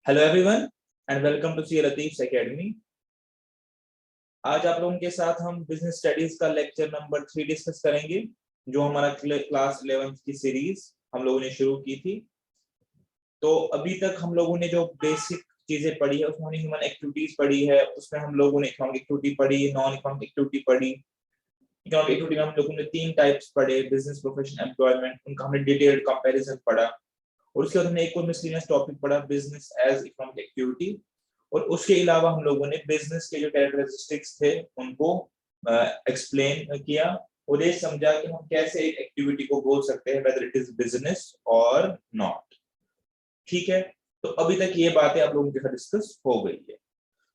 Hello everyone and welcome to C Latif's academy. आज आप लोगों के साथ हम बिजनेस स्टडीज का लेक्चर नंबर 3 डिस्कस करेंगे, जो हमारा क्लास 11 की सीरीज हम लोगों ने शुरू की थी। तो अभी तक हम लोगों ने जो बेसिक चीजें पढ़ी है उसमें ह्यूमन एक्टिविटीज पढ़ी है, उसमें हम लोगों ने इकोनॉमिक एक्टिविटी पढ़ी, नॉन इकोनॉमिक एक्टिविटी पढ़ी। इकोनॉमिक एक्टिविटी में हम लोगों ने 3 टाइप्स पढ़े, बिजनेस, प्रोफेशन, एम्प्लॉयमेंट, उनका हमने डिटेल्ड कंपैरिजन पढ़ा। और उसके बाद हमने एक और मिसलेनियस टॉपिक पढ़ा, बिजनेस एज इकोनॉमिक एक्टिविटी। और उसके अलावा हम लोगों ने बिजनेस के जो कैरेक्टरिस्टिक्स थे उनको एक्सप्लेन किया और ये समझा कि हम कैसे एक एक्टिविटी को बोल सकते हैं, वेदर इट इज बिजनेस और नॉट। ठीक है, तो अभी तक ये बातें आप लोगों के साथ डिस्कस हो गई है।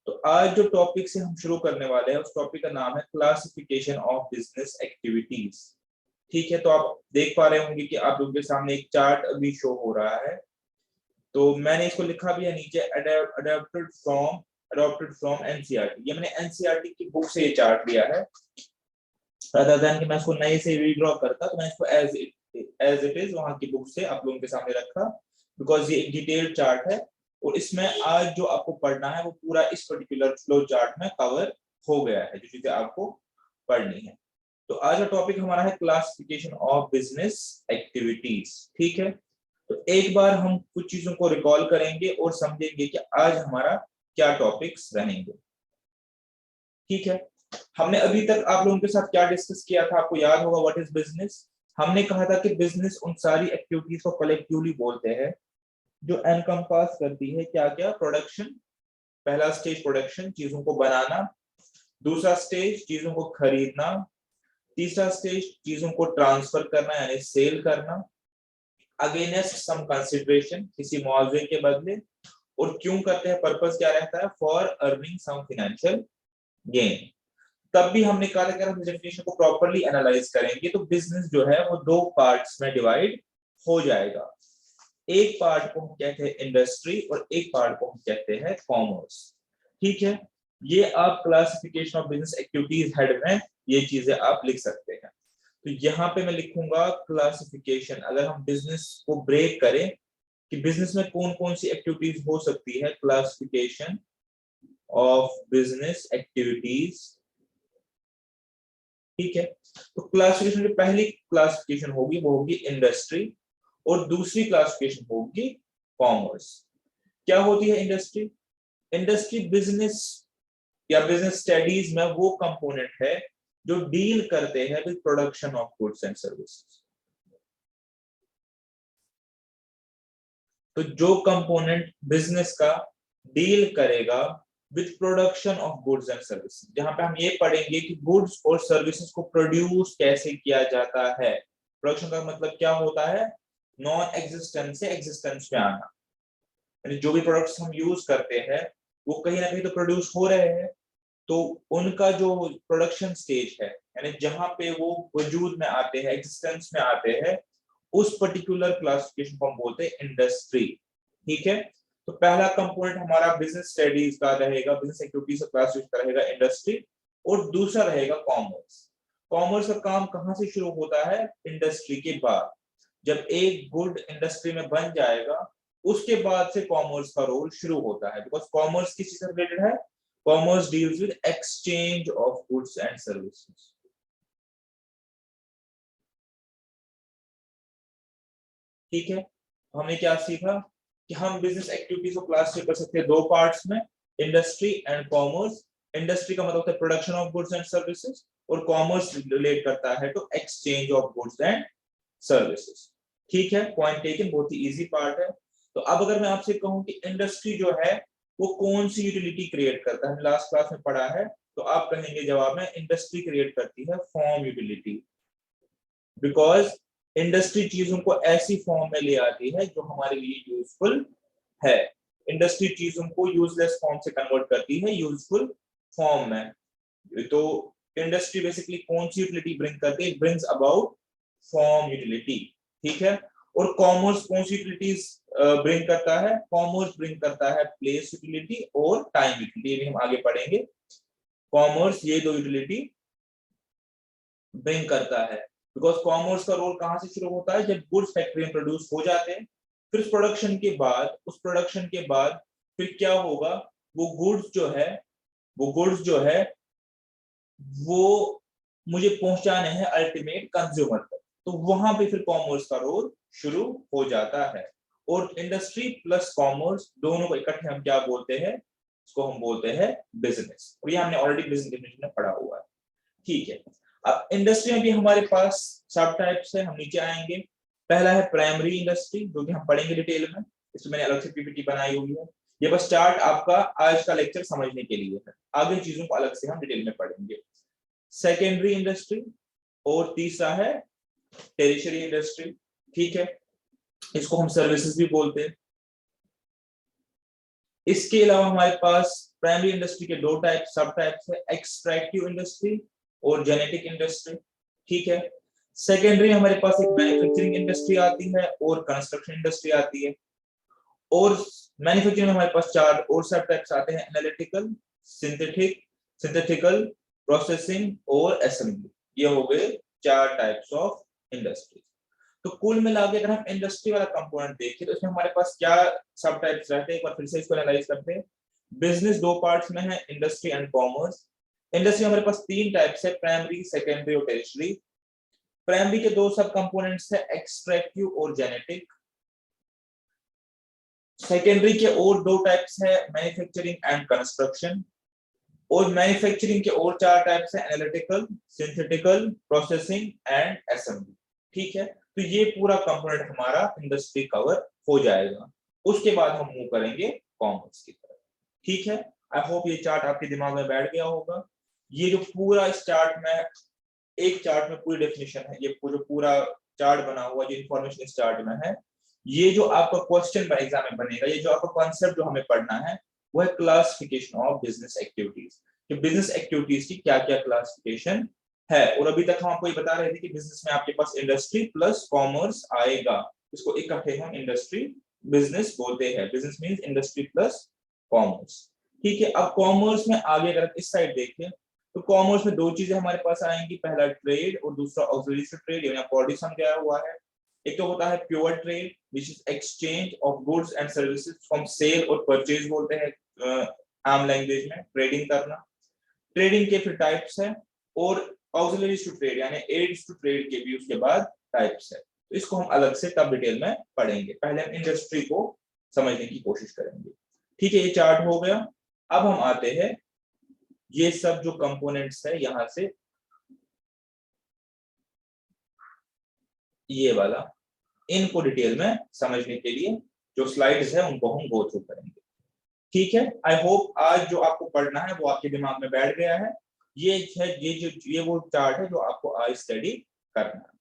तो आज जो टॉपिक से हम शुरू करने वाले हैं उस टॉपिक का नाम है क्लासिफिकेशन ऑफ बिजनेस एक्टिविटीज। ठीक है, तो आप देख पा रहे होंगे कि आप लोगों के सामने एक चार्ट अभी शो हो रहा है। तो मैंने इसको लिखा भी है नीचे, अडॉप्टेड फ्रॉम एनसीईआरटी। ये मैंने एनसीईआरटी की बुक से ये चार्ट लिया है। rather than कि मैं इसको नए से रीड्रॉ करता, तो मैं इसको एज इट इज वहां की बुक से आप लोगों के सामने रखा, बिकॉज ये एक डिटेल्ड चार्ट है और इसमें आज जो आपको पढ़ना है वो पूरा इस पर्टिकुलर फ्लो चार्ट में कवर हो गया है, जो चीजें आपको पढ़नी है। तो आज का टॉपिक हमारा है क्लासिफिकेशन ऑफ बिजनेस एक्टिविटीज। ठीक है, तो एक बार हम कुछ चीजों को रिकॉल करेंगे और समझेंगे कि आज हमारा क्या टॉपिक्स रहेंगे। ठीक है, हमने अभी तक आप लोगों के साथ क्या डिस्कस किया था, आपको याद होगा व्हाट इज बिजनेस। हमने कहा था कि बिजनेस उन सारी एक्टिविटीज को कलेक्टिवली बोलते हैं जो एनकम्पास करती है क्या क्या, प्रोडक्शन। पहला स्टेज प्रोडक्शन, चीजों को बनाना। दूसरा स्टेज चीजों को खरीदना। तीसरा स्टेज चीजों को ट्रांसफर करना यानी सेल करना, अगेंस्ट सम कंसिडरेशन, किसी मुआवजे के बदले। और क्यों करते हैं, पर्पस क्या रहता है, for earning some financial gain. तब भी हमने कहा था कि हम डेफिनेशन को प्रॉपर्ली एनालाइज करेंगे तो बिजनेस जो है वो 2 पार्ट्स में डिवाइड हो जाएगा। एक पार्ट को हम कहते हैं इंडस्ट्री और एक पार्ट को हम कहते हैं कॉमर्स। ठीक है, ये आप classification of business activities head में ये चीजें आप लिख सकते हैं। तो यहाँ पे मैं लिखूंगा क्लासिफिकेशन, अगर हम बिजनेस को ब्रेक करें कि बिजनेस में कौन कौन सी एक्टिविटीज हो सकती है, क्लासिफिकेशन ऑफ बिजनेस एक्टिविटीज। ठीक है, तो क्लासिफिकेशन जो पहली क्लासिफिकेशन होगी वो होगी इंडस्ट्री और दूसरी क्लासिफिकेशन होगी कॉमर्स। क्या होती है इंडस्ट्री? इंडस्ट्री बिजनेस या बिजनेस स्टडीज में वो कंपोनेंट है जो डील करते हैं with production of goods and services. तो जो कंपोनेंट बिजनेस का डील करेगा with production of goods and services, जहां पे हम ये पढ़ेंगे कि गुड्स और सर्विसेज को प्रोड्यूस कैसे किया जाता है। प्रोडक्शन का मतलब क्या होता है, नॉन एग्जिस्टेंस से एग्जिस्टेंस में आना, यानी जो भी प्रोडक्ट्स हम यूज करते हैं वो कहीं ना कहीं तो प्रोड्यूस हो रहे हैं। तो उनका जो प्रोडक्शन स्टेज है, यानी जहां पे वो वजूद में आते हैं, एग्जिस्टेंस में आते हैं, उस पर्टिकुलर क्लासिफिकेशन को हम बोलते हैं इंडस्ट्री। ठीक है, तो पहला कंपोनेंट हमारा बिजनेस स्टडीज का रहेगा, बिजनेस एक्टिविटीज का क्लासिफिकेशन का रहेगा इंडस्ट्री, और दूसरा रहेगा कॉमर्स। कॉमर्स का काम कहां से शुरू होता है, इंडस्ट्री के बाद। जब एक गुड इंडस्ट्री में बन जाएगा उसके बाद से कॉमर्स का रोल शुरू होता है, बिकॉज कॉमर्स किस चीज से रिलेटेड है, commerce deals with exchange of goods and services. ठीक है, हमने क्या सीखा कि हम बिजनेस एक्टिविटीज को क्लासिफाई कर सकते हैं 2 पार्ट्स में, इंडस्ट्री एंड कॉमर्स। इंडस्ट्री का मतलब होता है production of goods and services और कॉमर्स रिलेट करता है to exchange of goods and services. ठीक है, पॉइंट टेकन, बहुत ही इजी पार्ट है। तो अब अगर मैं आपसे कहूं कि इंडस्ट्री जो है वो कौन सी यूटिलिटी क्रिएट करता है, लास्ट क्लास में पढ़ा है, तो आप कहेंगे जवाब में इंडस्ट्री क्रिएट करती है फॉर्म यूटिलिटी, बिकॉज इंडस्ट्री चीजों को ऐसी फॉर्म में ले आती है जो हमारे लिए यूजफुल है। इंडस्ट्री चीजों को यूजलेस फॉर्म से कन्वर्ट करती है यूजफुल फॉर्म में। तो इंडस्ट्री बेसिकली कौन सी यूटिलिटी ब्रिंग करती है, ब्रिंग्स अबाउट फॉर्म यूटिलिटी। ठीक है, और कॉमर्स कौन सी यूटिलिटीज ब्रिंग करता है, कॉमर्स ब्रिंग करता है प्लेस यूटिलिटी और टाइम यूटिलिटी, ये भी हम आगे पढ़ेंगे। कॉमर्स ये 2 यूटिलिटी ब्रिंग करता है, बिकॉज कॉमर्स का रोल कहां से शुरू होता है, जब गुड्स फैक्ट्री में प्रोड्यूस हो जाते हैं, फिर उस प्रोडक्शन के बाद फिर क्या होगा, वो गुड्स जो है वो मुझे पहुंचाने हैं अल्टीमेट कंज्यूमर तक, तो वहां पे फिर कॉमर्स का रोल शुरू हो जाता है। और इंडस्ट्री प्लस कॉमर्स दोनों को इकट्ठे हम क्या बोलते हैं, इसको हम बोलते हैं बिजनेस। और ये हमने ऑलरेडी बिजनेस डेफिनेशन में पढ़ा हुआ है। ठीक है, अब इंडस्ट्री में भी हमारे पास सब टाइप्स है, हम नीचे आएंगे। पहला है प्राइमरी इंडस्ट्री, जो कि हम पढ़ेंगे डिटेल में, इसमें मैंने अलग से पीपीटी बनाई हुई है। ये बस चार्ट आपका आज का लेक्चर समझने के लिए है, आगे चीजों को अलग से हम डिटेल में पढ़ेंगे। सेकेंडरी इंडस्ट्री, और तीसरा है टेरिशरी इंडस्ट्री। ठीक है, इसको हम सर्विसेज भी बोलते हैं। इसके अलावा हमारे पास प्राइमरी इंडस्ट्री के दो टाइप सब टाइप्स है, एक्सट्रैक्टिव इंडस्ट्री और जेनेटिक इंडस्ट्री। ठीक है, सेकेंडरी हमारे पास एक मैन्युफैक्चरिंग इंडस्ट्री आती है और कंस्ट्रक्शन इंडस्ट्री आती है। और मैन्युफैक्चरिंग में हमारे पास चार और सब टाइप्स आते हैं, एनालिटिकल, सिंथेटिकल, प्रोसेसिंग और असेंबली। ये हो गए चार टाइप्स ऑफ इंडस्ट्री। तो कुल मिला के अगर हम इंडस्ट्री वाला कंपोनेंट देखें तो इसमें हमारे पास क्या सब टाइप्स रहते हैं, एक बार फिर से इसको एनालाइज करते हैं। बिजनेस दो पार्ट्स में है, इंडस्ट्री एंड कॉमर्स। इंडस्ट्री हमारे पास तीन टाइप्स है, प्राइमरी, सेकेंडरी और टेरिशरी। प्राइमरी के दो सब कंपोनेंट्स है, एक्सट्रैक्टिव और जेनेटिक। सेकेंडरी के और दो टाइप्स है, मैन्युफैक्चरिंग एंड कंस्ट्रक्शन। और मैन्युफैक्चरिंग के और चार टाइप्स है, analytical, synthetical, processing and assembly. ठीक है, तो ये पूरा कंपोनेंट हमारा इंडस्ट्री कवर हो जाएगा। उसके बाद हम मूव करेंगे कॉमर्स की तरफ। ठीक है, आई होप ये चार्ट आपके दिमाग में बैठ गया होगा। ये जो पूरा इस चार्ट में, एक चार्ट में पूरी डेफिनेशन है, ये जो पूरा चार्ट बना हुआ, जो इंफॉर्मेशन इस चार्ट में है, ये जो आपका क्वेश्चन एग्जाम में बनेगा, ये जो आपका कॉन्सेप्ट जो हमें पढ़ना है वो है क्लासिफिकेशन ऑफ बिजनेस एक्टिविटीज। कि बिजनेस एक्टिविटीज की क्या क्या क्लासिफिकेशन है। और अभी तक हम आपको ये बता रहे थे कि बिजनेस में आपके पास इंडस्ट्री प्लस कॉमर्स आएगा, इसको इकट्ठे हम इंडस्ट्री बिजनेस बोलते हैं। Business means industry plus commerce. ठीक है, अब कॉमर्स में आगे अगर इस साइड देखें तो कॉमर्स में दो चीजें हमारे पास आएंगी, पहला ट्रेड और दूसरा ऑक्सिलरी ट्रेड, यानी पॉलिटिशन गया हुआ है। एक तो होता है pure trade, which is exchange of goods and services from sale और परचेज बोलते हैं आम लैंग्वेज में, ट्रेडिंग करना। ट्रेडिंग के फिर टाइप्स है, और ऑक्सिलरी टू ट्रेड यानी एड्स टू ट्रेड के भी उसके बाद टाइप्स है। तो इसको हम अलग से तब डिटेल में पढ़ेंगे, पहले हम इंडस्ट्री को समझने की कोशिश करेंगे। ठीक है, ये चार्ट हो गया। अब हम आते हैं ये सब जो कंपोनेंट्स है, यहां से ये वाला, इनको डिटेल में समझने के लिए जो स्लाइड्स है उनको हम गो थ्रू करेंगे। ठीक है, आई होप आज जो आपको पढ़ना है वो आपके दिमाग में बैठ गया है। ये है, ये वो चार्ट है जो आपको आज स्टडी करना है।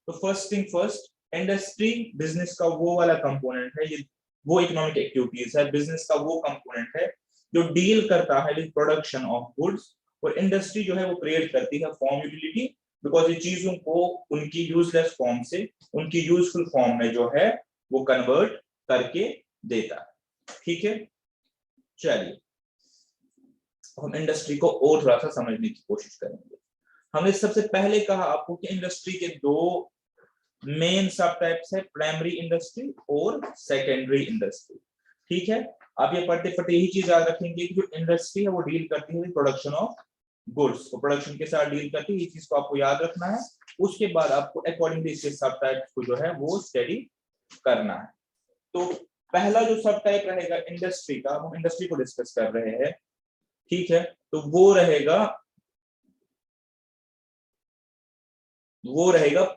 तो first thing first, industry business का वो वाला कंपोनेंट है, ये वो इकोनॉमिक एक्टिविटीज है। बिजनेस का वो कंपोनेंट है जो डील करता है विद प्रोडक्शन ऑफ गुड्स, और इंडस्ट्री जो है वो क्रिएट करती है फॉर्म यूटिलिटी, बिकॉज ये चीजों को उनकी यूजलेस फॉर्म से उनकी यूजफुल फॉर्म में जो है वो कन्वर्ट करके देता है। ठीक है, चलिए हम इंडस्ट्री को और थोड़ा सा समझने की कोशिश करेंगे। हमने सबसे पहले कहा आपको कि इंडस्ट्री के दो मेन सब टाइप्स है, प्राइमरी इंडस्ट्री और सेकेंडरी इंडस्ट्री। ठीक है, आप ये पढ़ते पढ़ते यही चीज याद रखेंगे कि जो इंडस्ट्री है वो डील करती है प्रोडक्शन ऑफ गुड्स, तो प्रोडक्शन के साथ डील करती है, ये चीज को आपको याद रखना है। उसके बाद आपको अकॉर्डिंगली इसके सब टाइप्स को जो है वो स्टडी करना है। तो पहला जो सब टाइप रहेगा इंडस्ट्री का, हम इंडस्ट्री को डिस्कस कर रहे हैं। ठीक है, तो वो रहेगा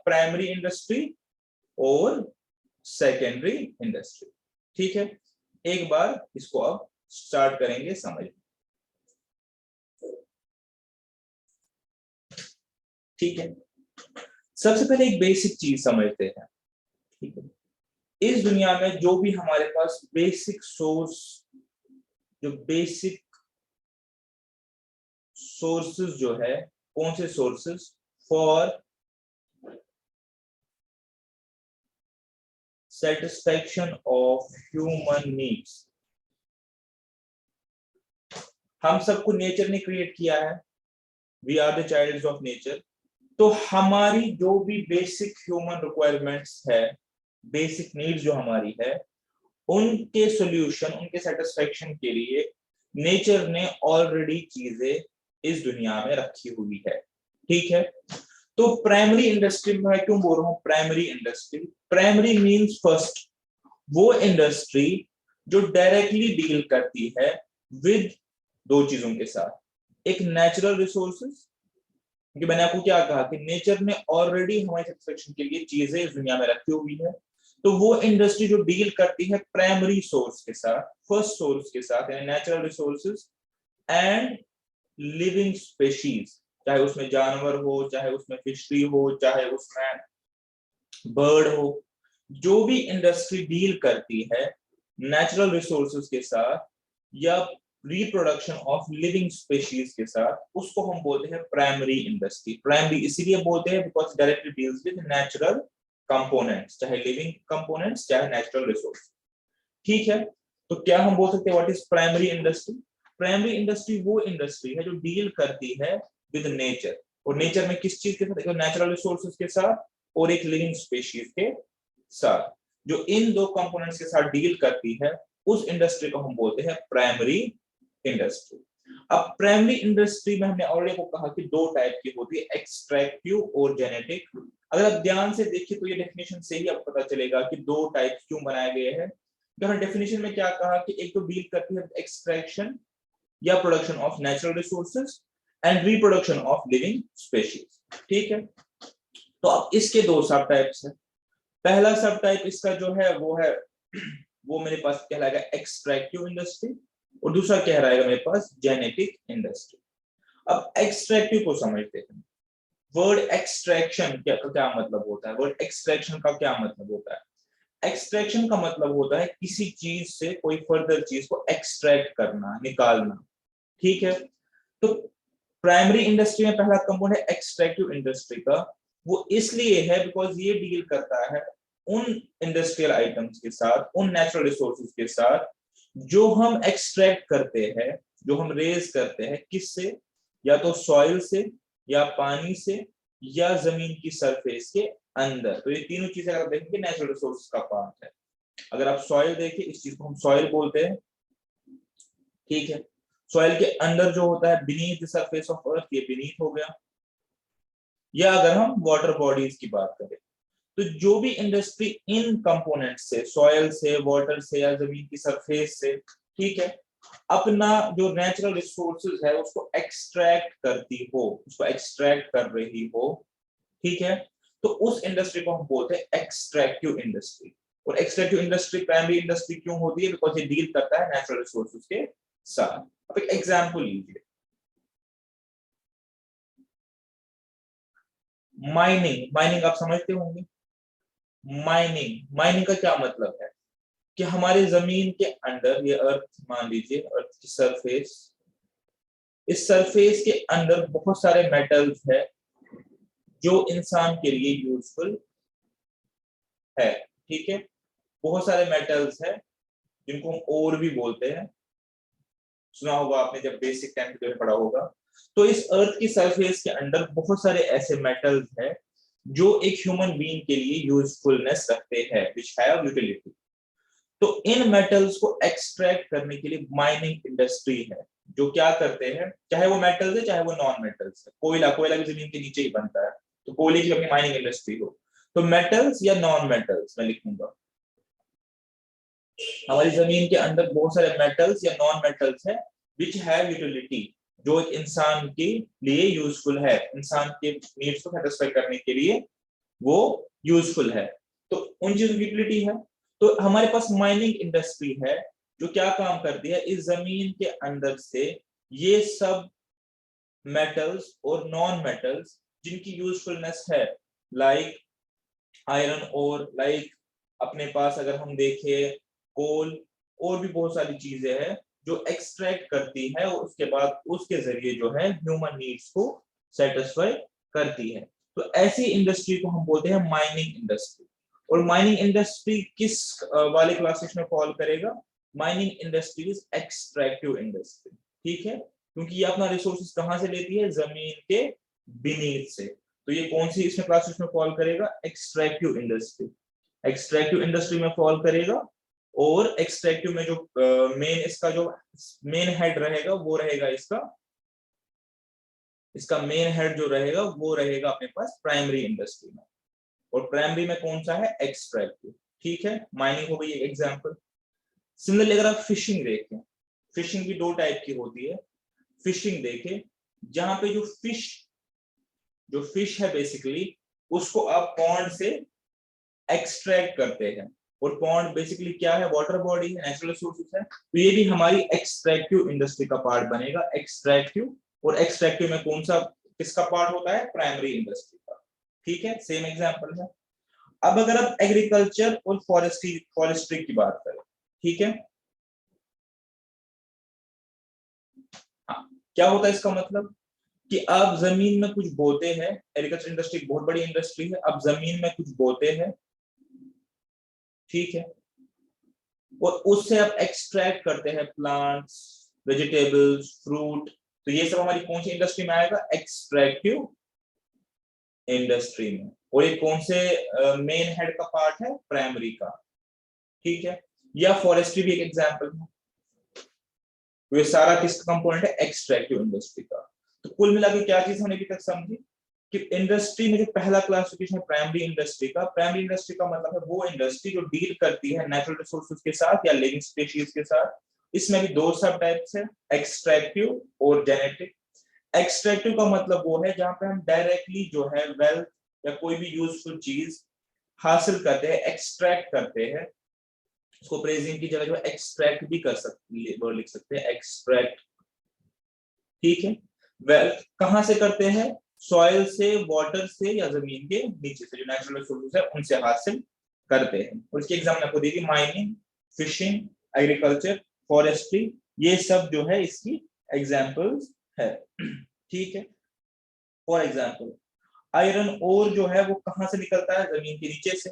प्राइमरी इंडस्ट्री और सेकेंडरी इंडस्ट्री। ठीक है, एक बार इसको अब स्टार्ट करेंगे समझ। ठीक है, सबसे पहले एक बेसिक चीज समझते हैं। ठीक है, इस दुनिया में जो भी हमारे पास बेसिक सोर्सेस जो है, कौन से sources for satisfaction of human needs, हम सबको नेचर ने क्रिएट किया है, we are the childs of nature. तो हमारी जो भी बेसिक ह्यूमन रिक्वायरमेंट्स है, बेसिक नीड्स जो हमारी है, उनके सॉल्यूशन, उनके सेटिस्फेक्शन के लिए नेचर ने ऑलरेडी चीजें इस दुनिया में रखी हुई है। ठीक है, तो प्राइमरी इंडस्ट्री में मैं क्यों बोल रहा हूं primary industry? Primary means first, वो इंडस्ट्री जो डायरेक्टली डील करती है विद दो चीजों के साथ, एक नेचुरल रिसोर्सेज, क्योंकि मैंने आपको क्या कहा कि नेचर ने ऑलरेडी हमारे सेटिस्फेक्शन के लिए चीजें इस दुनिया में रखी हुई है, तो वो इंडस्ट्री जो डील करती है प्राइमरी सोर्स के साथ, फर्स्ट सोर्स के साथ, यानी natural resources and living species, चाहे उसमें जानवर हो, चाहे उसमें फिशरी हो, चाहे उसमें बर्ड हो, जो भी इंडस्ट्री डील करती है नेचुरल रिसोर्सेज के साथ या रिप्रोडक्शन ऑफ लिविंग स्पेशीज के साथ, उसको हम बोलते हैं प्राइमरी इंडस्ट्री। प्राइमरी इसीलिए बोलते हैं because directly deals with natural components, चाहे लिविंग कंपोनेंट्स चाहे नेचुरल रिसोर्स। ठीक है, तो क्या हम बोल सकते हैं what is primary industry? Primary industry वो इंडस्ट्री है जो डील करती है विद नेचर, और नेचर में किस चीज के साथ? नेचुरल रिसोर्सेज के साथ और एक लिविंग स्पीशीज के साथ, जो इन दो कंपोनेंट्स के साथ डील करती है, उस इंडस्ट्री को हम बोलते हैं प्राइमरी इंडस्ट्री। अब प्राइमरी इंडस्ट्री में हमने ऑलरेडी को कहा कि दो टाइप की होती है, एक्सट्रैक्टिव और जेनेटिक। अगर आप ध्यान से देखिए तो ये डेफिनेशन से ही आपको पता चलेगा कि दो टाइप क्यों बनाए गए हैं। डेफिनेशन में क्या कहा कि एक तो डील करती है एक्सट्रैक्शन या production of natural resources and reproduction of living species. ठीक है, तो अब इसके दो सब टाइप्स हैं। पहला सब टाइप इसका जो है वो मेरे पास कहलाएगा एक्सट्रैक्टिव इंडस्ट्री, और दूसरा कह रहेगा मेरे पास जेनेटिक इंडस्ट्री। अब एक्सट्रैक्टिव को समझते हैं। वर्ड एक्सट्रैक्शन क्या मतलब होता है? वर्ड एक्सट्रैक्शन का क्या मतलब होता है? एक्सट्रैक्शन का मतलब होता है किसी चीज से कोई फर्दर चीज को एक्सट्रैक्ट करना, निकालना। ठीक है, तो प्राइमरी इंडस्ट्री में पहला कंपोनेंट है एक्सट्रैक्टिव इंडस्ट्री का, वो इसलिए है बिकॉज ये डील करता है उन इंडस्ट्रियल आइटम्स के साथ, उन नेचुरल रिसोर्सेज के साथ जो हम एक्सट्रैक्ट करते हैं, जो हम रेज करते हैं, किससे? या तो सॉइल से, या पानी से, या जमीन की सरफेस के अंदर। तो ये तीनों चीजें अगर देखेंगे नेचुरल रिसोर्सेज का पार्ट है। अगर आप सॉइल देखिए, इस चीज को हम सॉइल बोलते हैं। ठीक है, सॉइल के अंदर जो होता है beneath the surface of earth, ये बीनीथ हो गया। या अगर हम वाटर बॉडीज की बात करें, तो जो भी इंडस्ट्री इन कंपोनेंट से, सॉइल से, वाटर से, या जमीन की सरफेस से, ठीक है, अपना जो नेचुरल रिसोर्सेज है उसको एक्सट्रैक्ट करती हो, उसको एक्सट्रैक्ट कर रही हो, ठीक है, तो उस इंडस्ट्री को हम बोलते हैं एक्सट्रैक्टिव इंडस्ट्री। और एक्सट्रैक्टिव इंडस्ट्री प्राइमरी इंडस्ट्री क्यों होती है? बिकॉज ये डील करता है नेचुरल रिसोर्सेज के साथ। अब एक एग्जांपल लीजिए, माइनिंग। माइनिंग आप समझते होंगे। माइनिंग, माइनिंग का क्या मतलब है कि हमारे जमीन के अंदर, ये अर्थ मान लीजिए, अर्थ की सरफेस, इस सरफेस के अंदर बहुत सारे मेटल्स है जो इंसान के लिए यूजफुल है। ठीक है, बहुत सारे मेटल्स है जिनको हम ओर भी बोलते हैं, सुना होगा आपने जब बेसिक टेंथ में पढ़ा होगा। तो इस अर्थ की सरफेस के अंदर बहुत सारे ऐसे मेटल्स हैं जो एक ह्यूमन बीइंग के लिए यूजफुलनेस रखते हैं, विच हैव यूटिलिटी। तो इन मेटल्स को एक्सट्रैक्ट करने के लिए माइनिंग इंडस्ट्री है, जो क्या करते हैं, चाहे वो मेटल्स है चाहे वो नॉन मेटल्स है। कोयला, कोयला भी जमीन के नीचे ही बनता है, तो कोयले की अपनी माइनिंग इंडस्ट्री हो। तो मेटल्स या नॉन मेटल्स मैं लिखूंगा, हमारी जमीन के अंदर बहुत सारे मेटल्स या नॉन मेटल्स है विच हैव यूटिलिटी, जो एक इंसान के लिए यूजफुल है, इंसान के नीड्स को सेटिस्फाई करने के लिए वो यूजफुल है। तो उन चीजों की यूटिलिटी है। तो हमारे पास माइनिंग इंडस्ट्री है जो क्या काम करती है, इस जमीन के अंदर से ये सब मेटल्स और नॉन मेटल्स जिनकी यूजफुलनेस है, लाइक आयरन और लाइक अपने पास अगर हम देखें कोल, और भी बहुत सारी चीजें हैं जो एक्सट्रैक्ट करती है और उसके बाद उसके जरिए जो है ह्यूमन नीड्स को सेटिस्फाई करती है। तो ऐसी इंडस्ट्री को हम बोलते हैं माइनिंग इंडस्ट्री। और माइनिंग इंडस्ट्री किस वाले क्लासेस में फॉल करेगा? Mining industry is extractive industry. ठीक है, क्योंकि ये अपना रिसोर्सेज कहां से लेती है? जमीन के बीनीथ से। तो ये कौन सी इसमें क्लासेस में फॉल करेगा? Extractive industry. एक्सट्रैक्टिव इंडस्ट्री में फॉल करेगा। और एक्सट्रैक्टिव में जो मेन इसका जो मेन हेड रहेगा वो रहेगा इसका मेन हेड जो रहेगा वो रहेगा अपने पास प्राइमरी इंडस्ट्री में, और प्राइमरी में कौन सा है, एक्सट्रैक्टिव। ठीक है, माइनिंग हो गई एक एग्जांपल। सिमिलरली अगर आप फिशिंग देखें, फिशिंग भी दो टाइप की होती है। फिशिंग देखें जहां पे जो फिश है बेसिकली उसको आप पॉन्ड से एक्सट्रैक्ट करते हैं, और पॉन्ड बेसिकली क्या है, वाटर बॉडी है, नेचुरल रिसोर्सेज है, तो ये भी हमारी एक्सट्रैक्टिव इंडस्ट्री का पार्ट बनेगा, एक्सट्रैक्टिव। और एक्सट्रैक्टिव में कौन सा किसका पार्ट होता है, प्राइमरी इंडस्ट्री का। ठीक है, सेम एग्जांपल है। अब अगर आप एग्रीकल्चर और फॉरेस्ट्री की बात करें, ठीक है, हाँ, क्या होता है इसका मतलब कि आप जमीन में कुछ बोते हैं, एग्रीकल्चर इंडस्ट्री बहुत बड़ी इंडस्ट्री है, आप जमीन में कुछ बोते हैं, ठीक है, और उससे आप एक्सट्रैक्ट करते हैं प्लांट्स, वेजिटेबल्स, फ्रूट, तो ये सब हमारी कौन सी इंडस्ट्री में आएगा, एक्सट्रैक्टिव इंडस्ट्री में। और ये कौन से मेन हेड का पार्ट है, प्राइमरी का। ठीक है, या फॉरेस्ट्री भी एक एग्जांपल है, तो ये सारा किसका कंपोनेंट है, एक्सट्रैक्टिव इंडस्ट्री का। तो कुल मिला के क्या चीज हमने अभी तक समझी कि इंडस्ट्री में जो पहला क्लासिफिकेशन है प्राइमरी इंडस्ट्री का, प्राइमरी इंडस्ट्री का मतलब है वो इंडस्ट्री जो डील करती है नेचुरल रिसोर्सेज के साथ या लिविंग स्पीशीज के साथ। इसमें भी दो सब टाइप्स है, एक्सट्रैक्टिव और जेनेटिक। एक्सट्रैक्टिव का मतलब वो है जहां पे हम डायरेक्टली जो है वेल्थ या कोई भी यूजफुल चीज हासिल करते हैं, एक्सट्रैक्ट करते हैं, उसको प्रेजेंट की जगह जो एक्सट्रैक्ट भी कर सकते, वर्ड लिख सकते हैं, एक्सट्रैक्ट। ठीक है, वेल्थ कहां से करते हैं, सॉइल से, वाटर से, या जमीन के नीचे से जो नेचुरल रिसोर्सेज है उनसे हासिल करते हैं। और इसकी एग्जांपल आपको दी थी, माइनिंग, फिशिंग, एग्रीकल्चर, फॉरेस्ट्री, ये सब जो है इसकी एग्जांपल्स है। ठीक है, फॉर एग्जांपल आयरन ओर जो है वो कहां से निकलता है, जमीन के नीचे से,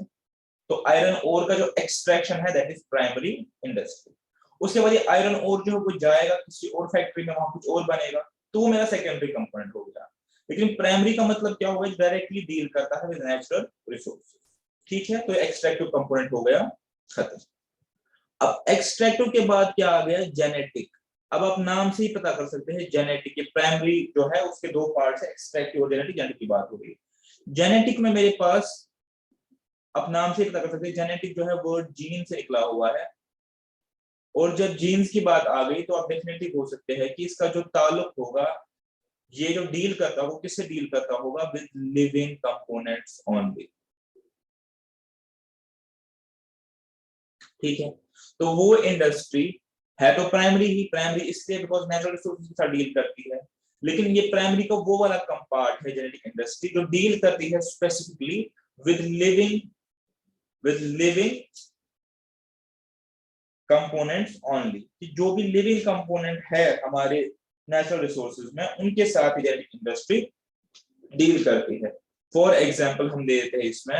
तो आयरन ओर का जो एक्सट्रैक्शन है दैट इज प्राइमरी इंडस्ट्री। उसके बाद ये आयरन ओर जो है वो जाएगा किसी और फैक्ट्री में, वहां कुछ और बनेगा, तो वो मेरा सेकेंडरी कंपोनेंट हो गया। लेकिन प्राइमरी का मतलब क्या होगा, डायरेक्टली डील करता है विद नेचुरल रिसोर्सेज। ठीक है, तो एक्सट्रैक्टिव कंपोनेंट हो गया खत्म। अब एक्सट्रैक्टिव के बाद क्या आ गया, जेनेटिक। अब आप नाम से ही पता कर सकते हैं जेनेटिक के प्राइमरी जो है उसके दो पार्ट्स है, एक्सट्रैक्टिव और जेनेटिक। जेनेटिक की बात हो रही है, जेनेटिक में मेरे पास आप नाम से पता कर सकते हैं जेनेटिक जो है वर्ड जीन से निकला हुआ है, और जब जीन्स की बात आ गई तो आप डेफिनेटली बोल सकते हैं कि इसका जो ताल्लुक होगा, ये जो डील करता है वो किससे डील करता होगा, विद लिविंग कंपोनेंट्स ओनली। ठीक है, तो वो इंडस्ट्री है तो प्राइमरी ही, प्राइमरी इसलिए बिकॉज नेचुरल रिसोर्सेज के साथ डील करती है। लेकिन ये प्राइमरी का वो वाला कंपार्ट है जेनेटिक इंडस्ट्री जो डील करती है specifically with living components only, कि जो भी लिविंग कंपोनेंट है हमारे नेचुरल रिसोर्सेज में उनके साथ ही जेनेटिक इंडस्ट्री डील करती है। फॉर एग्जांपल हम देते हैं इसमें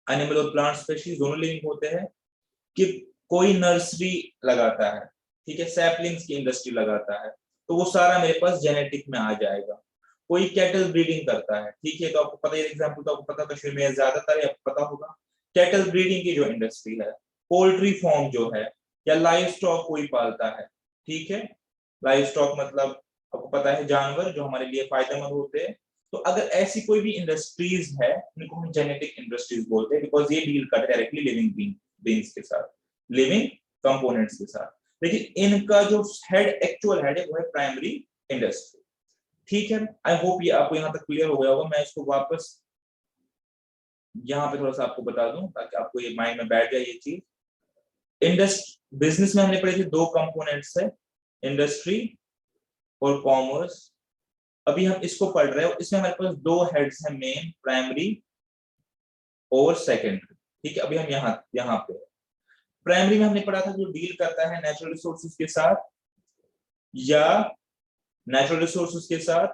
एनिमल और प्लांट स्पीशीज दोनों लिविंग होते हैं, कि कोई नर्सरी लगाता है, ठीक है, सैपलिंग्स की इंडस्ट्री लगाता है, तो वो सारा मेरे पास जेनेटिक में आ जाएगा। कोई कैटल ब्रीडिंग करता है, ठीक है, तो आपको पता है एग्जांपल तो आपको पता, कश्मीर में ज्यादातर आपको पता होगा कैटल ब्रीडिंग की जो इंडस्ट्री है। पोल्ट्री फार्म जो है, या लाइव स्टॉक कोई पालता है, ठीक है, लाइव स्टॉक मतलब आपको पता है जानवर जो हमारे लिए फायदेमंद होते हैं। तो अगर ऐसी कोई भी इंडस्ट्रीज है उनको हम जेनेटिक इंडस्ट्रीज बोलते हैं, बिकॉज ये डील कर डायरेक्टली लिविंग बीइंग्स के साथ, लिविंग कंपोनेंट्स के साथ। लेकिन इनका जो हेड, एक्चुअल हेड है वो है प्राइमरी इंडस्ट्री। ठीक है, आई होप ये आपको यहाँ तक क्लियर हो गया होगा। मैं इसको वापस यहाँ पे थोड़ा सा आपको बता दूं ताकि आपको ये माइंड में बैठ जाए ये चीज। इंडस्ट्री बिजनेस में हमने पढ़े थे दो कंपोनेंट्स है, इंडस्ट्री और कॉमर्स। अभी हम इसको पढ़ रहे हो, इसमें हमारे पास दो हेड्स हैं मेन, प्राइमरी और सेकेंडरी। ठीक है, अभी हम यहाँ पे प्राइमरी में हमने पढ़ा था जो डील करता है नेचुरल रिसोर्सेज के साथ, या नेचुरल रिसोर्सेज के साथ,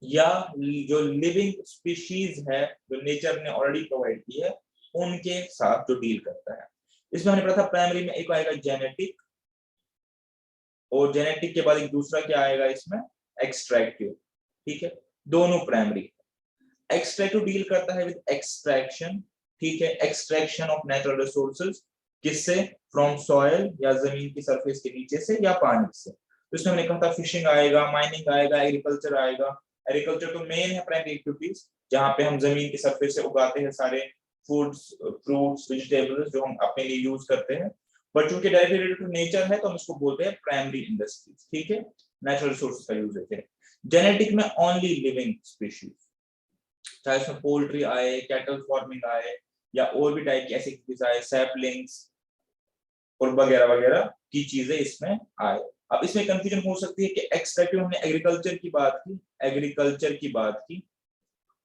या जो लिविंग स्पीशीज है जो नेचर ने ऑलरेडी प्रोवाइड की है उनके साथ जो डील करता है। इसमें हमने पढ़ा था प्राइमरी में एक आएगा जेनेटिक, और जेनेटिक के बाद एक दूसरा क्या आएगा इसमें, एक्सट्रैक्टिव। ठीक है, दोनों प्राइमरी। एक्सट्रैक्टिव डील करता है विद एक्सट्रैक्शन, ठीक है, एक्सट्रैक्शन ऑफ नेचुरल रिसोर्सेज, किससे? फ्रॉम सॉइल, या जमीन की सरफेस के नीचे से, या पानी से। तो इसमें हमने कहा था फिशिंग आएगा, माइनिंग आएगा, एग्रीकल्चर आएगा। एग्रीकल्चर तो मेन है प्राइमरी एक्टिविटीज, जहाँ पे हम जमीन की सरफेस से उगाते हैं सारे फूड्स, फ्रूट्स, वेजिटेबल्स जो हम अपने लिए यूज करते हैं। बट चूंकि डायरेक्टली रिलेटेड टू नेचर है तो हम इसको बोलते हैं प्राइमरी इंडस्ट्रीज। ठीक है, नेचुरल रिसोर्सेज का यूज होते हैं। जेनेटिक में ओनली लिविंग स्पीशीज, चाहे उसमें पोल्ट्री आए, कैटल फार्मिंग आए, या और भी टाइप की ऐसी चीज आए, सैपलिंग्स और वगैरह वगैरह की चीजें इसमें आए। अब इसमें कंफ्यूजन हो सकती है कि एक्सट्रैक्टिव हमने एग्रीकल्चर की बात की, एग्रीकल्चर की बात की,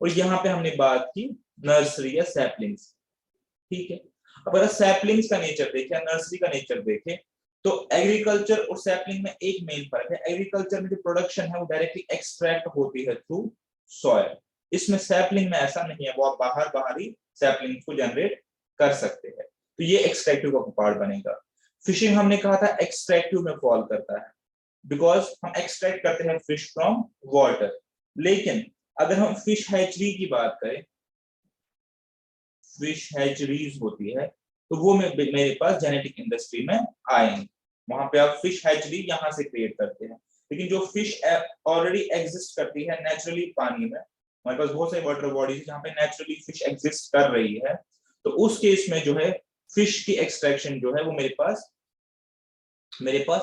और यहाँ पे हमने बात की नर्सरी या सैपलिंग्स। ठीक है, अब अगर सैपलिंग्स का नेचर देखें या नर्सरी का नेचर देखें तो एग्रीकल्चर और सैपलिंग में एक मेन फर्क है। एग्रीकल्चर में जो प्रोडक्शन है वो डायरेक्टली एक्सट्रैक्ट होती है थ्रू सॉइल, इसमें सैपलिंग में ऐसा नहीं है, वो आप बाहर ही सैपलिंग को जनरेट कर सकते हैं। तो ये एक्सट्रैक्टिव का पार्ट बनेगा। फिशिंग हमने कहा था एक्सट्रैक्टिव में फॉल करता है, बिकॉज हम एक्सट्रैक्ट करते हैं फिश फ्रॉम वाटर। लेकिन अगर हम फिश हैचरी की बात करें, फिश हैचरीज होती है, तो वो मेरे पास जेनेटिक इंडस्ट्री में आएंगे। वहां पे आप फिश हैचरी यहां से क्रिएट करते हैं। लेकिन जो फिश ऑलरेडी एग्जिस्ट करती है नेचुरली पानी में, हमारे पास बहुत सारी वाटर बॉडीज जहाँ पे नेचुरली फिश एग्जिस्ट कर रही है, तो उस केस में जो है फिश की एक्सट्रैक्शन जो है वो मेरे पास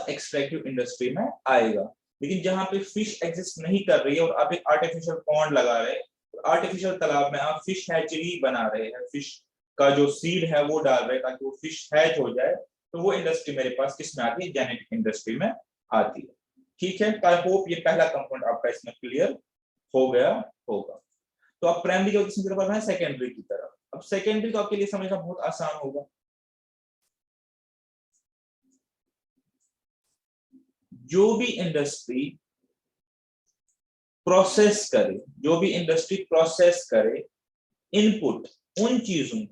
एक्सट्रैक्टिव इंडस्ट्री में आएगा। लेकिन जहां पे फिश एग्जिस्ट नहीं कर रही है और आप एक आर्टिफिशियल पॉन्ड लगा रहे हैं, आर्टिफिशियल तालाब में आप फिश हैचरी बना रहे हैं, फिश का जो सीड है वो डाल रहे हैं ताकि वो फिश हैच हो जाए, तो वो इंडस्ट्री मेरे पास किस में आती है? जेनेटिक इंडस्ट्री में आती है। ठीक है, आई होप ये पहला कंपोनेंट आपका इसमें क्लियर हो गया होगा। तो अब प्राइमरी की तरफ बढ़ना है सेकेंडरी की तरफ। अब सेकेंडरी तो आपके लिए समझना बहुत आसान होगा। जो भी इंडस्ट्री प्रोसेस करे, जो भी इंडस्ट्री प्रोसेस करे इनपुट, उन चीजों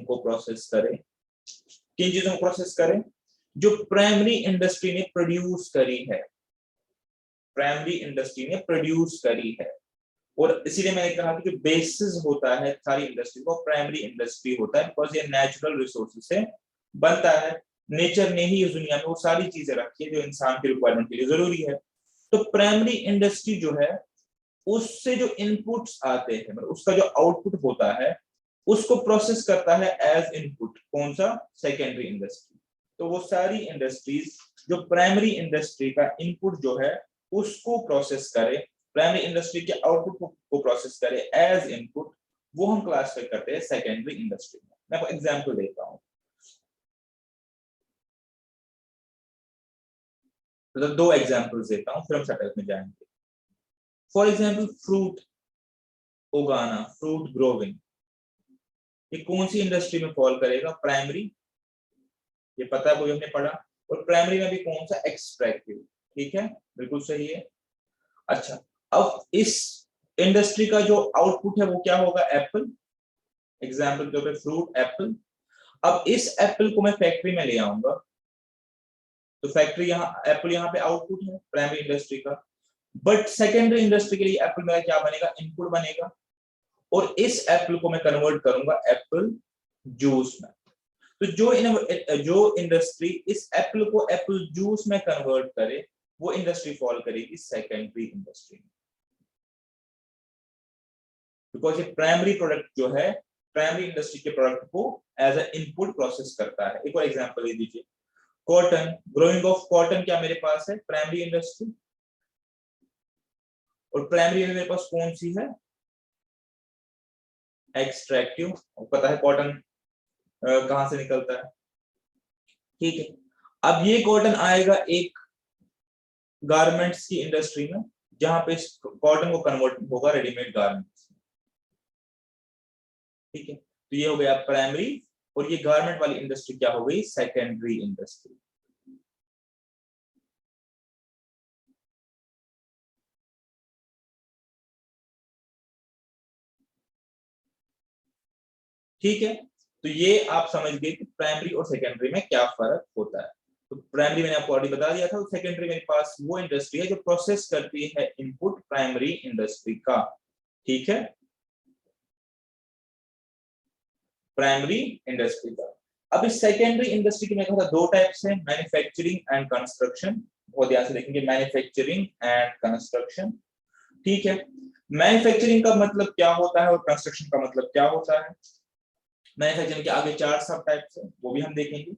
को प्रोसेस करे, किन चीजों को प्रोसेस करे? जो प्राइमरी इंडस्ट्री ने प्रोड्यूस करी है, प्राइमरी इंडस्ट्री ने प्रोड्यूस करी है। और इसीलिए मैंने कहा कि जो बेसिस होता है सारी इंडस्ट्री को प्राइमरी इंडस्ट्री होता है, बिकॉज ये नेचुरल रिसोर्सेज से बनता है। नेचर ने ही इस दुनिया में वो सारी चीजें रखी है जो इंसान की रिक्वायरमेंट के लिए जरूरी है। तो प्राइमरी इंडस्ट्री जो है उससे जो इनपुट्स आते हैं, मतलब उसका जो आउटपुट होता है उसको प्रोसेस करता है एज इनपुट कौन सा? Secondary industry. तो वो सारी इंडस्ट्रीज जो प्राइमरी इंडस्ट्री का इनपुट जो है उसको प्रोसेस करे, प्राइमरी इंडस्ट्री के आउटपुट को प्रोसेस करे एज इनपुट, वो हम क्लासिफाई करते हैं सेकेंडरी इंडस्ट्री में। मैं आपको एग्जांपल देता हूं, तो दो एग्जांपल्स देता हूं फिर हम सेटल में जाएंगे। फॉर एग्जांपल फ्रूट उगाना, फ्रूट ग्रोविंग, ये कौन सी इंडस्ट्री में फॉल करेगा? प्राइमरी, ये पता है, कोई हमने पढ़ा। और प्राइमरी में भी कौन सा? एक्सट्रैक्टिव। ठीक है, बिल्कुल सही है। अच्छा, अब इस इंडस्ट्री का जो आउटपुट है वो क्या होगा? एप्पल। एग्जाम्पल के ऊपर फ्रूट एप्पल। अब इस एप्पल को मैं फैक्ट्री में ले आऊंगा, तो फैक्ट्री यहाँ, एप्पल यहाँ पे आउटपुट है प्राइमरी इंडस्ट्री का। बट सेकेंडरी इंडस्ट्री के लिए एप्पल मेरा क्या बनेगा? इनपुट बनेगा। और इस एप्पल को मैं कन्वर्ट करूंगा एप्पल जूस में। तो जो इंडस्ट्री इस एप्पल को एप्पल जूस में कन्वर्ट करे वो इंडस्ट्री फॉल करेगी सेकेंडरी इंडस्ट्री में, बिकॉज ये प्राइमरी प्रोडक्ट जो है प्राइमरी इंडस्ट्री के प्रोडक्ट को एज ए इनपुट प्रोसेस करता है। एक और एग्जांपल ले दीजिए, कॉटन, ग्रोइंग ऑफ कॉटन क्या मेरे पास है? Primary industry. और प्राइमरी में मेरे पास कौन सी है? एक्सट्रैक्टिव। पता है कॉटन कहां से निकलता है। ठीक है, अब ये कॉटन आएगा एक गारमेंट्स की इंडस्ट्री में, जहां पे कॉटन को कन्वर्ट होगा रेडीमेड गारमेंट्स। ठीक है, तो ये हो गया प्राइमरी, और ये गारमेंट वाली इंडस्ट्री क्या हो गई? Secondary industry. ठीक है, तो ये आप समझ गए कि प्राइमरी और सेकेंडरी में क्या फर्क होता है। तो प्राइमरी मैंने आपको ऑलरेडी बता दिया था, सेकेंडरी मेरे पास वो इंडस्ट्री है जो प्रोसेस करती है इनपुट प्राइमरी इंडस्ट्री का। ठीक है, प्राइमरी इंडस्ट्री का। अब इस सेकेंडरी इंडस्ट्री की मैं कहा था दो टाइप्स है, मैन्युफैक्चरिंग एंड कंस्ट्रक्शन। बहुत ध्यान से देखेंगे, मैन्युफैक्चरिंग एंड कंस्ट्रक्शन। ठीक है, मैन्युफैक्चरिंग का मतलब क्या होता है और कंस्ट्रक्शन का मतलब क्या होता है। मैन्युफैक्चरिंग के आगे चार सब टाइप्स है, वो भी हम देखेंगे।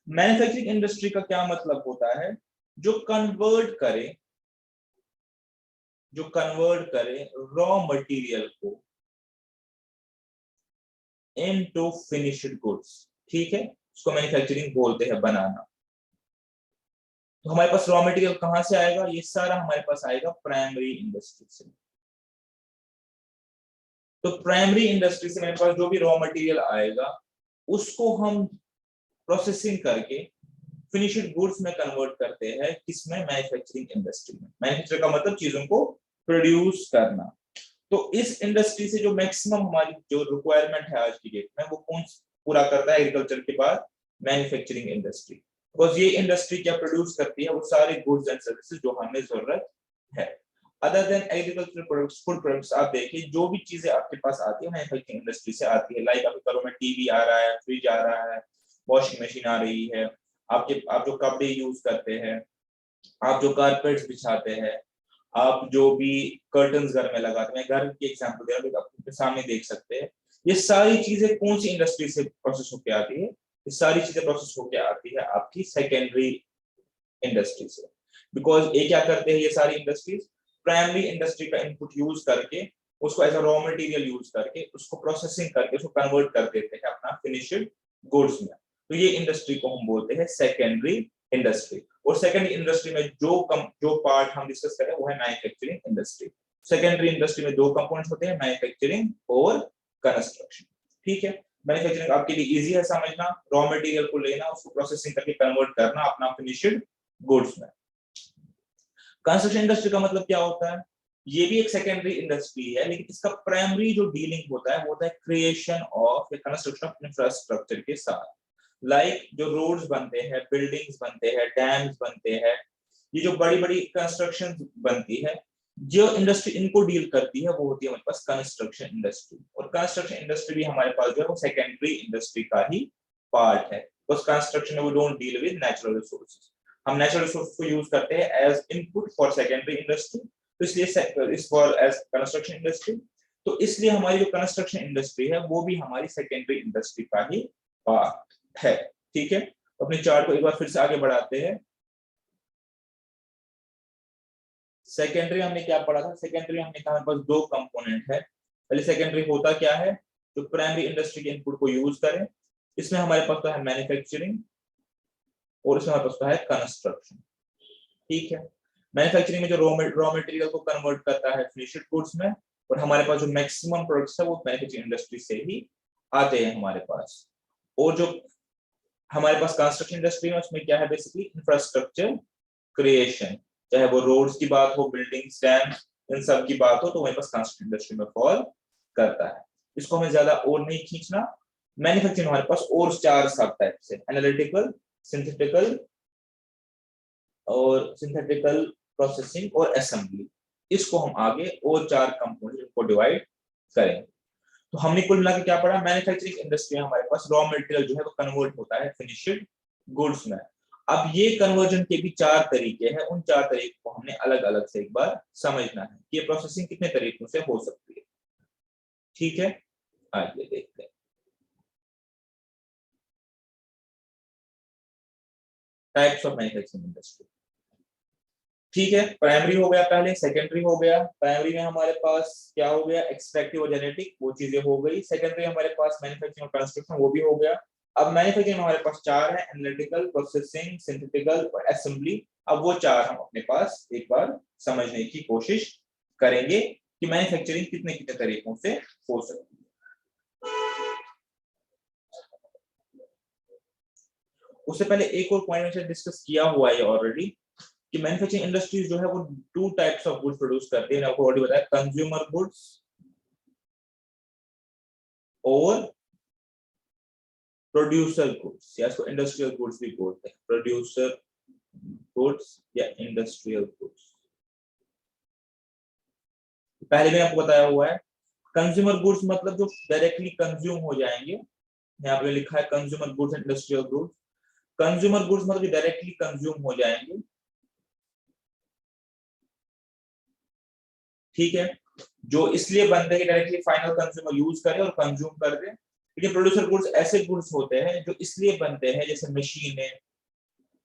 मैन्युफैक्चरिंग इंडस्ट्री का क्या मतलब होता है, जो कन्वर्ट करे रॉ मटेरियल को इनटू फिनिश्ड गुड्स। ठीक है, उसको मैन्युफैक्चरिंग बोलते हैं, बनाना। तो हमारे पास रॉ मटेरियल कहां से आएगा, ये सारा हमारे पास आएगा प्राइमरी इंडस्ट्री से। तो प्राइमरी इंडस्ट्री से मेरे पास जो भी रॉ मटेरियल आएगा उसको हम प्रोसेसिंग करके फिनिश्ड गुड्स में कन्वर्ट करते हैं, किसमें, मैन्युफैक्चरिंग इंडस्ट्री में। मैन्युफैक्चर का मतलब चीजों को प्रोड्यूस करना। तो इस इंडस्ट्री से जो मैक्सिमम हमारी जो रिक्वायरमेंट है आज की डेट में, वो कौन पूरा करता है एग्रीकल्चर के बाद, मैन्युफैक्चरिंग इंडस्ट्री। बिकॉज ये इंडस्ट्री क्या प्रोड्यूस करती है, वो सारे गुड्स एंड सर्विसेज जो हमें जरूरत है। Other than agriculture products, food products, आप देखिए जो भी चीजें आपके पास आती है मैन्युफैक्चरिंग इंडस्ट्री से आती है। लाइक आपके घरों में टीवी आ रहा है, फ्रिज आ रहा है, वॉशिंग मशीन आ रही है, आप जो कपड़े यूज करते हैं, आप जो कारपेट्स बिछाते हैं, आप जो भी कर्टन्स घर में लगाते हैं, घर की एग्जांपल दे रहा हूं, आप अपने सामने देख सकते हैं। ये सारी चीजें कौन सी इंडस्ट्री से प्रोसेस होकर आती है, ये सारी चीजें प्रोसेस होकर आती है आपकी सेकेंडरी इंडस्ट्री से। बिकॉज ये क्या करते हैं, ये सारी इंडस्ट्रीज प्राइमरी इंडस्ट्री का इनपुट यूज करके, उसको as a raw material use करके, उसको प्रोसेसिंग करके उसको कन्वर्ट कर देते हैं अपना फिनिश्ड गुड्स में। तो ये इंडस्ट्री को हम बोलते हैं सेकेंडरी इंडस्ट्री। और सेकेंडरी इंडस्ट्री में जो पार्ट हम डिस्कस करें वो है मैन्युफैक्चरिंग इंडस्ट्री। सेकेंडरी इंडस्ट्री में दो कंपोनेंट्स होते हैं, मैन्युफैक्चरिंग और कंस्ट्रक्शन। ठीक है, मैन्युफैक्चरिंग आपके लिए इजी है समझना, रॉ मटेरियल को लेना, उसको प्रोसेसिंग करके कन्वर्ट करना अपना फिनिश्ड गुड्स में। कंस्ट्रक्शन इंडस्ट्री का मतलब क्या होता है, ये भी एक सेकेंडरी इंडस्ट्री है, लेकिन इसका प्राइमरी जो डीलिंग होता है वो होता है creation of construction of infrastructure के साथ। लाइक जो रोड्स बनते हैं, बिल्डिंग्स बनते हैं, डैम्स बनते हैं, ये जो बड़ी बड़ी कंस्ट्रक्शन बनती है, जो इंडस्ट्री इनको डील करती है वो होती है हमारे पास कंस्ट्रक्शन इंडस्ट्री। और कंस्ट्रक्शन इंडस्ट्री भी हमारे पास जो है वो सेकेंडरी इंडस्ट्री का ही पार्ट है। उस कंस्ट्रक्शन में we don't deal with natural resources, हम नेचुरल रिसोर्स को यूज करते हैं as input for secondary industry. तो इसलिए इस फॉर एज कंस्ट्रक्शन इंडस्ट्री, तो इसलिए हमारी जो कंस्ट्रक्शन इंडस्ट्री है वो भी हमारी सेकेंडरी इंडस्ट्री का ही पार्ट है। ठीक है, अपने चार्ट को एक बार फिर से आगे बढ़ाते हैं। सेकेंडरी हमने क्या पढ़ा था, सेकेंडरी हमने कहा हमारे पास दो कंपोनेंट है। पहले सेकेंडरी होता क्या है, जो प्राइमरी इंडस्ट्री के इनपुट को यूज करें। इसमें हमारे पास तो है मैन्युफैक्चरिंग और इसमें हमारे पास तो है कंस्ट्रक्शन। ठीक है, मैन्युफैक्चरिंग में जो रॉ मटेरियल को कन्वर्ट करता है फिनिश्ड गुड्स में, और हमारे पास जो मैक्सिमम प्रोडक्ट्स है वो मैन्युफैक्चरिंग इंडस्ट्री से ही आते हैं हमारे पास। और जो हमारे पास कंस्ट्रक्शन इंडस्ट्री में उसमें क्या है, बेसिकली इंफ्रास्ट्रक्चर क्रिएशन, चाहे वो रोड्स की बात हो, बिल्डिंग्स, डैम, इन सब की बात हो, तो हमारे पास कंस्ट्रक्शन इंडस्ट्री में फॉल करता है। इसको हमें ज्यादा और नहीं खींचना। मैन्युफैक्चरिंग हमारे पास और चार सब टाइप्स है, एनालिटिकल, सिंथेटिकल प्रोसेसिंग और असेंबली। इसको हम आगे और चार कंपोनेंट को डिवाइड करेंगे। तो हमने कुल मिला के क्या पढ़ा, मैन्युफैक्चरिंग इंडस्ट्री में हमारे पास रॉ मटेरियल जो है वो कन्वर्ट होता है फिनिश्ड गुड्स में। अब ये कन्वर्जन के भी चार तरीके हैं, उन चार तरीकों को हमने अलग अलग से एक बार समझना है कि ये प्रोसेसिंग कितने तरीकों से हो सकती है। ठीक है, आइए देखते हैं। Types of manufacturing industry. ठीक है, प्राइमरी हो गया, पहले सेकेंडरी हो गया। प्राइमरी में हमारे पास क्या हो गया, एक्सट्रैक्टिव और जेनेटिक, वो चीजें हो गई। सेकेंडरी हमारे पास मैन्युफैक्चरिंग और कंस्ट्रक्शन, वो भी हो गया। अब मैन्युफैक्चरिंग में हमारे पास चार है, एनालिटिकल, प्रोसेसिंग, सिंथेटिकल और असेंबली। अब वो चार हम अपने पास एक बार समझने की कोशिश करेंगे कि मैन्युफैक्चरिंग कितने कितने तरीकों से हो सकती है। उससे पहले एक और पॉइंट में डिस्कस किया हुआ है ऑलरेडी, कि मैन्युफैक्चरिंग इंडस्ट्रीज जो है वो two types of goods produce करती है। आपको ऑलरेडी बताया, कंज्यूमर गुड्स और प्रोड्यूसर गुड्स, या इसको इंडस्ट्रियल गुड्स भी बोलते हैं, प्रोड्यूसर गुड्स या इंडस्ट्रियल गुड्स। पहले भी आपको बताया हुआ है, कंज्यूमर गुड्स मतलब जो डायरेक्टली कंज्यूम हो जाएंगे, यहाँ पे लिखा है consumer goods and industrial goods. Consumer goods मतलब डायरेक्टली कंज्यूम हो जाएंगे, ठीक है, जो इसलिए बनते हैं कि डायरेक्टली फाइनल कंज्यूमर यूज करे और कंज्यूम कर दे। लेकिन प्रोड्यूसर गुड्स ऐसे गुड्स होते हैं जो इसलिए बनते हैं, जैसे मशीनें,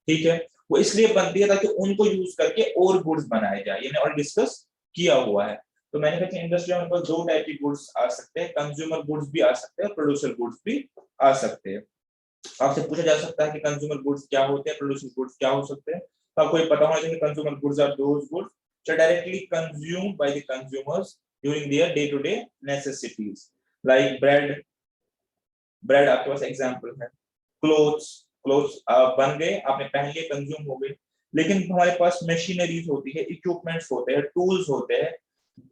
ठीक है, वो इसलिए बनती है ताकि उनको यूज करके और गुड्स बनाए जाए, ये मैंने ऑलरेडी डिस्कस किया हुआ है। तो मैन्युफैक्चरिंग इंडस्ट्री में हमारे पास दो टाइप के गुड्स आ सकते हैं, कंज्यूमर गुड्स भी आ सकते हैं, प्रोड्यूसर गुड्स भी आ सकते हैं। आपसे पूछा जा सकता है कि कंज्यूमर गुड्स क्या होते हैं, प्रोड्यूसर गुड्स क्या हो सकते हैं। तो आपको ये पता होना चाहिए consumer goods are those goods which are directly consumed by the consumers during their day-to-day necessities, like bread आपके पास एग्जांपल है, क्लोथ्स बन गए, आपने पहन लिए, कंज्यूम हो गए। लेकिन हमारे पास मशीनरीज होती है, इक्विपमेंट्स होते हैं, टूल्स होते हैं,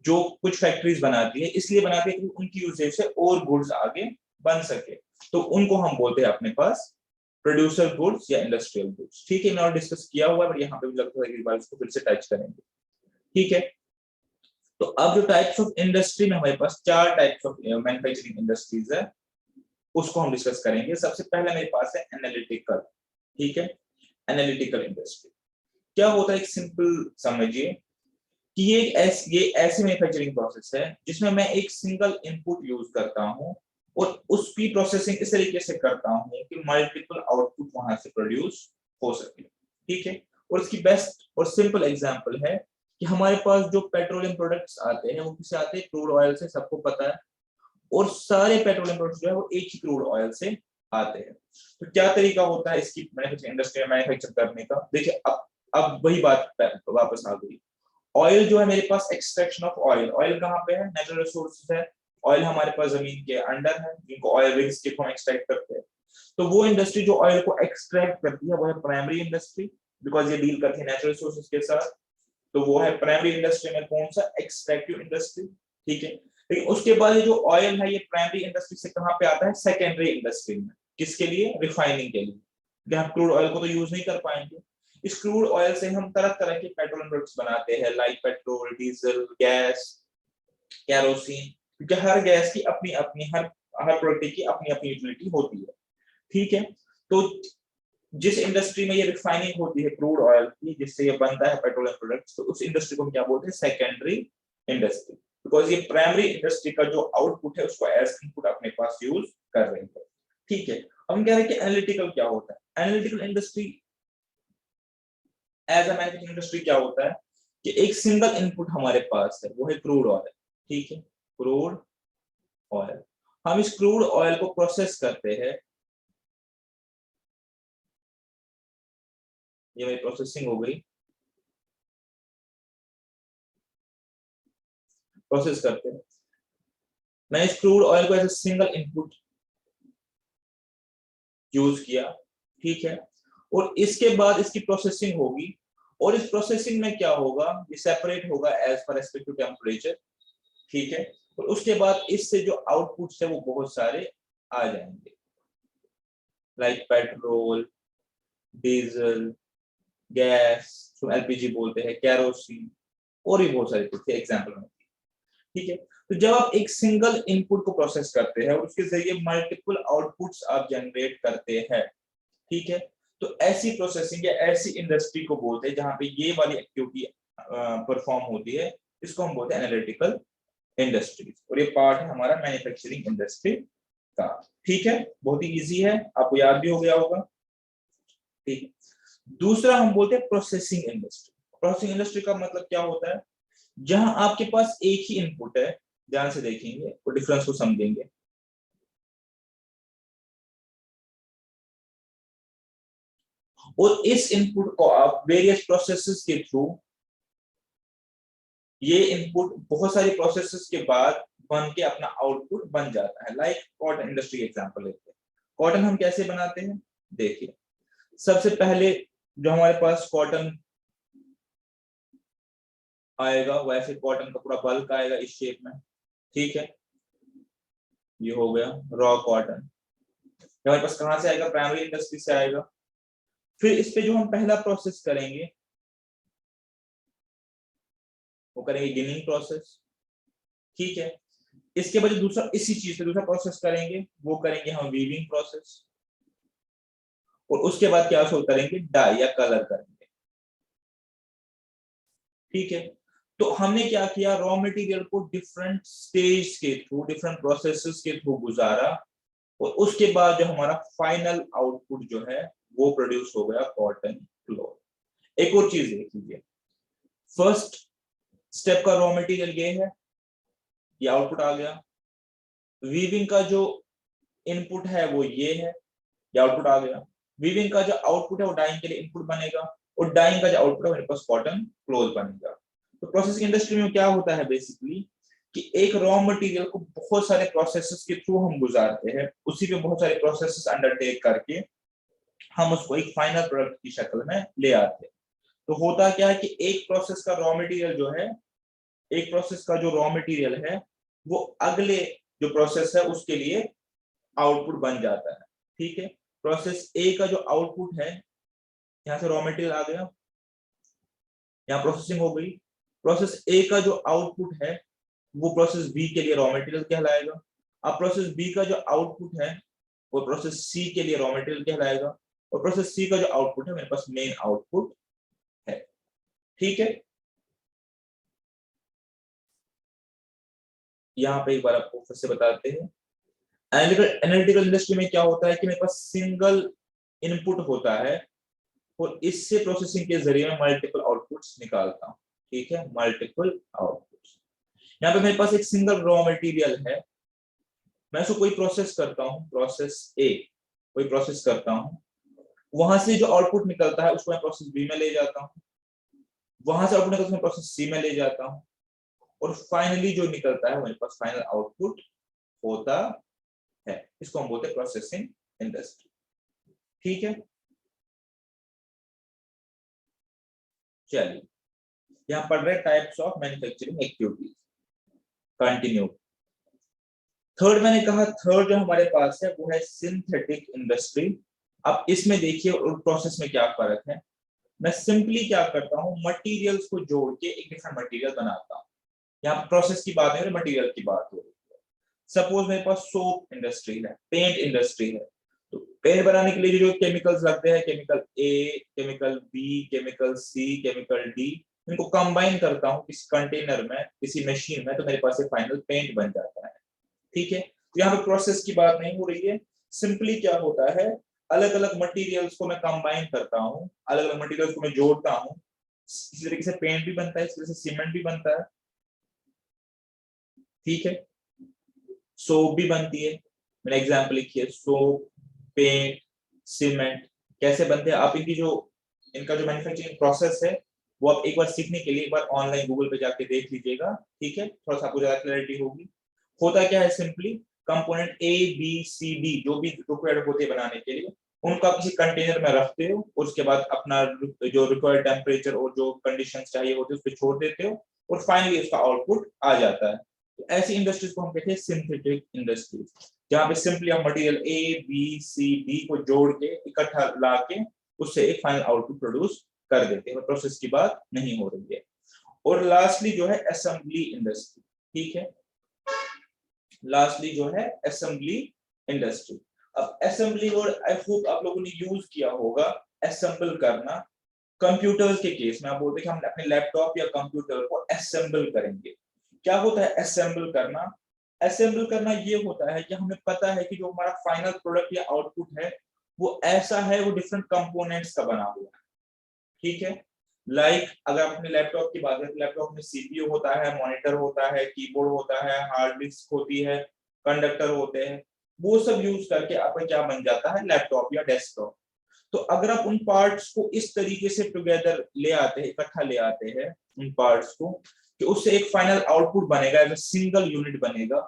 जो कुछ फैक्ट्रीज बनाती है, इसलिए बनाती है कि उनकी यूजेज से और गुड्स आगे बन सके, तो उनको हम बोलते हैं अपने पास प्रोड्यूसर गुड्स या इंडस्ट्रियल गुड्स। ठीक है, मैंने और डिस्कस किया हुआ है, बट यहाँ पे भी लगता है कि इस बार इसको फिर से टच करेंगे। ठीक है, तो अब जो टाइप्स ऑफ इंडस्ट्री में हमारे पास चार टाइप्स ऑफ मैन्युफैक्चरिंग इंडस्ट्रीज है, उसको हम डिस्कस करेंगे। सबसे पहले मेरे पास है एनालिटिकल। ठीक है, एनालिटिकल इंडस्ट्री क्या होता है, एक सिंपल समझिए कि ये ऐसी मैन्युफैक्चरिंग प्रोसेस है जिसमें मैं एक सिंगल इनपुट यूज करता हूं और उसकी प्रोसेसिंग इस तरीके से करता हूं कि मल्टीपल आउटपुट वहां से प्रोड्यूस हो सके। ठीक है, और इसकी बेस्ट और सिंपल एग्जांपल है कि हमारे पास जो पेट्रोलियम प्रोडक्ट्स आते हैं वो किससे आते हैं, क्रूड ऑयल से, सबको पता है। और सारे पेट्रोलियम प्रोडक्ट्स जो है वो एक ही क्रूड ऑयल से आते हैं। तो क्या तरीका होता है इसकी मैन्युफैक्चरिंग इंडस्ट्री में मैन्युफैक्चर करने का, देखिए अब वही बात वापस आ गई। ऑयल जो है मेरे पास, एक्सट्रैक्शन ऑफ ऑयल, ऑयल कहाँ पे है, नेचुरल रिसोर्सेज है, ऑयल हमारे पास जमीन के अंडर है, जिनको ऑयल रिग्स के हम एक्सट्रैक्ट करते हैं। तो वो इंडस्ट्री जो ऑयल को एक्सट्रैक्ट करती है वो है प्राइमरी इंडस्ट्री, बिकॉज ये डील करती है नेचुरल रिसोर्सेज के साथ। तो वो है प्राइमरी इंडस्ट्री में कौन सा, एक्सट्रैक्टिव इंडस्ट्री। ठीक है, लेकिन उसके बाद ये जो ऑयल है ये प्राइमरी इंडस्ट्री से कहां पे आता है, सेकेंडरी इंडस्ट्री में। किसके लिए, रिफाइनिंग के लिए। हम क्रूड ऑयल को तो यूज नहीं कर पाएंगे, इस क्रूड ऑयल से हम तरह तरह के पेट्रोलियम प्रोडक्ट्स बनाते हैं, like petrol, diesel, gas, kerosene, क्योंकि हर गैस की अपनी अपनी, हर प्रोडक्ट की अपनी अपनी यूटिलिटी होती है। ठीक है, तो जिस इंडस्ट्री में ये रिफाइनिंग होती है क्रूड ऑयल की, जिससे ये बनता है पेट्रोलियम प्रोडक्ट्स, तो उस इंडस्ट्री को हम क्या बोलते हैं, सेकेंडरी इंडस्ट्री, बिकॉज ये प्राइमरी इंडस्ट्री का जो आउटपुट है उसको एज इनपुट अपने पास यूज कर रही है। ठीक है, हम कह रहे हैं कि एनालिटिकल क्या होता है, analytical industry as a manufacturing industry क्या होता है कि एक सिंगल इनपुट हमारे पास है, वो है क्रूड ऑयल। ठीक है, क्रूड ऑयल, हम इस क्रूड ऑयल को प्रोसेस करते हैं, ये मेरी प्रोसेसिंग हो गई, प्रोसेस करते हैं, मैंने इस क्रूड ऑयल को as a single input use किया। ठीक है, और इसके बाद इसकी प्रोसेसिंग होगी, और इस प्रोसेसिंग में क्या होगा, ये सेपरेट होगा as per respect to temperature. ठीक है, और उसके बाद इससे जो आउटपुट्स है वो बहुत सारे आ जाएंगे, लाइक पेट्रोल, डीजल, गैस, जो एलपीजी बोलते हैं, कैरोसिन, और भी बहुत सारी कुछ एग्जांपल में। ठीक है, तो जब आप एक सिंगल इनपुट को प्रोसेस करते हैं और उसके जरिए मल्टीपल आउटपुट्स आप जनरेट करते हैं, ठीक है, तो ऐसी प्रोसेसिंग या ऐसी इंडस्ट्री को बोलते हैं जहां पे ये वाली एक्टिविटी परफॉर्म होती है, इसको हम बोलते हैं एनालिटिकल इंडस्ट्रीज। और ये पार्ट है हमारा मैन्युफैक्चरिंग इंडस्ट्री का। ठीक है, बहुत ही इजी है, आपको याद भी हो गया होगा। ठीक है, दूसरा हम बोलते हैं प्रोसेसिंग इंडस्ट्री। प्रोसेसिंग इंडस्ट्री का मतलब क्या होता है, जहां आपके पास एक ही इनपुट है, ध्यान से देखेंगे और डिफरेंस को समझेंगे। और इस इनपुट को आप वेरियस प्रोसेसेस के थ्रू, ये इनपुट बहुत सारी प्रोसेसेस के बाद बन के अपना आउटपुट बन जाता है। लाइक कॉटन इंडस्ट्री एग्जांपल लेते हैं, कॉटन हम कैसे बनाते हैं, देखिए सबसे पहले जो हमारे पास कॉटन आएगा, वैसे कॉटन का पूरा बल्क आएगा इस शेप में। ठीक है, ये हो गया रॉ कॉटन, हमारे पास कहां से आएगा, प्राइमरी इंडस्ट्री से आएगा। फिर इस पे जो हम पहला प्रोसेस करेंगे वो करेंगे गिनिंग प्रोसेस। ठीक है, इसके बाद दूसरा इसी चीज से दूसरा प्रोसेस करेंगे, वो करेंगे हम वीविंग प्रोसेस, और उसके बाद क्या करेंगे, डाई या कलर करेंगे। ठीक है, तो हमने क्या किया, रॉ मटेरियल को डिफरेंट स्टेज के थ्रू, डिफरेंट प्रोसेसेस के थ्रू गुजारा, और उसके बाद जो हमारा फाइनल आउटपुट जो है वो प्रोड्यूस हो गया कॉटन क्लॉथ। एक और चीज देख लीजिए, फर्स्ट स्टेप का रॉ मटेरियल ये है, ये आउटपुट आ गया। वीविंग का जो इनपुट है वो ये है, ये आउटपुट आ गया। वीविंग का जो आउटपुट है वो डाइंग के लिए इनपुट बनेगा, और डाइंग का जो आउटपुट है मेरे पास कॉटन क्लॉथ बनेगा। तो प्रोसेसिंग इंडस्ट्री में क्या होता है बेसिकली, कि एक रॉ मटेरियल को बहुत सारे प्रोसेसेस के थ्रू हम गुजारते हैं, उसी पे बहुत सारे प्रोसेसेस अंडरटेक करके हम उसको एक फाइनल प्रोडक्ट की शक्ल में ले आते हैं। तो होता क्या है कि एक प्रोसेस का रॉ मटेरियल जो है, एक प्रोसेस का जो रॉ मटेरियल है वो अगले जो प्रोसेस है उसके लिए आउटपुट बन जाता है। ठीक है, प्रोसेस ए का जो आउटपुट है, यहाँ से रॉ मटेरियल आ गया, यहाँ प्रोसेसिंग हो गई, प्रोसेस ए का जो आउटपुट है वो प्रोसेस बी के लिए रॉ मटेरियल कहलाएगा। अब प्रोसेस बी का जो आउटपुट है वो प्रोसेस सी के लिए रॉ मटेरियल कहलाएगा, और प्रोसेस सी का जो आउटपुट है मेरे पास मेन आउटपुट है। ठीक है, यहाँ पे एक बार आपको फिर से बताते हैं, एनालिटिकल इंडस्ट्री में क्या होता है कि मेरे पास सिंगल इनपुट होता है, और इससे प्रोसेसिंग के जरिए मैं मल्टीपल आउटपुट्स निकालता हूँ। ठीक है, मल्टीपल आउटपुट्स। यहाँ पे मेरे पास एक सिंगल रॉ मटेरियल है, मैं उसको कोई प्रोसेस करता हूँ, प्रोसेस ए कोई प्रोसेस करता हूँ, वहां से जो आउटपुट निकलता है उसको मैं प्रोसेस बी में ले जाता हूँ, वहां से आउटपुट निकलता है मैं प्रोसेस सी में ले जाता हूँ, और फाइनली जो निकलता है मेरे पास फाइनल आउटपुट होता है। इसको हम बोलते हैं प्रोसेसिंग इंडस्ट्री। ठीक है, चलिए यहाँ पढ़ रहे types of manufacturing activities, continue. Third मैंने कहा, थर्ड जो हमारे पास है वो है सिंथेटिक इंडस्ट्री। अब इसमें देखिए और प्रोसेस में क्या फर्क है। मैं सिंपली क्या करता हूँ, मटेरियल्स को जोड़ के एक डिफरेंट मटेरियल बनाता हूँ। यहाँ प्रोसेस की बात है, मटेरियल की बात हो रही है। सपोज मेरे पास सोप इंडस्ट्री है, पेंट इंडस्ट्री है, तो पेंट बनाने के लिए जो केमिकल्स लगते हैं, chemical A, chemical B, chemical C, chemical D, इनको कंबाइन करता हूँ किसी कंटेनर में, किसी मशीन में, तो मेरे पास फाइनल पेंट बन जाता है। ठीक है, तो यहाँ पे प्रोसेस की बात नहीं हो रही है, सिंपली क्या होता है, अलग अलग मटेरियल्स को मैं कंबाइन करता हूँ, अलग अलग मटेरियल्स को मैं जोड़ता हूँ, इसी तरीके से पेंट भी बनता है, इस तरह से सीमेंट भी बनता है। ठीक है, सोप भी बनती है, मैंने एग्जांपल लिखी है, सोप, पेंट, सीमेंट कैसे बनते हैं, आप इनकी जो इनका जो मैन्युफैक्चरिंग प्रोसेस है वो आप एक बार सीखने के लिए एक बार ऑनलाइन गूगल पे जाके देख लीजिएगा। ठीक है, थोड़ा सा आपको ज्यादा क्लैरिटी होगी। होता क्या है, simply component A B C D जो भी रिक्वायर्ड होते हैं बनाने के लिए, उनको आप किसी कंटेनर में रखते हो, उसके बाद अपना जो रिक्वायर्ड टेम्परेचर और जो कंडीशंस चाहिए होते हैं उस पर छोड़ देते हो, और फाइनली उसका आउटपुट आ जाता है। तो ऐसी इंडस्ट्रीज को हम कहते हैं सिंथेटिक इंडस्ट्रीज, जहाँ पे सिंपली आप material A B C D को जोड़ के इकट्ठा ला के उससे एक फाइनल आउटपुट प्रोड्यूस कर देते हैं, प्रोसेस की बात नहीं हो रही है। और लास्टली जो है असेंबली इंडस्ट्री। ठीक है, लास्टली जो है असेंबली इंडस्ट्री। अब असेंबली वर्ड आई होप आप लोगों ने यूज किया होगा, असेंबल करना। कंप्यूटर्स के केस में आप बोलते हैं कि हम अपने लैपटॉप या कंप्यूटर को असेंबल करेंगे। क्या होता है असेंबल करना? असेंबल करना ये होता है कि हमें पता है कि जो हमारा फाइनल प्रोडक्ट या आउटपुट है वो ऐसा है, वो डिफरेंट कंपोनेंट्स का बना हुआ है। ठीक है, लाइक अगर आप अपने लैपटॉप की बात करें तो लैपटॉप में सीपीयू होता है, मॉनिटर होता है, कीबोर्ड होता है, हार्ड डिस्क होती है, कंडक्टर होते हैं, वो सब यूज करके आपका क्या बन जाता है, लैपटॉप या डेस्कटॉप। तो अगर आप उन पार्ट्स को इस तरीके से टुगेदर ले आते हैं, इकट्ठा ले आते हैं उन पार्ट्स को, कि उससे एक फाइनल आउटपुट बनेगा, एज अ सिंगल यूनिट बनेगा,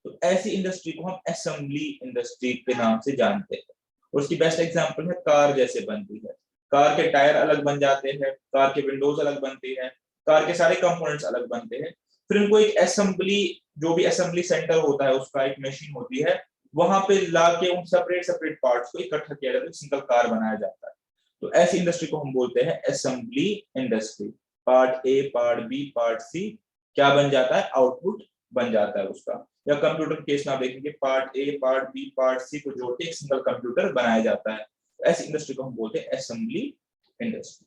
तो ऐसी इंडस्ट्री को हम असेंबली इंडस्ट्री के नाम से जानते हैं। और उसकी बेस्ट एग्जांपल है कार जैसे बनती है। कार के टायर अलग बन जाते हैं, कार के विंडोज अलग बनती है, कार के सारे कंपोनेंट्स अलग बनते हैं, फिर इनको एक असेंबली, जो भी असेंबली सेंटर होता है उसका एक मशीन होती है, वहां पे लाके उन सेपरेट सेपरेट पार्ट्स को इकट्ठा किया जाता है, सिंगल कार बनाया जाता है। तो ऐसी इंडस्ट्री को हम बोलते हैं assembly industry. Part A, part B, part C, क्या बन जाता है, आउटपुट बन जाता है उसका। या कंप्यूटर केस में आप देखेंगे part A, part B, part C को जोड़ के एक सिंगल कंप्यूटर बनाया जाता है। ऐसी इंडस्ट्री को हम बोलते हैं असेंबली इंडस्ट्री।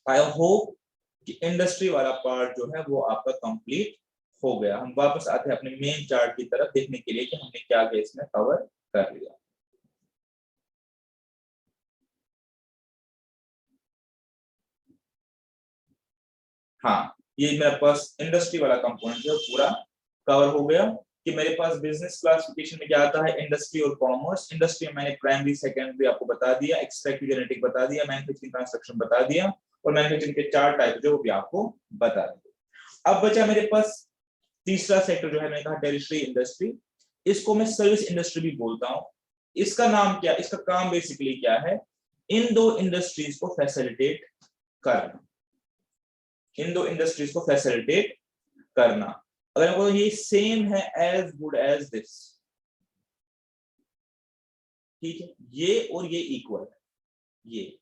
आई होप कि इंडस्ट्री वाला पार्ट जो है वो आपका कंप्लीट हो गया। हम वापस आते हैं अपने मेन चार्ट की तरफ देखने के लिए कि हमने क्या क्या इसमें कवर कर लिया। हाँ, ये मेरे पास इंडस्ट्री वाला कंपोनेंट जो पूरा कवर हो गया कि मेरे पास बिजनेस क्लासिफिकेशन में क्या आता है, इंडस्ट्री और कॉमर्स। इंडस्ट्री में मैंने प्राइमरी सेकेंडरी आपको बता दिया, एक्सट्रैक्टिव जेनेटिक बता दिया, मैन्युफैक्चरिंग कंस्ट्रक्शन बता दिया, और मैन्युफैक्चरिंग के 4 टाइप जो भी आपको बता दिया। अब बचा मेरे पास तीसरा सेक्टर जो है, मैंने कहा टेरिटरी इंडस्ट्री। इसको मैं सर्विस इंडस्ट्री भी बोलता हूँ। इसका नाम क्या, इसका काम बेसिकली क्या है, इन दो इंडस्ट्रीज को फैसिलिटेट करना, इन दो इंडस्ट्रीज को फैसिलिटेट करना। अगर मैं बोलूं ये सेम है एज गुड एज दिस, ठीक है, ये और ये इक्वल है, ये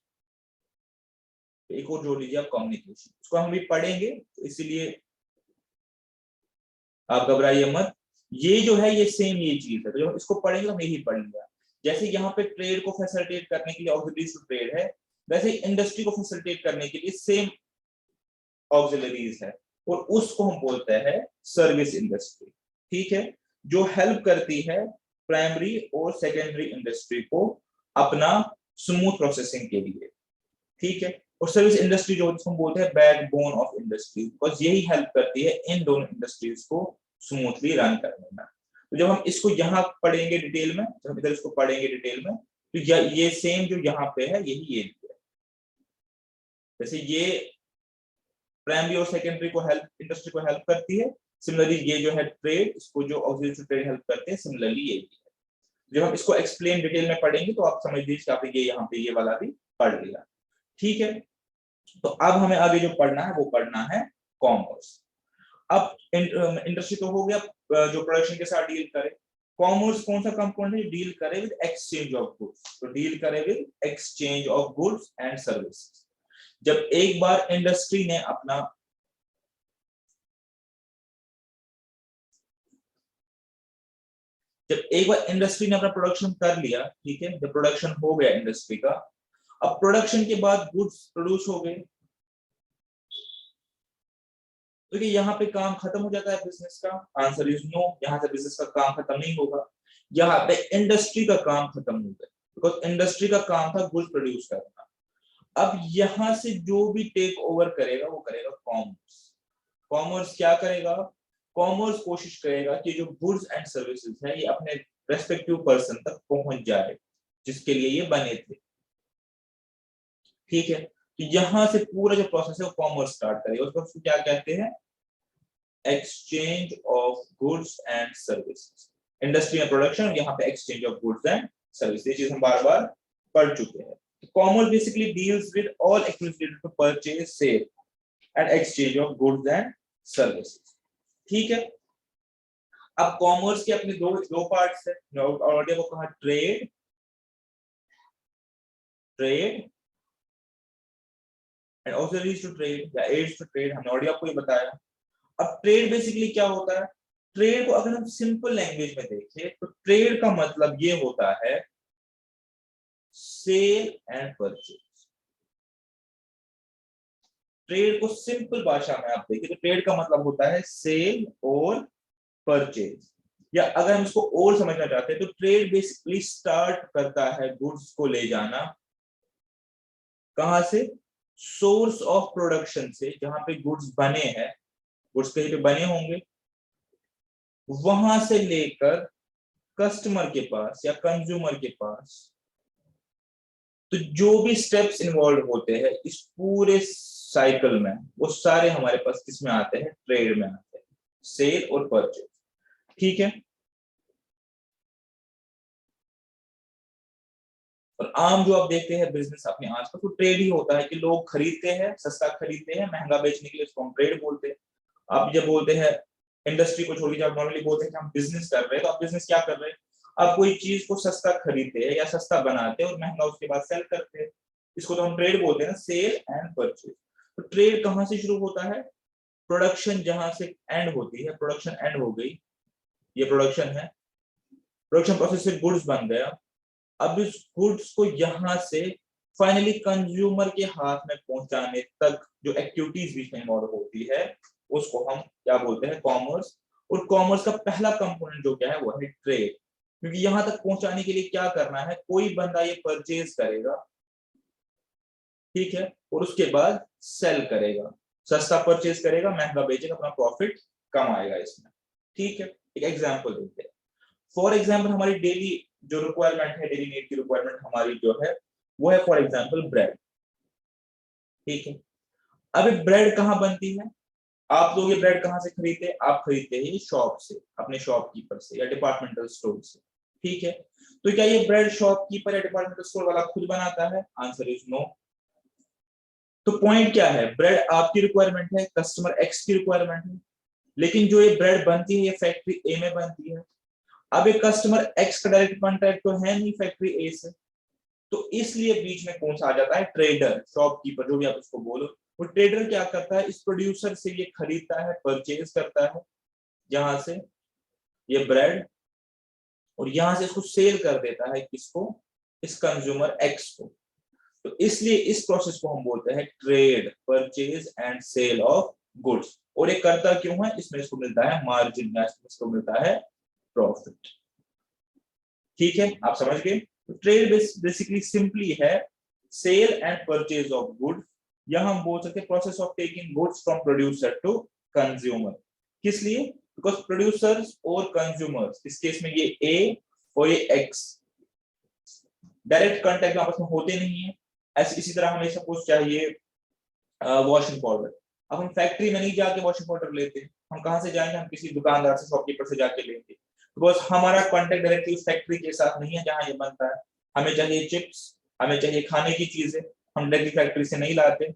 एक और जोड़ लीजिए आप, कम्युनिकेशन, उसको हम भी पढ़ेंगे तो इसीलिए आप घबराइए मत। ये जो है ये सेम ये चीज है, तो जब इसको पढ़ेंगे तो हम यही पढ़ेंगे। जैसे यहाँ पे ट्रेड को फैसिलिटेट करने के लिए ऑक्सिलरीज टू ट्रेड है, वैसे इंडस्ट्री को फैसिलिटेट करने के लिए सेम ऑक्सिलरीज है, और उसको हम बोलते हैं सर्विस इंडस्ट्री। ठीक है, जो हेल्प करती है प्राइमरी और सेकेंडरी इंडस्ट्री को अपना स्मूथ प्रोसेसिंग के लिए। ठीक है, और सर्विस इंडस्ट्री जो हम बोलते हैं बैकबोन ऑफ इंडस्ट्री, बिकॉज यही हेल्प करती है इन दोनों इंडस्ट्रीज को स्मूथली रन करने में। तो जब हम इसको यहाँ पढ़ेंगे डिटेल में, जब हम इधर इसको पढ़ेंगे डिटेल में, तो ये सेम जो यहाँ पे है यही ये है। जैसे ये प्राइमरी और सेकेंडरी को हेल्प, इंडस्ट्री को हेल्प करती है, सिमिलरली ये जो है ट्रेड, इसको जो ऑक्सिलरी टू ट्रेड हेल्प करते हैं, सिमिलरली ये है। जब हम इसको एक्सप्लेन डिटेल में पढ़ेंगे तो आप समझ लीजिए कि आपने ये यहाँ पे ये वाला भी पढ़ लिया। ठीक है, तो अब हमें आगे जो पढ़ना है वो पढ़ना है कॉमर्स। अब इंडस्ट्री तो हो गया जो प्रोडक्शन के साथ डील करे। कॉमर्स कौन सा कंपोनेंट है, डील करे विद एक्सचेंज ऑफ गुड्स, तो डील करे with exchange of goods and services. जब एक बार इंडस्ट्री ने अपना प्रोडक्शन कर लिया, ठीक है, जब प्रोडक्शन हो गया इंडस्ट्री का, अब प्रोडक्शन के बाद गुड्स प्रोड्यूस हो गए, तो यहाँ पे काम खत्म हो जाता है बिजनेस का, आंसर इज नो। यहाँ से बिजनेस का काम खत्म नहीं होगा, यहाँ पे इंडस्ट्री का काम खत्म हो गया, बिकॉज इंडस्ट्री का काम था गुड्स प्रोड्यूस करना। अब यहाँ से जो भी टेक ओवर करेगा वो करेगा कॉमर्स। कॉमर्स क्या करेगा, कॉमर्स कोशिश करेगा कि जो गुड्स एंड सर्विसेज है ये अपने रेस्पेक्टिव पर्सन तक पहुंच जाए जिसके लिए ये बने थे। ठीक है, तो यहां से पूरा जो प्रोसेस है वो कॉमर्स स्टार्ट करेगा, उसको क्या कहते हैं, exchange of goods and services. Industry में प्रोडक्शन, यहाँ पे exchange of goods and service, ये चीज हम बार बार पढ़ चुके हैं। Commerce basically deals with all activities related to purchase, sale and exchange of goods and services. ठीक है, अब कॉमर्स के अपने दो दो पार्ट्स है, ऑलरेडी वो कहा trade, trade and auxiliaries to trade या एड्स टू ट्रेड, हमने ऑलरेडी आपको ये बताया। अब ट्रेड बेसिकली क्या होता है, ट्रेड को अगर हम सिंपल लैंग्वेज में देखें तो ट्रेड का मतलब ये होता है सेल एंड परचेज। ट्रेड को सिंपल भाषा में आप देखिए तो ट्रेड का मतलब होता है सेल और परचेज, या अगर हम इसको और समझना चाहते हैं तो ट्रेड बेसिकली स्टार्ट करता है गुड्स को ले जाना, कहां से, सोर्स ऑफ प्रोडक्शन से, जहां पे गुड्स बने हैं, गुड्स कहीं पे बने होंगे, वहां से लेकर कस्टमर के पास या कंज्यूमर के पास। तो जो भी स्टेप्स इन्वॉल्व होते हैं इस पूरे साइकिल में, वो सारे हमारे पास किसमें आते हैं, ट्रेड में आते हैं, सेल और परचेज। ठीक है, और आम जो आप देखते हैं बिजनेस अपने आसपास, तो ट्रेड ही होता है कि लोग खरीदते हैं, सस्ता खरीदते हैं, महंगा बेचने के लिए उसको हम ट्रेड बोलते हैं। आप जब बोलते हैं इंडस्ट्री को छोड़िए, जब नॉर्मली बोलते हैं कि हम बिजनेस कर रहे हैं, तो आप बिजनेस क्या कर रहे हैं, आप कोई चीज को सस्ता खरीदते हैं या सस्ता बनाते हैं और महंगा उसके बाद सेल करते हैं, इसको तो हम ट्रेड बोलते हैं ना, सेल एंड परचेज। तो ट्रेड कहां से शुरू होता है, प्रोडक्शन जहां से एंड होती है, प्रोडक्शन एंड हो गई, ये प्रोडक्शन है, प्रोडक्शन प्रोसेस से गुड्स बन गया, अब इस गुड्स को यहां से फाइनली कंज्यूमर के हाथ में पहुंचाने तक जो एक्टिविटीज बीच में इन्वॉल्व होती है उसको हम क्या बोलते हैं, कॉमर्स। और कॉमर्स का पहला कंपोनेंट जो क्या है वो है ट्रेड, क्योंकि यहां तक पहुंचाने के लिए क्या करना है, कोई बंदा ये परचेज करेगा, ठीक है, और उसके बाद सेल करेगा, सस्ता परचेज करेगा, महंगा बेचेगा, अपना प्रॉफिट कमाएगा इसमें, ठीक है। एक एग्जांपल देते हैं, फॉर एग्जांपल हमारी डेली जो रिक्वायरमेंट है, डेली नीड की रिक्वायरमेंट हमारी जो है वो है फॉर एग्जांपल ब्रेड, ठीक है। अब ब्रेड कहाँ बनती है, आप लोग ये ब्रेड कहाँ से खरीदते हैं, आप खरीदते हैं शॉप से, अपने शॉपकीपर से या डिपार्टमेंटल स्टोर से, ठीक है। तो क्या ये ब्रेड शॉपकीपर या डिपार्टमेंटल स्टोर वाला खुद बनाता है, आंसर इज नो। तो पॉइंट क्या है, ब्रेड आपकी रिक्वायरमेंट है, कस्टमर एक्स की रिक्वायरमेंट है, लेकिन जो ये ब्रेड बनती है ये फैक्ट्री ए में बनती है। अब एक कस्टमर एक्स का डायरेक्ट कॉन्टैक्ट तो है नहीं फैक्ट्री ए से, तो इसलिए बीच में कौन सा आ जाता है, ट्रेडर, शॉपकीपर, जो भी आप उसको बोलो। वो ट्रेडर क्या करता है, इस प्रोड्यूसर से ये खरीदता है, परचेज करता है जहां से ये ब्रेड, और यहां से इसको सेल कर देता है किसको, इस कंज्यूमर एक्स को। तो इसलिए इस प्रोसेस को हम बोलते हैं trade, purchase and sale of goods. और ये करता क्यों है, इसमें इसको मिलता है मार्जिन, या इसको मिलता है प्रॉफिट, ठीक है, आप समझ गए। ट्रेड बेसिकली सिंपली है sale and purchase of goods, या हम बोल सकते हैं process of taking goods from producer to consumer. किस लिए, बिकॉज प्रोड्यूसर्स और कंज्यूमर्स, इस केस में ये ए और ये एक्स डायरेक्ट कांटेक्ट आपस में होते नहीं है। ऐसे इसी तरह हमें सपोज चाहिए वॉशिंग पाउडर, अब हम फैक्ट्री में नहीं जाके वॉशिंग पाउडर लेते, हम कहां से जाएंगे, हम किसी दुकानदार से, शॉपकीपर से जाके लेंगे, बिकॉज हमारा कांटेक्ट डायरेक्टली उस फैक्ट्री के साथ नहीं है जहां ये बनता है। हमें चाहिए चिप्स, हमें चाहिए खाने की चीजें, हम डायरेक्टली फैक्ट्री से नहीं लाते।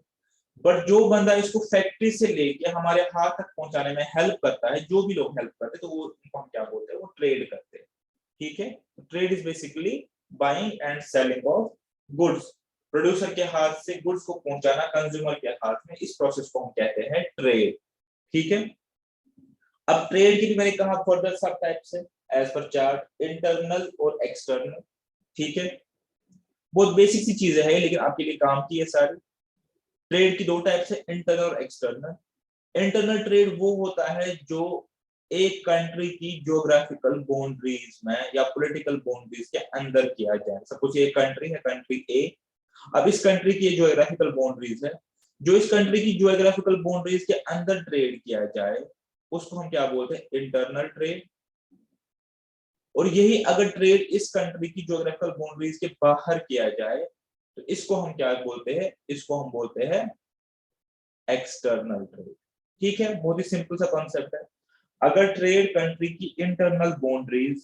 बट जो बंदा इसको फैक्ट्री से लेके हमारे हाथ तक पहुंचाने में हेल्प करता है, जो भी लोग हेल्प करते हैं, तो वो उनको हम क्या बोलते हैं, वो ट्रेड करते हैं, ठीक है। Trade is basically buying and selling of goods, producer के हाथ से गुड्स को पहुंचाना कंज्यूमर के हाथ में, इस प्रोसेस को हम कहते हैं ट्रेड, ठीक है। अब ट्रेड की भी मैंने कहा फर्दर सब टाइप्स है एज पर चार्ट, इंटरनल और एक्सटर्नल, ठीक है। बहुत बेसिक सी चीजें हैं लेकिन आपके लिए काम की है सारी। ट्रेड की दो टाइप्स है, इंटरनल और एक्सटर्नल। इंटरनल ट्रेड वो होता है जो एक कंट्री की ज्योग्राफिकल बाउंड्रीज में या पॉलिटिकल बाउंड्रीज के अंदर किया जाए। सपोज एक कंट्री है, कंट्री ए, अब इस कंट्री की ज्योग्राफिकल बाउंड्रीज है, जो इस कंट्री की ज्योग्राफिकल बाउंड्रीज के अंदर ट्रेड किया जाए उसको हम क्या बोलते हैं, इंटरनल ट्रेड। और यही अगर ट्रेड इस कंट्री की ज्योग्राफिकल बाउंड्रीज के बाहर किया जाए तो इसको हम क्या बोलते हैं, इसको हम बोलते हैं एक्सटर्नल ट्रेड, ठीक है। बहुत ही सिंपल सा कॉन्सेप्ट है। अगर ट्रेड कंट्री की इंटरनल बाउंड्रीज,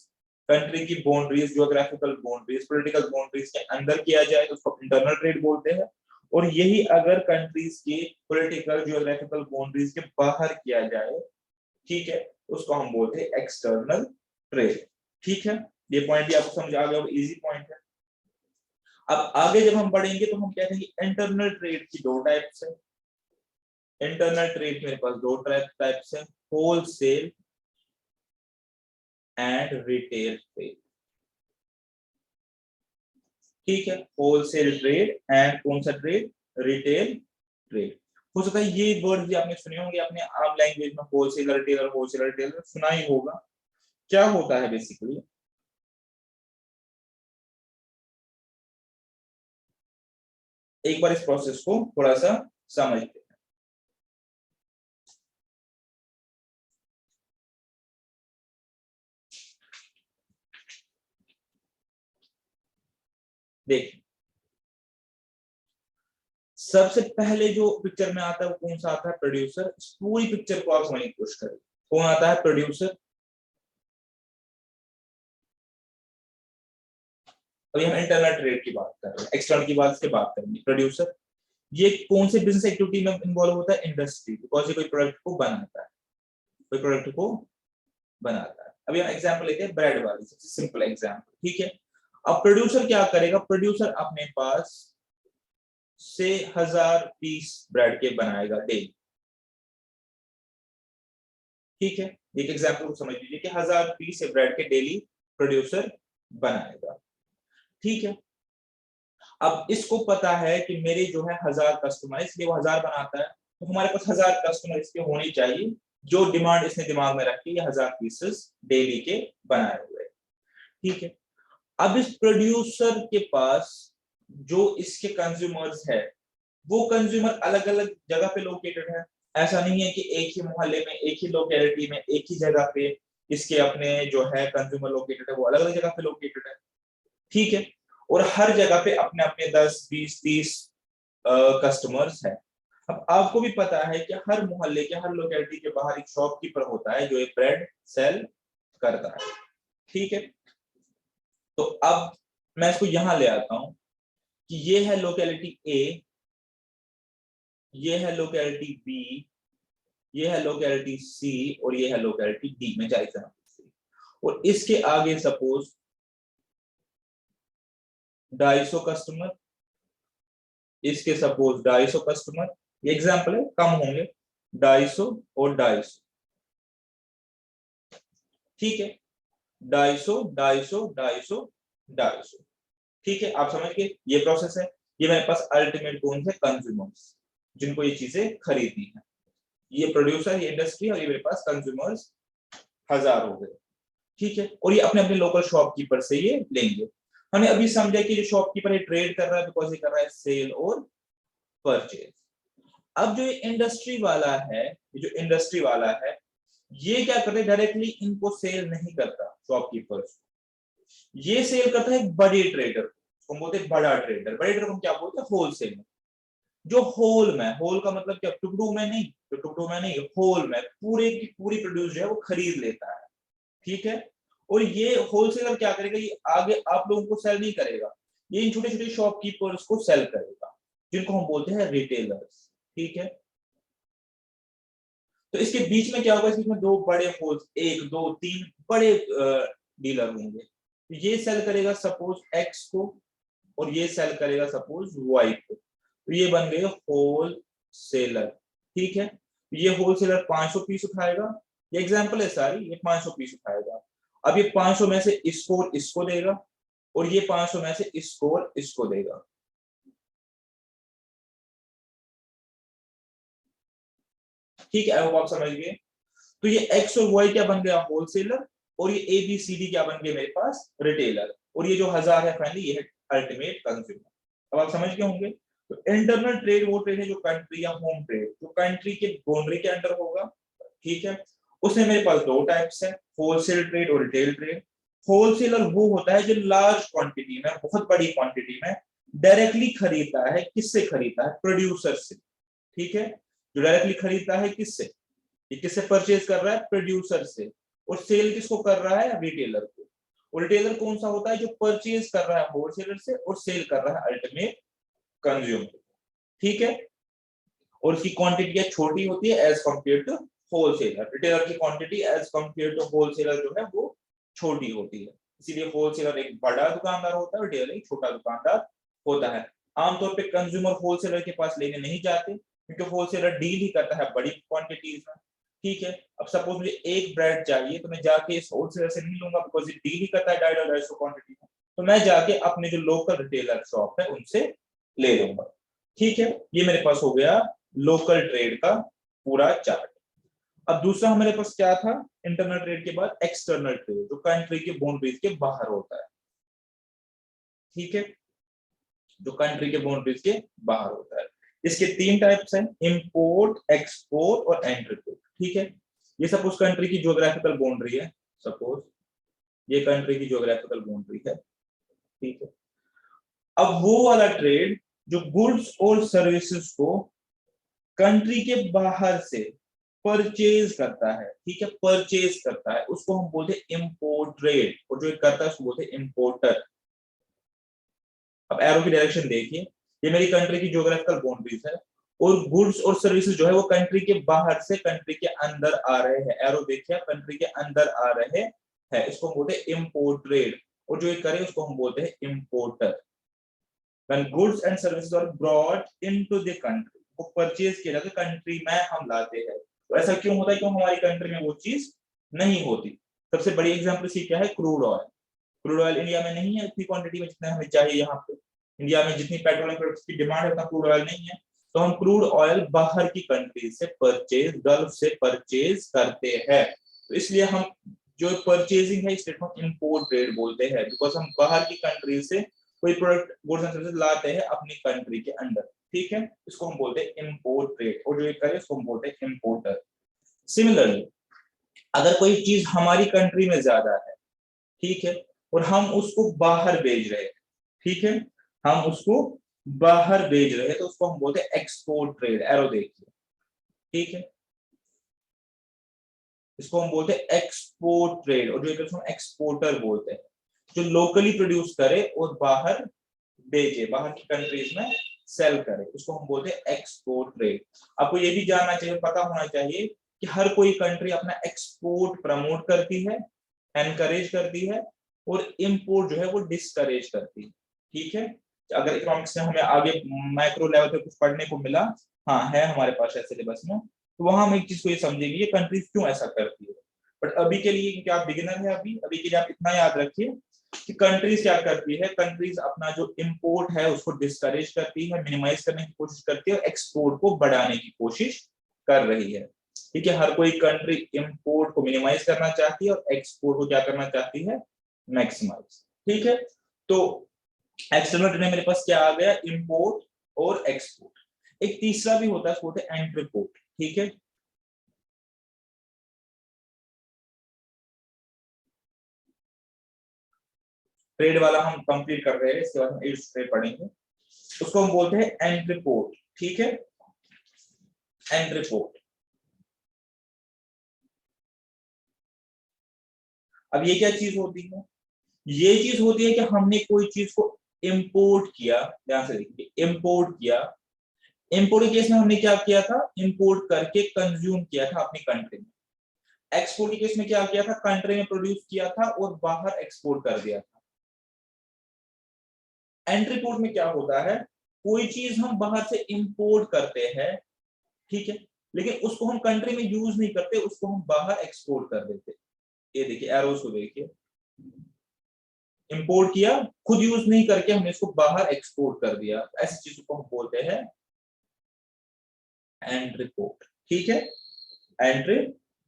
कंट्री की boundaries, geographical boundaries, political boundaries के अंदर किया जाए तो उसको इंटरनल ट्रेड बोलते हैं। और यही अगर कंट्रीज की पॉलिटिकल ज्योग्राफिकल बाउंड्रीज के बाहर किया जाए, ठीक है, उसको हम बोलते हैं एक्सटर्नल ट्रेड, ठीक है। ये पॉइंट भी आपको समझ आ गया, इजी पॉइंट है। अब आगे जब हम बढ़ेंगे तो हम कहते हैं कि इंटरनल ट्रेड की दो टाइप्स है। इंटरनल ट्रेड मेरे पास दो टाइप्स है, होलसेल एंड रिटेल ट्रेड, ठीक है। होलसेल ट्रेड एंड कौन सा ट्रेड, रिटेल ट्रेड। हो सकता है ये वर्ड भी आपने सुने होंगे अपने आम लैंग्वेज में, होलसेलर रिटेलर, होलसेलर रिटेलर सुना ही होगा। क्या होता है बेसिकली, एक बार इस प्रोसेस को थोड़ा सा समझते हैं। देखिए सबसे पहले जो पिक्चर में आता है वो कौन सा आता है, प्रोड्यूसर। पूरी पिक्चर को आप समझने की कोशिश करें, कौन आता है, प्रोड्यूसर। अभी हम इंटरनल ट्रेड की बात कर रहे हैं, एक्सटर्नल की बात से बात करेंगे। प्रोड्यूसर ये कौन से बिजनेस एक्टिविटी में इन्वॉल्व होता है, इंडस्ट्री, बिकॉज ये कोई प्रोडक्ट को बनाता है, कोई प्रोडक्ट को बनाता है। अभी हम एग्जांपल लेते हैं ब्रेड वाली, सबसे सिंपल एग्जांपल, ठीक है। अब प्रोड्यूसर क्या करेगा, प्रोड्यूसर अपने पास से 1000 पीस ब्रेड के बनाएगा डेली, ठीक है, एक एग्जांपल को समझ लीजिए कि 1000 पीस ब्रेड के डेली प्रोड्यूसर बनाएगा। ठीक है, अब इसको पता है कि मेरे जो है 1000 कस्टमर, इसलिए वो 1000 बनाता है, तो हमारे पास 1000 कस्टमर इसके होने चाहिए जो डिमांड इसने दिमाग में रखी है 1000 पीसेस डेली के बनाए हुए। ठीक है, अब इस प्रोड्यूसर के पास जो इसके कंज्यूमर्स है वो कंज्यूमर अलग अलग जगह पे लोकेटेड है। ऐसा नहीं है कि एक ही मोहल्ले में, एक ही लोकेलिटी में, एक ही जगह पे इसके अपने जो है कंज्यूमर लोकेटेड है, वो अलग अलग जगह पे लोकेटेड है। ठीक है, और हर जगह पे अपने अपने 10, 20, 30 कस्टमर्स है। अब आपको भी पता है कि हर मोहल्ले के, हर लोकेलिटी के बाहर एक शॉपकीपर होता है जो एक ब्रेड सेल करता है। ठीक है, तो अब मैं इसको यहां ले आता हूं कि ये है लोकेलिटी ए, ये है लोकेलिटी बी, ये है लोकेलिटी सी और ये है लोकेलिटी डी में जायजा। और इसके आगे सपोज 250 कस्टमर, इसके सपोज 250 कस्टमर, ये एग्जांपल है, कम होंगे 250 और 250। ठीक है, 250, 250, 250, 250। ठीक है, आप समझ गए ये प्रोसेस है। ये मेरे पास अल्टीमेट कौन से कंज्यूमर्स जिनको ये चीजें खरीदनी है, ये प्रोड्यूसर, ये इंडस्ट्री, और ये मेरे पास कंज्यूमर्स 1000 हो गए। ठीक है, और ये अपने अपने लोकल शॉपकीपर से ये लेंगे। हमने अभी समझा कि जो शॉपकीपर ये ट्रेड कर रहा है बिकॉज ये कर रहा है सेल और परचेज। अब जो ये इंडस्ट्री वाला है, ये जो इंडस्ट्री वाला है ये क्या करते हैं, डायरेक्टली इनको सेल नहीं करता शॉपकीपर्स, ये सेल करता है एक बड़े ट्रेडर को, बोलते हैं बड़ा ट्रेडर। बड़े ट्रेडर को क्या बोलते हैं, होलसेल में, जो होल में, होल का मतलब क्या, टुकड़ों में नहीं, तो टुकड़ों में नहीं, होल में पूरे की पूरी प्रोड्यूस जो है वो खरीद लेता है। ठीक है, और ये होलसेलर क्या करेगा, ये आगे आप लोगों को सेल नहीं करेगा, ये इन छोटे छोटे शॉपकीपर्स को सेल करेगा जिनको हम बोलते हैं रिटेलर्स। ठीक है, तो इसके बीच में क्या होगा, इसके बीच में दो बड़े होल, एक दो तीन बड़े डीलर होंगे। तो ये सेल करेगा सपोज एक्स को और ये सेल करेगा सपोज वाई को, तो ये बन गए होल सेलर। ठीक है, तो ये होलसेलर 500 पीस उठाएगा, ये एग्जांपल है सारी, ये 500 पीस उठाएगा। अब ये 500 में से इसको और इसको देगा, और ये 500 में से इसको और इसको देगा। ठीक है, आई होप आप समझ गए। तो ये एक्स और वाई क्या बन गया, होलसेलर, और ये ए बी सी डी क्या बन गए मेरे पास, रिटेलर, और ये जो 1000 है फाइनली ये है अल्टीमेट कंज्यूमर। अब आप समझ गए होंगे। तो इंटरनल ट्रेड वो ट्रेड है जो कंट्री या होम ट्रेड जो कंट्री के बाउंड्री के अंदर होगा। ठीक है, उसमें मेरे पास दो टाइप्स है, होलसेल ट्रेड और रिटेल ट्रेड। होलसेलर वो होता है जो लार्ज क्वांटिटी में, बहुत बड़ी क्वांटिटी में डायरेक्टली खरीदता है। किससे खरीदता है, प्रोड्यूसर से। ठीक है, जो डायरेक्टली खरीदता है किससे, ये किससे परचेज कर रहा है, प्रोड्यूसर से। और सेल किसको कर रहा है, रिटेलर को। और रिटेलर कौन सा होता है, जो परचेज कर रहा है होलसेलर से और सेल कर रहा है अल्टीमेट कंज्यूमर। ठीक है, और उसकी क्वांटिटी छोटी होती है as compare to wholesaler. Retailer की quantity as compare to wholesaler जो है वो छोटी होती है, इसीलिए होलसेलर एक बड़ा दुकानदार होता है, रिटेलर एक छोटा दुकानदार होता है। आमतौर पे कंज्यूमर होलसेलर के पास लेने नहीं जाते क्योंकि होलसेलर डील ही करता है बड़ी क्वांटिटीज में। ठीक है, अब सपोज मुझे एक ब्रेड चाहिए तो मैं जाके इस होलसेलर से नहीं लूंगा बिकॉज ये डील ही करता है 250 क्वांटिटी में, तो मैं जाके अपने जो लोकल रिटेलर शॉप है उनसे ले लूंगा। ठीक है, ये मेरे पास हो गया लोकल ट्रेड का पूरा चार्ट। अब दूसरा हमारे पास क्या था, इंटरनल ट्रेड के बाद एक्सटर्नल ट्रेड जो कंट्री के बाउंड्रीज के बाहर होता है। ठीक है, जो कंट्री के बाउंड्रीज के बाहर होता है। इसके तीन टाइप्स हैं, इंपोर्ट, एक्सपोर्ट और एंट्रीपोर्ट। ठीक है, ये सपोज कंट्री की ज्योग्राफिकल बाउंड्री है, सपोज ये कंट्री की ज्योग्राफिकल बाउंड्री है। ठीक है, अब वो वाला ट्रेड जो गुड्स और सर्विसेज को कंट्री के बाहर से परचेज करता है, ठीक है, परचेज करता है, उसको हम बोलते हैं इंपोर्ट ट्रेड, और जो करता है उसको बोलते हैं इंपोर्टर। अब एरो की डायरेक्शन देखिए, ये मेरी कंट्री की ज्योग्राफिकल बाउंड्रीज है, और गुड्स और सर्विसेज जो है वो कंट्री के बाहर से कंट्री के अंदर आ रहे हैं। एरो देखिए, कंट्री के अंदर आ रहे हैं, इसको हम बोलते हैं इंपोर्ट ट्रेड, और जो ये करे उसको हम बोलते हैं importer. When goods and services are brought into the country, वो परचेज किया जाता है, कंट्री में हम लाते हैं, तो ऐसा क्यों होता है, क्यों हमारी कंट्री में वो चीज नहीं होती। सबसे बड़ी एग्जाम्पल इसकी क्या है, crude oil. Crude oil India में नहीं है इतनी क्वांटिटी में जितना हमें चाहिए। यहाँ पे इंडिया में जितनी पेट्रोलियम प्रोडक्ट्स की डिमांड है उतना क्रूड ऑयल नहीं है, तो हम क्रूड ऑयल बाहर की कंट्री से परचेज, गल्फ से परचेज करते हैं। तो इसलिए हम जो परचेजिंग है इसको हम इंपोर्ट ट्रेड बोलते हैं, बिकॉज हम बाहर की कंट्री से कोई प्रोडक्ट, गुड्स एंड सर्विसेज लाते हैं अपनी कंट्री के अंदर, ठीक है, इसको हम बोलते हैं इंपोर्ट ट्रेड, और जो ये करे उसको हम बोलते हैं इंपोर्टर। सिमिलरली अगर कोई चीज हमारी कंट्री में ज्यादा है, ठीक है, और हम उसको बाहर भेज रहे हैं, ठीक है, हम उसको बाहर भेज रहे हैं, तो उसको हम बोलते हैं एक्सपोर्ट ट्रेड। एरो देखिए, ठीक है, इसको हम बोलते हैं एक्सपोर्ट ट्रेड, और जो हम एक्सपोर्टर बोलते हैं, जो लोकली प्रोड्यूस करे और बाहर भेजे, बाहर की कंट्रीज में सेल करे, उसको हम बोलते हैं एक्सपोर्ट ट्रेड। आपको ये भी जानना चाहिए, पता होना चाहिए कि हर कोई कंट्री अपना एक्सपोर्ट प्रमोट करती है, एनकरेज करती है, और इंपोर्ट जो है वो डिस्करेज करती है, ठीक है। अगर इकोनॉमिक्स में हमें आगे माइक्रो लेवल पे कुछ पढ़ने को मिला, हाँ है हमारे पास सिलेबस में, तो वहां हम एक चीज को ये समझेंगे ये कंट्रीज क्यों ऐसा करती है। बट अभी के लिए, क्योंकि आप बिगिनर है अभी के लिए आप इतना याद रखिए कि कंट्रीज क्या करती है, कंट्रीज अपना जो इंपोर्ट है उसको डिस्करेज करती है, मिनिमाइज करने की कोशिश करती है, और एक्सपोर्ट को बढ़ाने की कोशिश कर रही है, ठीक है। हर कोई कंट्री इंपोर्ट को मिनिमाइज करना चाहती है और एक्सपोर्ट को क्या करना चाहती है, मैक्सिमाइज, ठीक है। तो एक्सटर्नल ट्रेड में मेरे पास क्या आ गया, इंपोर्ट और एक्सपोर्ट। एक तीसरा भी होता है, उसको बोलते हैं एंट्रीपोर्ट, ठीक है। ट्रेड वाला हम कंप्लीट कर रहे हैं, इसके बाद हम एड्स ट्रेड पढ़ेंगे, उसको हम बोलते हैं एंट्रीपोर्ट, ठीक है, एंट्रीपोर्ट। अब ये क्या चीज होती है, ये चीज होती है कि हमने कोई चीज को इंपोर्ट किया, ध्यान से देखिए, इंपोर्ट किया। इंपोर्ट के केस में हमने क्या किया था, इंपोर्ट करके कंज्यूम किया था अपनी कंट्री में। एक्सपोर्ट के केस में क्या किया था, कंट्री में प्रोड्यूस किया था और बाहर एक्सपोर्ट कर दिया था। एंट्री पोर्ट में क्या होता है, कोई चीज हम बाहर से इंपोर्ट करते हैं, ठीक है, लेकिन उसको हम कंट्री में यूज नहीं करते, उसको हम बाहर एक्सपोर्ट कर देते। ये देखिए एरोस को देखिए, इंपोर्ट किया, खुद यूज नहीं करके हमने इसको बाहर एक्सपोर्ट कर दिया, ऐसी चीजों को हम बोलते हैं एंट्री पोर्ट, ठीक है, एंट्री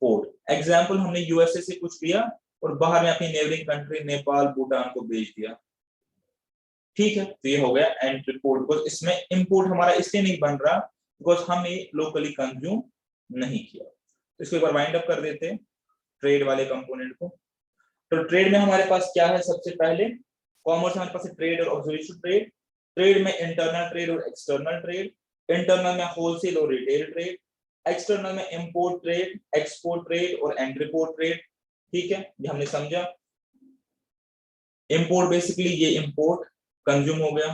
पोर्ट। एग्जाम्पल, हमने यूएसए से कुछ लिया और बाहर में अपनी नेबरिंग कंट्री नेपाल भूटान को बेच दिया, ठीक है, तो ये हो गया एंट्री पोर्ट। बिकॉज इसमें इंपोर्ट हमारा इसलिए नहीं बन रहा बिकॉज हमने लोकली कंज्यूम नहीं किया। तो इसको एक बार वाइंड अप कर देते हैं ट्रेड वाले कंपोनेंट को। तो ट्रेड में हमारे पास क्या है, सबसे पहले कॉमर्स हमारे पास है ट्रेड और ऑब्जर्वेशन ट्रेड। ट्रेड में इंटरनल ट्रेड और एक्सटर्नल ट्रेड, इंटरनल में होलसेल और रिटेल ट्रेड, एक्सटर्नल में इंपोर्ट ट्रेड, एक्सपोर्ट ट्रेड और एंट्रीपोर्ट ट्रेड, ठीक है, ये हमने समझा। इंपोर्ट बेसिकली ये इंपोर्ट कंज्यूम हो गया,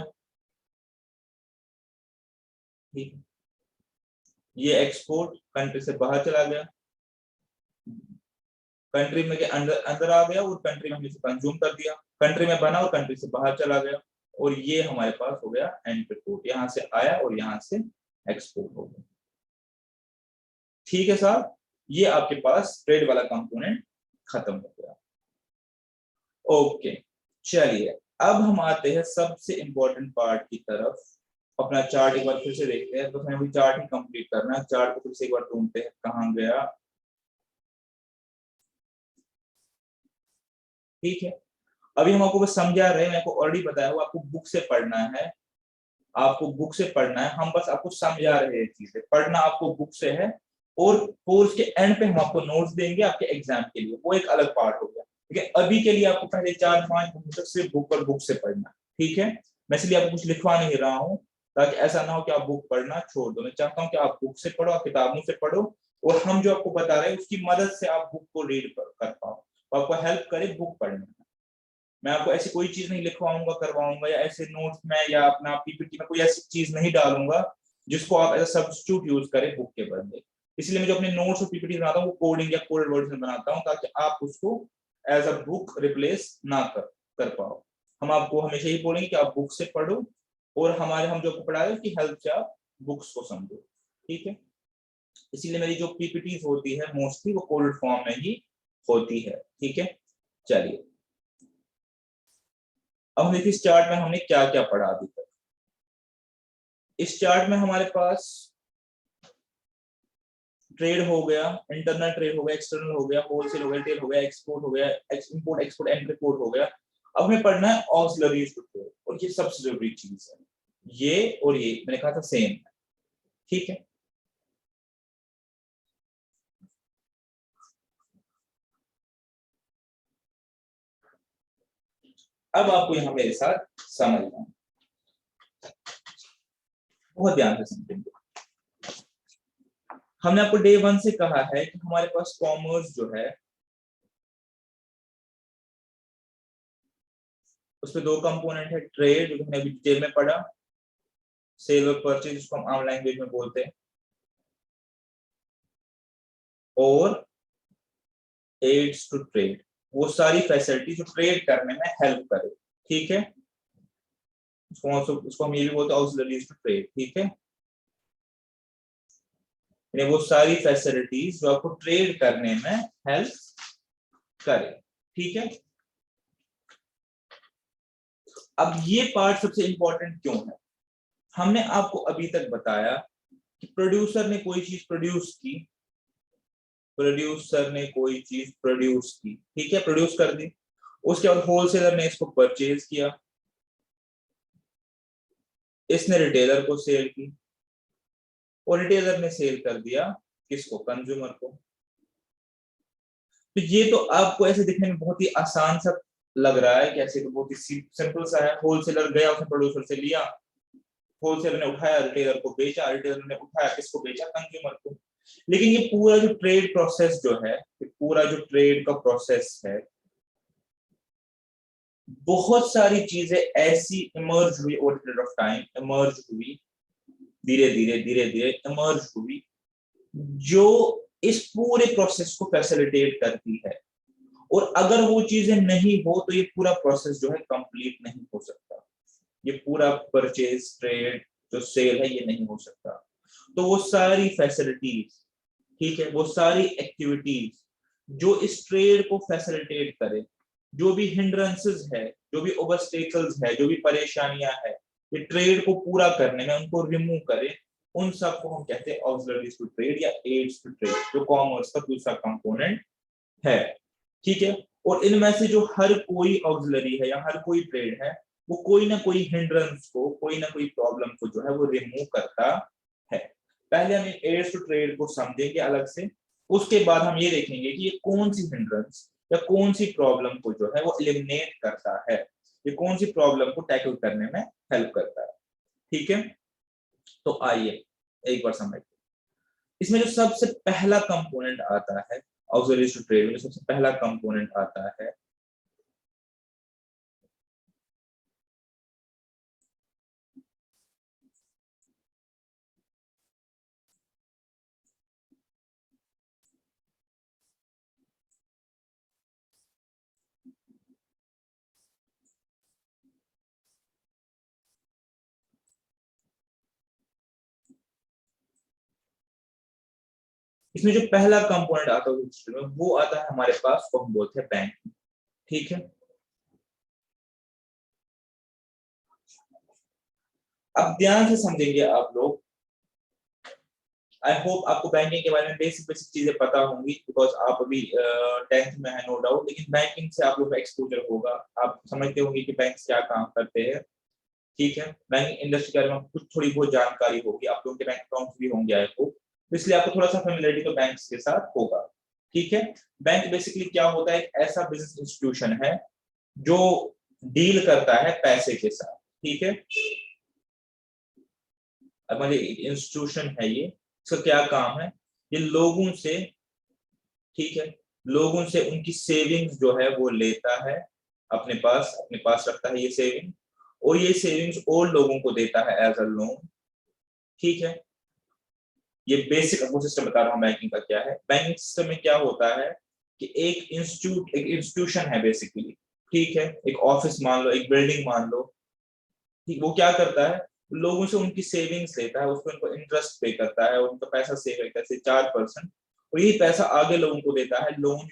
ठीक है, ये एक्सपोर्ट कंट्री से बाहर चला गया, कंट्री में के अंदर अंदर आ गया और कंट्री में हमने कंज्यूम कर दिया, कंट्री में बना और कंट्री से बाहर चला गया, और ये हमारे पास हो गया एंट्रीपोर्ट, यहां से आया और यहां से एक्सपोर्ट हो गया, ठीक है साहब। ये आपके पास ट्रेड वाला कंपोनेंट खत्म हो गया। ओके, चलिए अब हम आते हैं सबसे इंपॉर्टेंट पार्ट की तरफ। अपना चार्ट एक बार फिर से देखते हैं, तो हमें अभी चार्ट ही कंप्लीट करना है। चार्ट को फिर से एक बार ढूंढते हैं कहां गया, ठीक है। अभी हम आपको बस समझा रहे हैं, आपको ऑलरेडी बताया हुआ, आपको बुक से पढ़ना है, आपको बुक से पढ़ना है, हम बस आपको समझा रहे हैं चीजें, पढ़ना आपको बुक से है। और कोर्स के एंड पे हम आपको नोट्स देंगे आपके एग्जाम के लिए, वो एक अलग पार्ट हो गया, ठीक है। अभी के लिए आपको पहले 4-5 घंटे तक सिर्फ बुक और बुक से पढ़ना, ठीक है। मैं इसलिए आपको कुछ लिखवा नहीं रहा हूँ, ताकि ऐसा ना हो कि आप बुक पढ़ना छोड़ दो। मैं चाहता हूँ कि आप बुक से पढ़ो, आप किताबों से पढ़ो, और हम जो आपको बता रहे हैं उसकी मदद से आप बुक को रीड कर पाओ, तो आपको हेल्प करे बुक पढ़ने में। मैं आपको ऐसी कोई चीज नहीं लिखवाऊंगा करवाऊंगा, या ऐसे नोट्स में या अपना पीपीटी में कोई ऐसी चीज नहीं डालूंगा जिसको आप एज सब्स्टिट्यूट यूज करें बुक के बदले। इसलिए मैं जो अपने नोट्स और पीपीटी बनाता हूँ वो कोडिंग या कोडेड वर्ड में बनाता हूँ, ताकि आप उसको एज अ बुक रिप्लेस ना कर पाओ। हम आपको हमेशा ही बोलेंगे कि आप बुक से पढ़ो, और हम जो आपको पढ़ा रहे हैं उसकी हेल्प से आप बुक्स को समझो, ठीक है। इसीलिए मेरी जो पीपीटीज होती है मोस्टली वो कोल्ड फॉर्म में ही होती है। ठीक है, चलिए अब हम देखिए इस चार्ट में हमने क्या क्या पढ़ा अभी तक। इस चार्ट में हमारे पास ट्रेड हो गया, इंटरनल ट्रेड हो गया, एक्सटर्नल हो गया, होलसेल हो गया, रिटेल हो गया, एक्सपोर्ट हो गया, इंपोर्ट एक्सपोर्ट एंड रिपोर्ट हो गया। अब हमें पढ़ना है ऑक्सिलरीज टू ट्रेड, और ये सबसे जरूरी चीज है। ये और ये मैंने कहा था सेम है, ठीक है। अब आपको यहां मेरे साथ समझना, बहुत ध्यान से समझेंगे। हमने आपको डे 1 से कहा है कि हमारे पास कॉमर्स जो है उसमें दो कंपोनेंट है, ट्रेड जो हमने अभी डिटेल में पढ़ा, सेल और परचेज जिसको हम आम लैंग्वेज में बोलते हैं, और एड्स टू ट्रेड, वो सारी फैसिलिटी जो ट्रेड करने में हेल्प करे। ठीक है, उसको हम ये भी बोलते हैं ऑक्सिलरीज टू ट्रेड। ठीक है, वो सारी फैसिलिटीज जो आपको ट्रेड करने में हेल्प करे। ठीक है, अब ये पार्ट सबसे इंपॉर्टेंट क्यों है? हमने आपको अभी तक बताया कि प्रोड्यूसर ने कोई चीज प्रोड्यूस की, प्रोड्यूसर ने कोई चीज प्रोड्यूस की, ठीक है, प्रोड्यूस कर दी, उसके बाद होलसेलर ने इसको परचेज किया, इसने रिटेलर को सेल की, और रिटेलर ने सेल कर दिया किसको? कंज्यूमर को। तो ये तो आपको ऐसे दिखने में बहुत ही आसान सा लग रहा है, कैसे तो बहुत ही सिंपल सा है। होलसेलर गया, उसने प्रोड्यूसर से लिया, होलसेलर ने उठाया, रिटेलर को बेचा, रिटेलर ने उठाया, किसको बेचा? कंज्यूमर को। लेकिन ये पूरा जो ट्रेड प्रोसेस जो है, पूरा जो ट्रेड का प्रोसेस है, बहुत सारी चीजें ऐसी इमर्ज हुई over period of time, emerge हुई धीरे धीरे इमर्ज हुई, जो इस पूरे प्रोसेस को फैसिलिटेट करती है। और अगर वो चीजें नहीं हो तो ये पूरा प्रोसेस जो है कंप्लीट नहीं हो सकता। ये पूरा परचेज ट्रेड जो सेल है ये नहीं हो सकता। तो वो सारी फैसिलिटीज, ठीक है, वो सारी एक्टिविटीज जो इस ट्रेड को फैसिलिटेट करे, जो भी हिंड्रेंसेस है, जो भी ओबस्टेकल्स है, जो भी परेशानियां है, ये ट्रेड को पूरा करने में उनको रिमूव करे, उन सब को हम कहते हैं ऑक्सिलरीज टू ट्रेड या एड्स टू ट्रेड, जो कॉमर्स का दूसरा कंपोनेंट है। ठीक है, और इनमें से जो हर कोई ऑक्सिलरी है या हर कोई ट्रेड है, वो कोई ना कोई हिंड्रेंस को, कोई ना कोई प्रॉब्लम को जो है वो रिमूव करता है। पहले हम एड्स टू ट्रेड को समझेंगे अलग से, उसके बाद हम ये देखेंगे कि ये कौन सी हिंड्रेंस या कौन सी प्रॉब्लम को जो है वो एलिमिनेट करता है, ये कौन सी प्रॉब्लम को टैकल करने में हेल्प करता है। ठीक है, तो आइए एक बार समझते हैं। इसमें जो सबसे पहला कंपोनेंट आता है ऑक्सिलरीज टू ट्रेड में, जो सबसे पहला कंपोनेंट आता है इसमें जो पहला कंपोनेंट आता है वो आता है हमारे पास, वो हम बोलते हैं बैंक। ठीक है, अब ध्यान से समझेंगे आप लोग। आई होप आपको बैंकिंग के बारे में बेसिक बेसिक चीजें पता होंगी, बिकॉज आप अभी 10th में है नो डाउट, लेकिन बैंकिंग से आप लोग का एक्सपोजर होगा, आप समझते होंगे कि बैंक क्या काम करते हैं। ठीक है, बैंकिंग इंडस्ट्री के बारे में कुछ थोड़ी बहुत जानकारी होगी, आप लोगों के बैंक अकाउंट भी होंगे आई होप, तो इसलिए आपको थोड़ा सा फेमिलियरिटी तो बैंक के साथ होगा। ठीक है, बैंक बेसिकली क्या होता है? एक ऐसा बिजनेस इंस्टीट्यूशन है जो डील करता है पैसे के साथ। ठीक है, अब एक इंस्टीट्यूशन है ये, इसका क्या काम है? ये लोगों से, ठीक है, लोगों से उनकी सेविंग्स जो है वो लेता है, अपने पास रखता है ये सेविंग, और ये सेविंग्स और लोगों को देता है एज अ लोन। ठीक है, ये बेसिक आपको सिस्टम बता रहा हूँ बैंकिंग का क्या है। बैंकिंग सिस्टम में क्या होता है कि एक इंस्टीट्यूशन है बेसिकली, ठीक है, एक ऑफिस मान लो, एक बिल्डिंग मान लो, ठीक, वो क्या करता है? लोगों से उनकी सेविंग्स लेता है, उसको उनको इंटरेस्ट पे करता है, उनका पैसा सेव करता है 4%, और यही पैसा आगे लोगों को देता है लोन,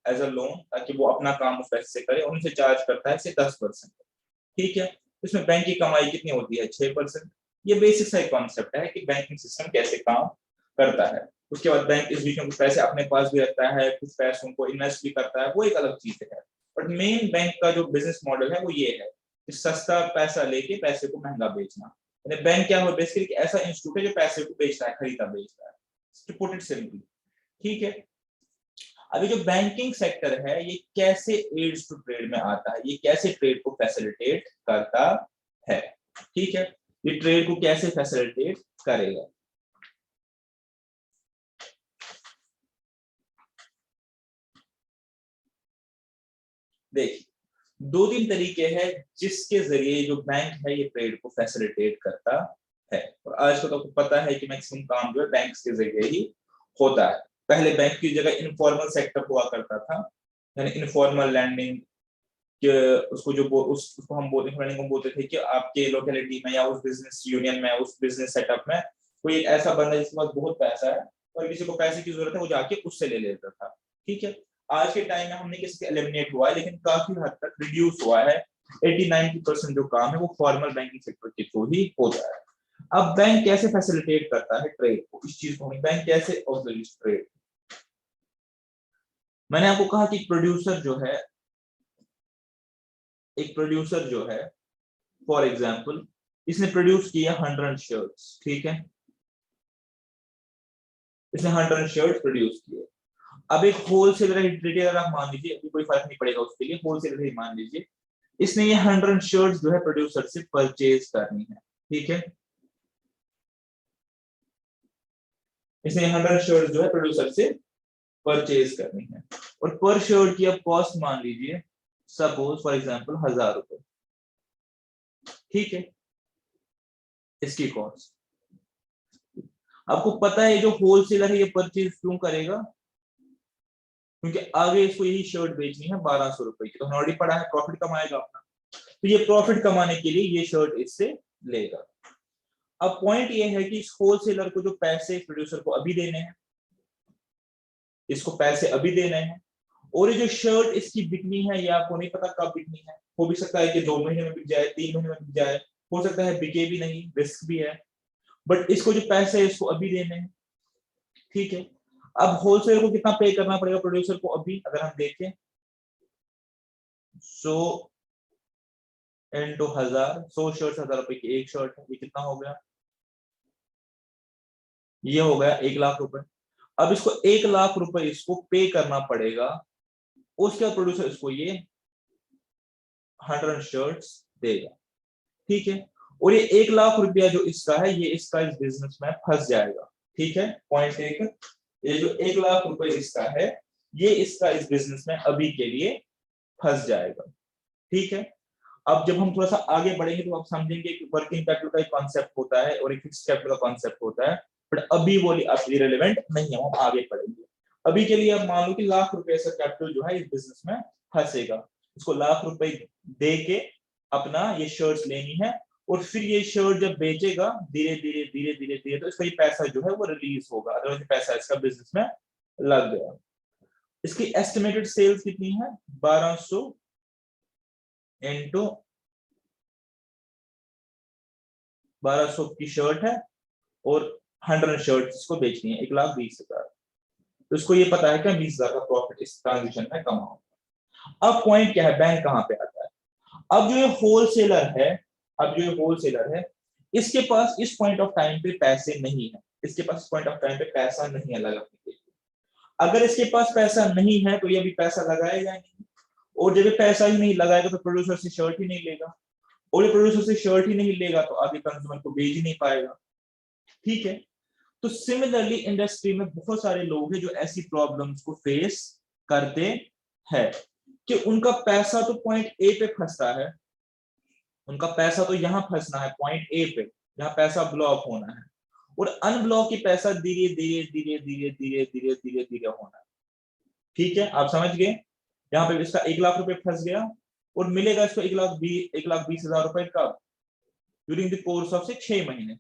एज अ लोन, ताकि वो अपना काम उस पैसे से करे, और उनसे चार्ज करता है 10%। ठीक है, इसमें बैंक की कमाई कितनी होती है? 6%। ये बेसिक सा एक कॉन्सेप्ट है कि बैंकिंग सिस्टम कैसे काम करता है। उसके बाद बैंक इस बीच में कुछ पैसे अपने पास भी रखता है, कुछ पैसों को इन्वेस्ट भी करता है, वो एक अलग चीज है। बट मेन बैंक का जो बिजनेस मॉडल है वो ये है कि सस्ता पैसा लेके पैसे को महंगा बेचना। बैंक क्या हो बेसिकली ऐसा इंस्टीट्यूट है जो पैसे को बेचता है, खरीदा बेचता है, टू पुट इट सिंपली। ठीक है, अभी जो बैंकिंग सेक्टर है ये कैसे एड्स टू ट्रेड में आता है, ये कैसे ट्रेड को फैसिलिटेट करता है। ठीक है, ये ट्रेड को कैसे फैसिलिटेट करेगा। देखिए, 2-3 तरीके हैं जिसके जरिए जो बैंक है ये ट्रेड को फैसिलिटेट करता है, और आज को तो आपको पता है कि मैक्सिमम काम जो है बैंक्स के जरिए ही होता है। पहले बैंक की जगह इनफॉर्मल सेक्टर हुआ करता था, यानी इनफॉर्मल लैंडिंग, कि उसको जो उसको हम बोलते थे कि आपके लोकेलिटी में या उस बिजनेस यूनियन में, उस बिजनेस सेटअप में कोई एक ऐसा बंदा जिसके पास बहुत पैसा है और किसी को पैसे की जरूरत है, वो जाके उससे ले लेता था। ठीक है, आज के टाइम में हमने किसी एलिमिनेट हुआ है, लेकिन काफी हद तक रिड्यूस हुआ है। 80-90% जो काम है वो फॉर्मल बैंकिंग सेक्टर के थ्रू ही होता है। अब बैंक कैसे फैसिलिटेट करता है ट्रेड को, इस चीज को बैंक कैसे ऑब्जर्व ट्रेड। मैंने आपको कहा कि एक प्रोड्यूसर जो है फॉर एग्जाम्पल इसने प्रोड्यूस किया 100 शर्ट्स। ठीक है, इसने 100 शर्ट प्रोड्यूस किए। अब एक होलसेलर रिटेलर आप मान लीजिए, अभी कोई फर्क नहीं पड़ेगा उसके लिए, होलसेलर ही मान लीजिए, इसने ये 100 शर्ट्स जो है प्रोड्यूसर से परचेज करनी है। ठीक है, इसने 100 शर्ट्स जो है प्रोड्यूसर से परचेज करनी है, और पर शर्ट की अब कॉस्ट मान लीजिए सपोज फॉर एग्जाम्पल 1000 रुपए। ठीक है, इसकी कॉस्ट। आपको पता है जो होलसेलर है ये परचेज क्यों करेगा? क्योंकि आगे इसको यही शर्ट बेचनी है 1200 रुपए की, तो ऑलरेडी पड़ा है, प्रॉफिट कमाएगा अपना, तो ये प्रॉफिट कमाने के लिए ये शर्ट इससे लेगा। अब पॉइंट ये है कि इस होलसेलर को जो पैसे प्रोड्यूसर को अभी देने हैं, इसको पैसे अभी देने हैं, और ये जो शर्ट इसकी बिकनी है ये आपको नहीं पता कब बिकनी है, हो भी सकता है कि 2 महीने में बिक जाए, 3 महीने में बिक जाए, हो सकता है बिके भी नहीं, रिस्क भी है, बट इसको जो पैसे है इसको अभी देने हैं। ठीक है, अब होलसेलर को कितना पे करना पड़ेगा प्रोड्यूसर को अभी, अगर हम देखें 100 इंटू 1000, 100 शर्ट 1000 रुपए की एक शर्ट है, ये कितना हो गया? ये हो गया 1,00,000 रुपए। अब इसको 1,00,000 रुपए इसको पे करना पड़ेगा, उसके बाद प्रोड्यूसर इसको ये 100 शर्ट्स देगा। ठीक है, और ये 1,00,000 रुपया जो इसका है ये इसका इस बिजनेस में फंस जाएगा। ठीक है, पॉइंट एक, ये जो 1,00,000 रुपए इसका है ये इसका इस बिजनेस में अभी के लिए फंस जाएगा। ठीक है, अब जब हम थोड़ा सा आगे बढ़ेंगे तो आप समझेंगे कि वर्किंग कैपिटल का एक कॉन्सेप्ट होता है और एक फिक्स कैपिटल का कॉन्सेप्ट होता है, बट अभी वो अभी रिलेवेंट नहीं है, हम आगे पढ़ेंगे। अभी के लिए अब मान लो कि 1,00,000 रुपए ऐसा कैपिटल जो है इस बिजनेस में फंसेगा, इसको 1,00,000 रुपए दे के अपना ये शर्ट्स लेनी है, और फिर ये शर्ट जब बेचेगा धीरे धीरे धीरे धीरे धीरे तो इसका ये पैसा जो है वो रिलीज होगा, अदरवाइज पैसा इसका बिजनेस में लग गया। इसकी एस्टिमेटेड सेल्स कितनी है? 1200 इंटू 1200 की शर्ट है, और 100 शर्ट इसको बेचनी है 1,20,000, तो इसको ये पता है कि 20,000 का प्रॉफिट इस ट्रांजेक्शन में कमाऊंगा। अब पॉइंट क्या है, बैंक कहां पे आता है? अब जो ये होलसेलर है, अब जो ये होलसेलर है इसके पास इस पॉइंट ऑफ टाइम पे पैसे नहीं है, इसके पास इस पॉइंट ऑफ टाइम पे पैसा नहीं है लगाने के लिए। अगर इसके पास पैसा नहीं है तो ये अभी पैसा लगाएगा नहीं, और जब ये पैसा ही नहीं लगाएगा तो प्रोड्यूसर से शर्ट ही नहीं लेगा, और ये प्रोड्यूसर से शर्ट ही नहीं लेगा तो आगे कंज्यूमर को बेच ही नहीं पाएगा। ठीक है, तो सिमिलरली इंडस्ट्री में बहुत सारे लोग हैं जो ऐसी प्रॉब्लम्स को फेस करते हैं कि उनका पैसा तो पॉइंट ए पे फंसता है, उनका पैसा तो यहां फंसना है पॉइंट ए पे जहां पैसा ब्लॉक होना है, और अनब्लॉक की पैसा धीरे धीरे धीरे धीरे धीरे धीरे धीरे धीरे होना है। ठीक है, आप समझ गए, यहाँ पे इसका 1,00,000 रुपए फंस गया और मिलेगा इसको 1,20,000 रुपए कब? ड्यूरिंग द कोर्स ऑफ से 6 महीने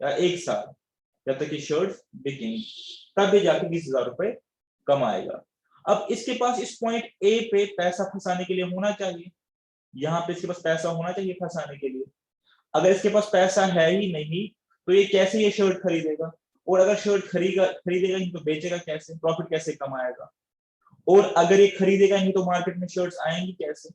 या 1 साल, जब तक ये शर्ट्स बिकेंगी, तब ये जाके 20,000 रुपए कमाएगा। अब इसके पास इस पॉइंट ए पे पैसा फंसाने के लिए होना चाहिए, यहाँ पे इसके पास पैसा होना चाहिए फंसाने के लिए। अगर इसके पास पैसा है ही नहीं तो ये कैसे ये शर्ट खरीदेगा, और अगर शर्ट खरीदेगा ही तो बेचेगा कैसे, प्रॉफिट कैसे कमाएगा, और अगर ये खरीदेगा ही तो मार्केट में शर्ट्स आएंगी कैसे।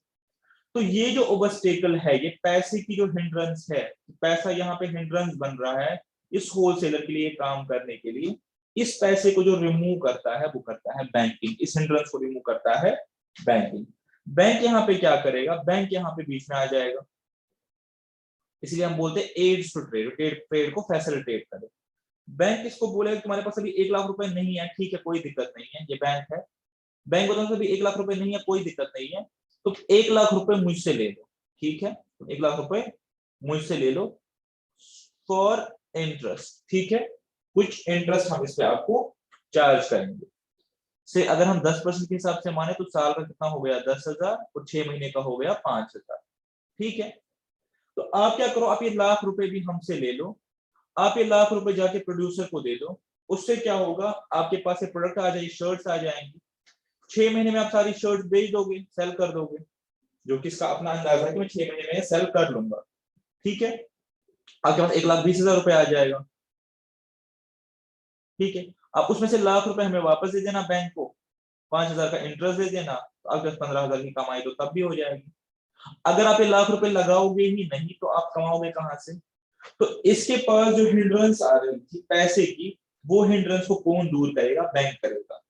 तो ये जो ओब्स्टेकल है, ये पैसे की जो हिंड्रेंस है, पैसा यहाँ पे हिंड्रेंस बन रहा है इस होलसेलर के लिए काम करने के लिए। इस पैसे को जो रिमूव करता है वो करता है बैंकिंग, इस हिंड्रेंस को रिमूव करता है बैंकिंग। बैंक यहाँ पे क्या करेगा, बैंक यहाँ पे बीच में आ जाएगा, इसलिए हम बोलते हैं एड्स टू ट्रेड, ट्रेड को फैसिलिटेट करे। बैंक इसको बोलेगा तुम्हारे पास अभी 1 लाख रुपए नहीं है, ठीक है कोई दिक्कत नहीं है, ये बैंक है, बैंक बताओ अभी 1 लाख रुपए नहीं है, कोई दिक्कत नहीं है, तो 1 लाख रुपए मुझसे ले लो, ठीक है, 1 लाख रुपए मुझसे ले लो फॉर इंटरेस्ट, ठीक है, कुछ इंटरेस्ट हम इस पे आपको चार्ज करेंगे। से अगर हम 10% के हिसाब से माने तो साल का कितना हो गया 10,000, और 6 महीने का हो गया 5,000, ठीक है। तो आप क्या करो, आप ये लाख रुपए भी हमसे ले लो, आप ये लाख रुपए जाके प्रोड्यूसर को दे दो, उससे क्या होगा, आपके पास ये प्रोडक्ट आ जाएगी, शर्ट्स आ जाएंगी, 6 महीने में आप सारी शर्ट्स बेच दोगे, सेल कर दोगे, जो कि इसका अपना अंदाजा है कि मैं 6 महीने में सेल कर लूंगा, ठीक है। आपके पास 1,20,000 रुपए आ जाएगा, ठीक है। आप उसमें से लाख रुपए हमें वापस दे देना बैंक को, 5,000 का इंटरेस्ट दे देना, तो आपके पास 15,000 की कमाई तो तब भी हो जाएगी। अगर आप ये लाख रुपए लगाओगे ही नहीं तो आप कमाओगे कहां से। तो इसके पास जो हिंड्रेंस आ रही थी पैसे की, वो हिंड्रेंस को कौन दूर करेगा, बैंक करेगा,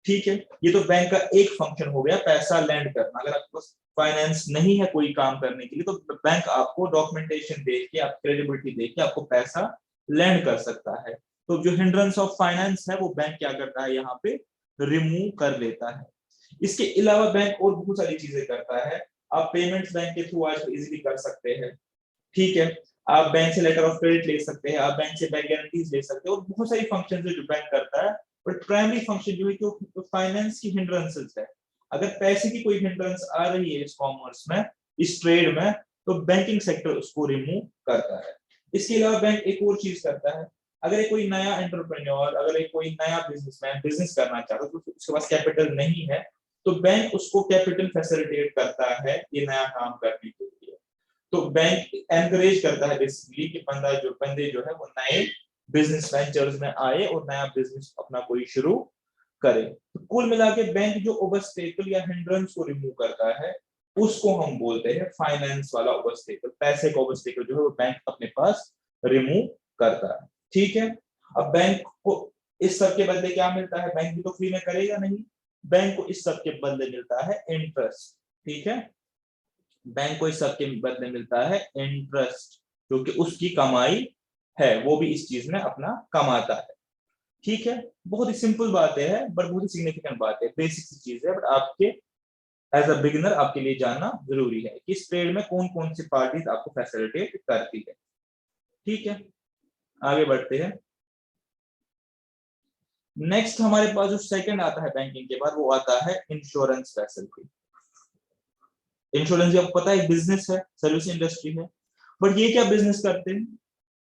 ठीक है। ये तो बैंक का एक फंक्शन हो गया, पैसा लैंड करना। अगर आपके पास फाइनेंस नहीं है कोई काम करने के लिए तो बैंक आपको डॉक्यूमेंटेशन देख के, आप क्रेडिबिलिटी देख के आपको पैसा लैंड कर सकता है। तो जो हिंड्रेंस ऑफ फाइनेंस है वो बैंक क्या करता है, यहाँ पे रिमूव कर लेता है। इसके अलावा बैंक और बहुत सारी चीजें करता है। आप पेमेंट्स बैंक के थ्रू आज इजीली कर सकते हैं, ठीक है। आप बैंक से लेटर ऑफ क्रेडिट ले सकते हैं, आप बैंक से बैंक गारंटीज ले सकते हैं, और बहुत सारी फंक्शन है जो बैंक करता है। बट प्राइमरी फंक्शन जो है कि फाइनेंस की हिंड्रेंसेस है। अगर पैसे की कोई हिंड्रेंस आ रही है इस कॉमर्स में, इस ट्रेड में, तो बैंकिंग सेक्टर उसको रिमूव करता है। इसके अलावा बैंक एक और चीज करता है, अगर एक कोई नया एंटरप्रेन्योर, अगर एक कोई नया बिजनेसमैन बिजनेस करना चाहता है तो उसके पास कैपिटल नहीं है, तो बैंक उसको कैपिटल फैसिलिटेट करता है ये नया काम करने के लिए। तो बैंक एनकरेज करता है बेसिकली कि बंदे जो है वो नए बिजनेस वेंचर्स में आए और नया बिजनेस अपना कोई शुरू करे। तो कुल मिला के बैंक जो ओब्स्टेकल या हिंड्रेंस को रिमूव करता है उसको हम बोलते हैं फाइनेंस वाला ओब्स्टेकल। पैसे का ओब्स्टेकल जो है वो बैंक अपने पास रिमूव करता है, ठीक है। अब बैंक को इस सब के बदले क्या मिलता है, बैंक भी तो फ्री में करेगा नहीं, बैंक को इस सब के बदले मिलता है इंटरेस्ट, ठीक है। बैंक को इस सब के बदले मिलता है इंटरेस्ट, क्योंकि उसकी कमाई है, वो भी इस चीज में अपना कमाता है, ठीक है। बहुत ही सिंपल बातें है बट बहुत ही सिग्निफिकेंट बात है, बेसिक सी चीज है, बट आपके एज अ बिगिनर आपके लिए जानना जरूरी है कि इस ट्रेड में कौन कौन सी पार्टीज आपको फैसिलिटेट करती है, ठीक है। आगे बढ़ते हैं। नेक्स्ट हमारे पास जो सेकंड आता है बैंकिंग के बाद, वो आता है इंश्योरेंस फैसिलिटी। इंश्योरेंस आपको पता है बिजनेस है, सर्विस इंडस्ट्री है, बट ये क्या बिजनेस करते हैं,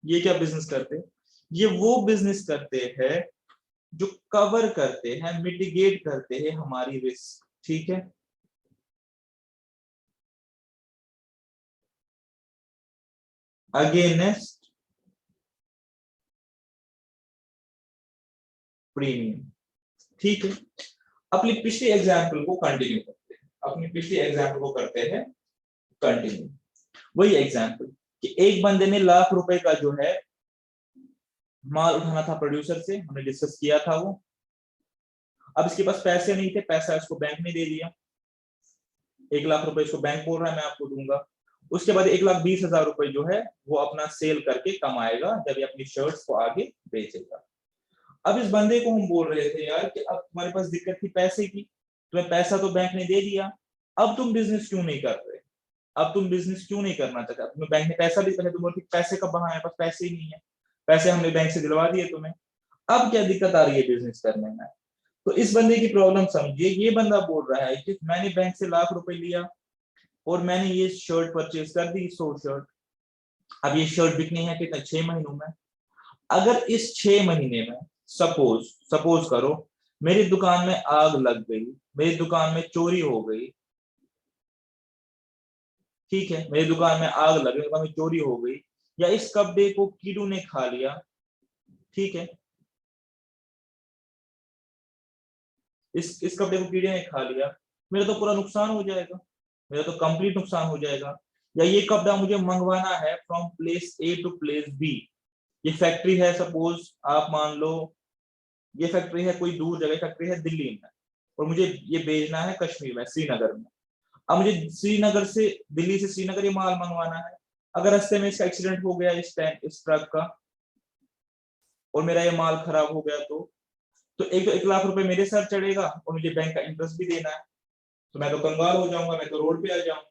ये क्या बिजनेस करते हैं, ये वो बिजनेस करते हैं जो कवर करते हैं, मिटिगेट करते हैं हमारी रिस्क, ठीक है। अगेंस्ट प्रीमियम, ठीक है। अपनी पिछली एग्जाम्पल को कंटिन्यू करते हैं, अपनी पिछली एग्जाम्पल को करते हैं कंटिन्यू। वही एग्जाम्पल कि एक बंदे ने लाख रुपए का जो है माल उठाना था प्रोड्यूसर से, हमने डिस्कस किया था वो। अब इसके पास पैसे नहीं थे, पैसा इसको बैंक ने दे दिया, 1 लाख रुपए इसको बैंक बोल रहा है मैं आपको दूंगा। उसके बाद 1,20,000 रुपए जो है वो अपना सेल करके कमाएगा जब ये अपनी शर्ट्स को आगे बेचेगा। अब इस बंदे को हम बोल रहे थे यार कि अब तुम्हारे पास दिक्कत थी पैसे की, तुम्हें पैसा तो बैंक ने दे दिया, अब तुम बिजनेस क्यों नहीं कर रहे, अब तुम बिजनेस क्यों नहीं करना चाहते, तुम्हें बैंक ने पैसा भी, पहले तुम बोलते पैसे कब बहाने, पास पैसे ही नहीं है, पैसे हमने बैंक से दिलवा दिए तुम्हें, अब क्या दिक्कत आ रही है बिजनेस करने में। तो इस बंदे की प्रॉब्लम समझिए, ये बंदा बोल रहा है कि मैंने बैंक से लाख रुपए लिया और मैंने ये शर्ट परचेज कर दी, 100 शर्ट, अब ये शर्ट बिकनी है कितना, 6 महीनों में। अगर इस 6 महीने में सपोज करो मेरी दुकान में आग लग गई, मेरी दुकान में चोरी हो गई, ठीक है, मेरी दुकान में आग लग गई, दुकान में चोरी हो गई, या इस कपड़े को कीड़ों ने खा लिया, ठीक है, इस कपड़े को कीड़े ने खा लिया, मेरा तो पूरा नुकसान हो जाएगा, मेरा तो कंप्लीट नुकसान हो जाएगा। या ये कपड़ा मुझे मंगवाना है from place A to place B, ये फैक्ट्री है, सपोज आप मान लो ये फैक्ट्री है कोई दूर जगह, फैक्ट्री है दिल्ली में, और मुझे ये भेजना है कश्मीर में, श्रीनगर में। अब मुझे श्रीनगर से, दिल्ली से श्रीनगर ये माल मंगवाना है। अगर रास्ते में इसका एक्सीडेंट हो गया इस ट्रक का, और मेरा ये माल खराब हो गया, तो 1 लाख रुपए मेरे सर चढ़ेगा, और मुझे बैंक का इंटरेस्ट भी देना है, तो मैं तो कंगाल हो जाऊंगा, मैं तो रोड पे आ जाऊंगा।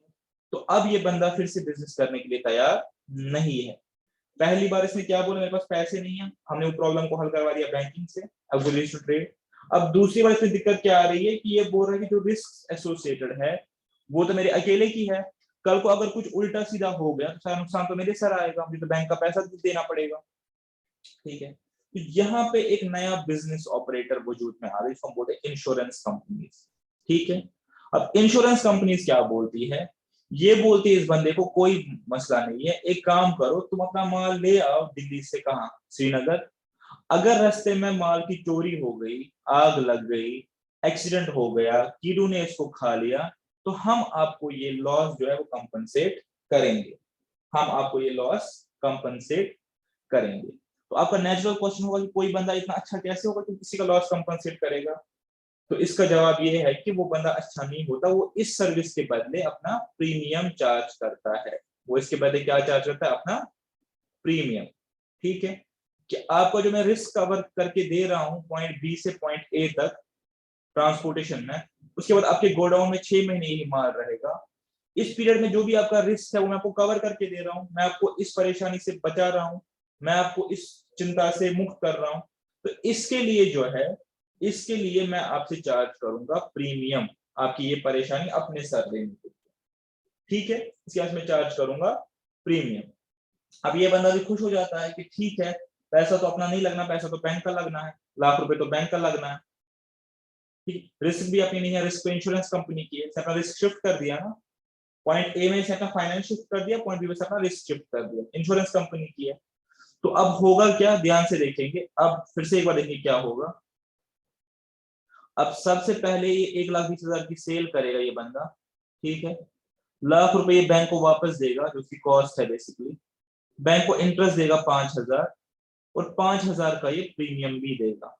तो अब ये बंदा फिर से बिजनेस करने के लिए तैयार नहीं है। पहली बार इसने क्या बोला, मेरे पास पैसे नहीं है, हमने वो प्रॉब्लम को हल करवा दिया बैंकिंग से, अब वो टू ट्रेड। अब दूसरी बार इसमें दिक्कत क्या आ रही है कि ये बोल रहा है कि जो रिस्क एसोसिएटेड है वो तो मेरे अकेले की है, कल को अगर कुछ उल्टा सीधा हो गया तो सारा नुकसान तो मेरे सर आएगा, मुझे तो बैंक का पैसा देना पड़ेगा, ठीक है। तो यहाँ पे एक नया बिजनेस ऑपरेटर वजूद में आ रही है, इसको हम बोलते हैं इंश्योरेंस कंपनीज, ठीक है। अब इंश्योरेंस कंपनीज क्या बोलती है, ये बोलती है इस बंदे को कोई मसला नहीं है, एक काम करो तुम अपना माल ले आओ दिल्ली से, कहा, श्रीनगर। अगर रास्ते में माल की चोरी हो गई, आग लग गई, एक्सीडेंट हो गया, कीड़ों ने इसको खा लिया, तो हम आपको ये लॉस जो है वो कंपनसेट करेंगे, हम आपको ये लॉस कंपनसेट करेंगे। तो आपका नेचुरल क्वेश्चन होगा कि कोई बंदा इतना अच्छा कैसे होगा कि किसी का लॉस कंपनसेट करेगा। तो इसका जवाब ये है कि वो बंदा अच्छा नहीं होता, वो इस सर्विस के बदले अपना प्रीमियम चार्ज करता है, वो इसके बदले क्या चार्ज करता है, अपना प्रीमियम, ठीक है। कि आपको जो मैं रिस्क कवर करके दे रहा हूं पॉइंट बी से पॉइंट ए तक ट्रांसपोर्टेशन में, उसके बाद आपके गोडाउन में 6 महीने ही माल रहेगा, इस पीरियड में जो भी आपका रिस्क है वो मैं आपको कवर करके दे रहा हूं, मैं आपको इस परेशानी से बचा रहा हूं, मैं आपको इस चिंता से मुक्त कर रहा हूं। तो इसके लिए जो है, इसके लिए मैं आपसे चार्ज करूंगा प्रीमियम, आपकी ये परेशानी अपने सर लेने के लिए, ठीक है, इसके बाद मैं चार्ज करूंगा प्रीमियम। अब ये बंदा भी खुश हो जाता है कि ठीक है, पैसा तो अपना नहीं लगना, पैसा तो बैंक का लगना है, लाख रुपए तो बैंक का लगना है, ठीक, रिस्क भी अपनी नहीं है, रिस्क तो इंश्योरेंस कंपनी की है, अपना रिस्क शिफ्ट कर दिया ना, पॉइंट ए में से अपना फाइनेंस शिफ्ट कर दिया, पॉइंट बी में से अपना रिस्क शिफ्ट कर दिया, इंश्योरेंस कंपनी की है। तो अब होगा क्या, ध्यान से देखेंगे, अब फिर से एक बार देखिए क्या होगा। अब सबसे पहले ये 1,20,000 की सेल करेगा ये बंदा, ठीक है, लाख रुपए ये बैंक को वापस देगा जो उसकी कॉस्ट है बेसिकली, बैंक को इंटरेस्ट देगा 5,000, और 5,000 का ये प्रीमियम भी देगा,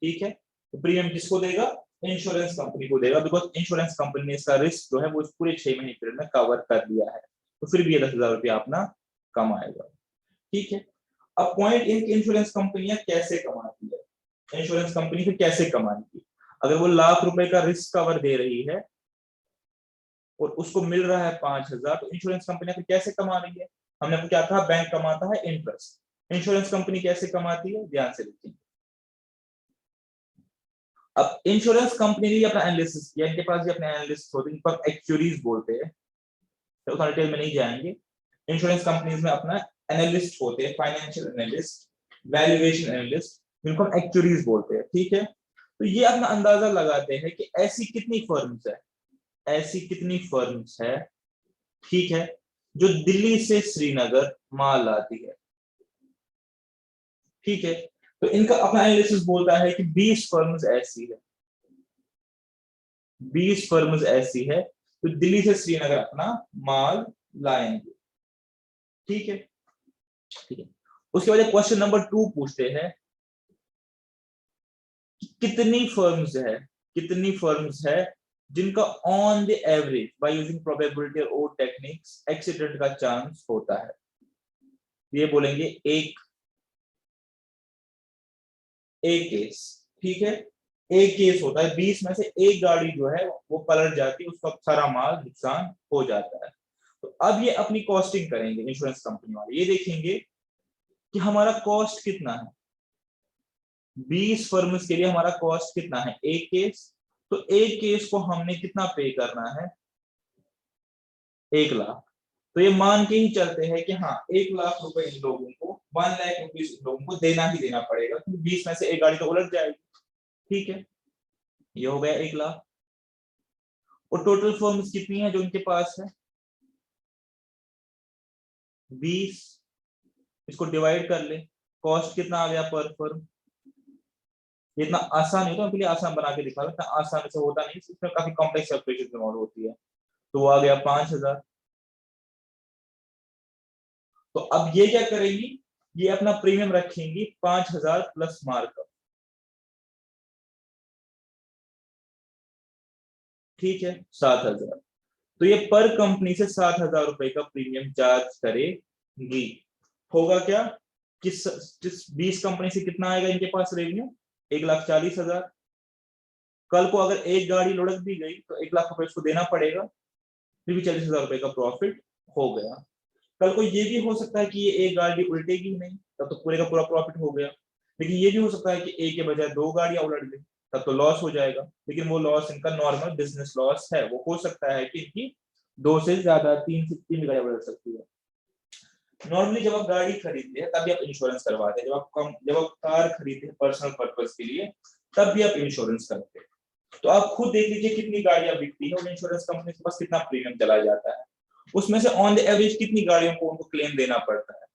ठीक है। तो प्रीमियम किसको देगा, इंश्योरेंस कंपनी को देगा, बिकॉज इंश्योरेंस कंपनी ने इसका रिस्क जो है वो इस पूरे 6 महीने पीरियड में कवर कर दिया है, तो फिर भी ये 10,000 रुपया अपना कमाएगा, ठीक है। अब पॉइंट इन इंश्योरेंस कंपनियां कैसे कमाती है, इंश्योरेंस कंपनी फिर कैसे कमाएगी, अगर वो लाख रुपए का रिस्क कवर दे रही है और उसको मिल रहा है 5,000, तो इंश्योरेंस कंपनी फिर कैसे कमा रही है, हमने आपको क्या कहा, बैंक कमाता है इंटरेस्ट, इंश्योरेंस कंपनी कैसे कमाती है, ध्यान से देखिए। अब इंश्योरेंस कंपनी ने अपना एनालिसिस किया, इनके पास भी अपने एनालिस्ट होते हैं, इनको एक्चुअरीज बोलते हैं, तो उतना डिटेल में नहीं जाएंगे। इंश्योरेंस कंपनीज में अपना एनालिस्ट होते हैं, फाइनेंशियल एनालिस्ट, वैल्यूएशन एनालिस्ट, जिनको हम एक्चुअरीज बोलते हैं, ठीक है। तो ये अपना अंदाजा लगाते हैं कि ऐसी कितनी फर्म्स है, ऐसी कितनी फर्म्स है, ठीक है, जो दिल्ली से श्रीनगर माल आती है, ठीक है। तो इनका अपना एनालिसिस बोलता है कि 20 फर्म्स ऐसी है, 20 फर्म्स ऐसी है तो दिल्ली से श्रीनगर अपना माल लाएंगे, ठीक है, ठीक है। उसके बाद क्वेश्चन नंबर 2 पूछते हैं कि कितनी फर्म्स है, कितनी फर्म्स है जिनका on the average by using probability और टेक्निक्स एक्सीडेंट का चांस होता है, ये बोलेंगे एक केस, ठीक है, एक केस होता है, 20 में से एक गाड़ी जो है वो पलट जाती है, उसका सारा माल नुकसान हो जाता है। तो अब ये अपनी कॉस्टिंग करेंगे इंश्योरेंस कंपनी वाले, ये देखेंगे कि हमारा कॉस्ट कितना है, 20 फर्म्स के लिए हमारा कॉस्ट कितना है, एक केस, तो एक केस को हमने कितना पे करना है, 1 लाख, तो ये मान के ही चलते हैं कि हाँ 1 लाख रुपए इन लोगों को 1 लाख रुपीज इन लोगों को देना ही देना पड़ेगा, क्योंकि 20 में से एक गाड़ी तो उलट जाएगी। ठीक है, ये हो गया 1 लाख। और टोटल फर्म्स कितनी है जो इनके पास है? 20। इसको डिवाइड कर ले, कॉस्ट कितना आ गया पर फर्म? ये इतना आसान नहीं होता, उनके लिए आसान बना के दिखा, इतना आसान से होता नहीं, इसमें काफी कॉम्प्लेक्स कैलकुलेशन इन्वॉल्व होती है। तो वो आ गया 5,000। तो अब ये क्या करेंगी, ये अपना प्रीमियम रखेंगी 5,000 प्लस मार्कअप। ठीक है, 7,000। तो ये पर कंपनी से 7,000 रुपए का प्रीमियम चार्ज करेगी। होगा क्या, किस 20 कंपनी से कितना आएगा इनके पास रेवेन्यू? 1,40,000। कल को अगर एक गाड़ी लुढ़क भी गई तो 1 लाख रुपए उसको देना पड़ेगा, फिर भी 40,000 रुपए का प्रॉफिट हो गया। कल को ये भी हो सकता है कि ये एक गाड़ी उल्टेगी नहीं, तब तो पूरे का पूरा प्रॉफिट हो गया। लेकिन ये भी हो सकता है कि एक के बजाय 2 गाड़ियां उलट गई, तब तो लॉस हो जाएगा। लेकिन वो लॉस इनका नॉर्मल बिजनेस लॉस है, वो हो सकता है कि इनकी 2 से ज्यादा 3 से 3 गाड़ियां उलट सकती है। नॉर्मली जब आप गाड़ी खरीदते हैं तभी आप इंश्योरेंस करवाते हैं, जब आप कार खरीदते हैं पर्सनल पर्पज के लिए तब भी आप इंश्योरेंस करते हैं। तो आप खुद देख लीजिए कितनी गाड़ियां बिकती है और इंश्योरेंस कंपनी के पास कितना प्रीमियम चला जाता है, उसमें से ऑन द एवरेज कितनी गाड़ियों को उनको क्लेम देना पड़ता है।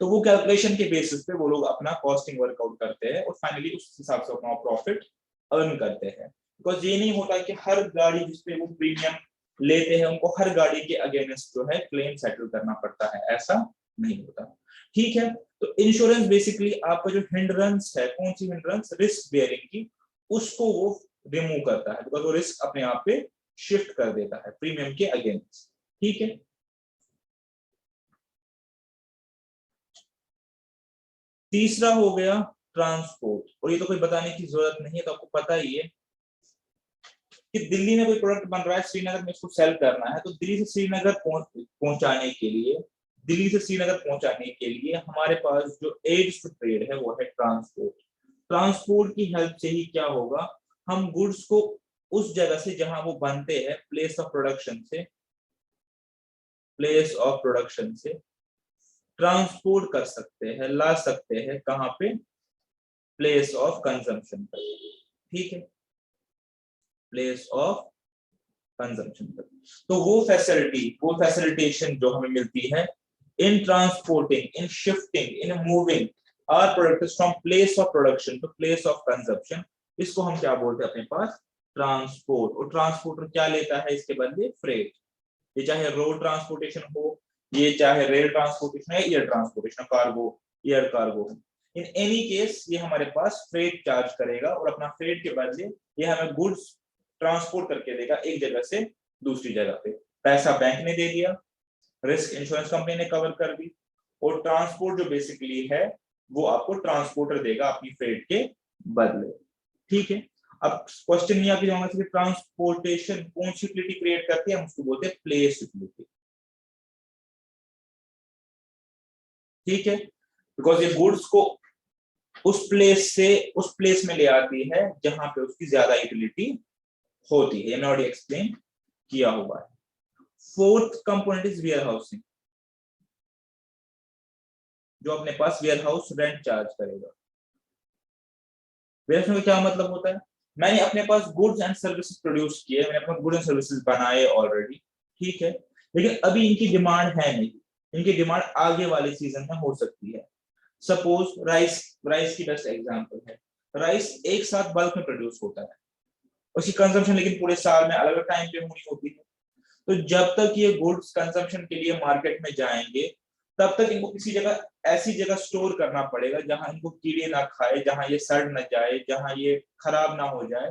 तो वो कैलकुलेशन के बेसिस पे वो लोग अपना कॉस्टिंग वर्कआउट करते हैं और फाइनली उस हिसाब से अपना प्रॉफिट अर्न करते हैं। बिकॉज ये नहीं होता कि हर गाड़ी जिसपे वो प्रीमियम लेते हैं उनको हर गाड़ी के अगेंस्ट जो है क्लेम सेटल करना पड़ता है, ऐसा नहीं होता। ठीक है, तो इंश्योरेंस बेसिकली आपका जो हिंड्रेंस है, कौन सी हिंड्रेंस? रिस्क बेयरिंग की, उसको वो रिमूव करता है, बिकॉज वो रिस्क अपने आप पे शिफ्ट कर देता है प्रीमियम के अगेंस्ट। ठीक है, तीसरा हो गया ट्रांसपोर्ट। और ये तो कोई बताने की जरूरत नहीं है, तो आपको पता ही है कि दिल्ली में कोई प्रोडक्ट बन रहा है, श्रीनगर में इसको सेल करना है, तो दिल्ली से श्रीनगर पहुंचाने के लिए, दिल्ली से श्रीनगर पहुंचाने के लिए हमारे पास जो एड्स टू ट्रेड है वो है ट्रांसपोर्ट। ट्रांसपोर्ट की हेल्प से ही क्या होगा, हम गुड्स को उस जगह से जहां वो बनते हैं, प्लेस ऑफ प्रोडक्शन से, प्लेस ऑफ प्रोडक्शन से ट्रांसपोर्ट कर सकते हैं, ला सकते हैं कहां पे? प्लेस ऑफ कंजम्पशन पर। ठीक है, प्लेस ऑफ कंजम्पशन पर। तो वो फैसिलिटेशन जो हमें मिलती है in transporting, in shifting, in moving our products from place of production to place of consumption, इसको हम क्या बोलते हैं अपने पास? ट्रांसपोर्ट। और ट्रांसपोर्टर क्या लेता है इसके बदले? फ्रेट। ये चाहे रोड ट्रांसपोर्टेशन हो, ये चाहे रेल ट्रांसपोर्टेशन है, air transportation, cargo, air cargo, in any case ये हमारे पास फ्रेट चार्ज करेगा और अपना फ्रेट के बदले ये हमें गुड्स ट्रांसपोर्ट करके देगा एक जगह से दूसरी जगह पे। पैसा बैंक ने दे दिया, रिस्क इंश्योरेंस कंपनी ने कवर कर दी, और ट्रांसपोर्ट जो बेसिकली है वो आपको ट्रांसपोर्टर देगा अपनी फ्रेट के बदले। ठीक है, अब क्वेश्चन ये आपके दिमाग में, ट्रांसपोर्टेशन कौन सी यूटिलिटी क्रिएट करती है? हम उसको बोलते हैं प्लेस यूटिलिटी। ठीक है, बिकॉज ये गुड्स को उस प्लेस से उस प्लेस में ले आती है जहां पे उसकी ज्यादा यूटिलिटी होती है, मैंने ऑलरेडी एक्सप्लेन किया हुआ है। Fourth component is warehousing, जो अपने पास वेयर हाउस रेंट चार्ज करेगा। वेयर हाउस में क्या मतलब होता है? मैंने अपने पास गुड्स एंड सर्विसेज प्रोड्यूस किए, मैंने अपने गुड्स एंड सर्विसेज बनाए ऑलरेडी, ठीक है, लेकिन अभी इनकी डिमांड है नहीं, इनकी डिमांड आगे वाले सीजन में हो सकती है। सपोज राइस, राइस की बेस्ट एग्जांपल है, राइस एक साथ बल्क में प्रोड्यूस होता है, उसकी कंजम्पशन लेकिन पूरे साल में अलग अलग टाइम पे होनी होती है। तो जब तक ये गुड्स कंजम्पशन के लिए मार्केट में जाएंगे तब तक इनको किसी जगह, ऐसी जगह स्टोर करना पड़ेगा जहां इनको कीड़े ना खाए, जहां ये सड़ ना जाए, जहां ये खराब ना हो जाए।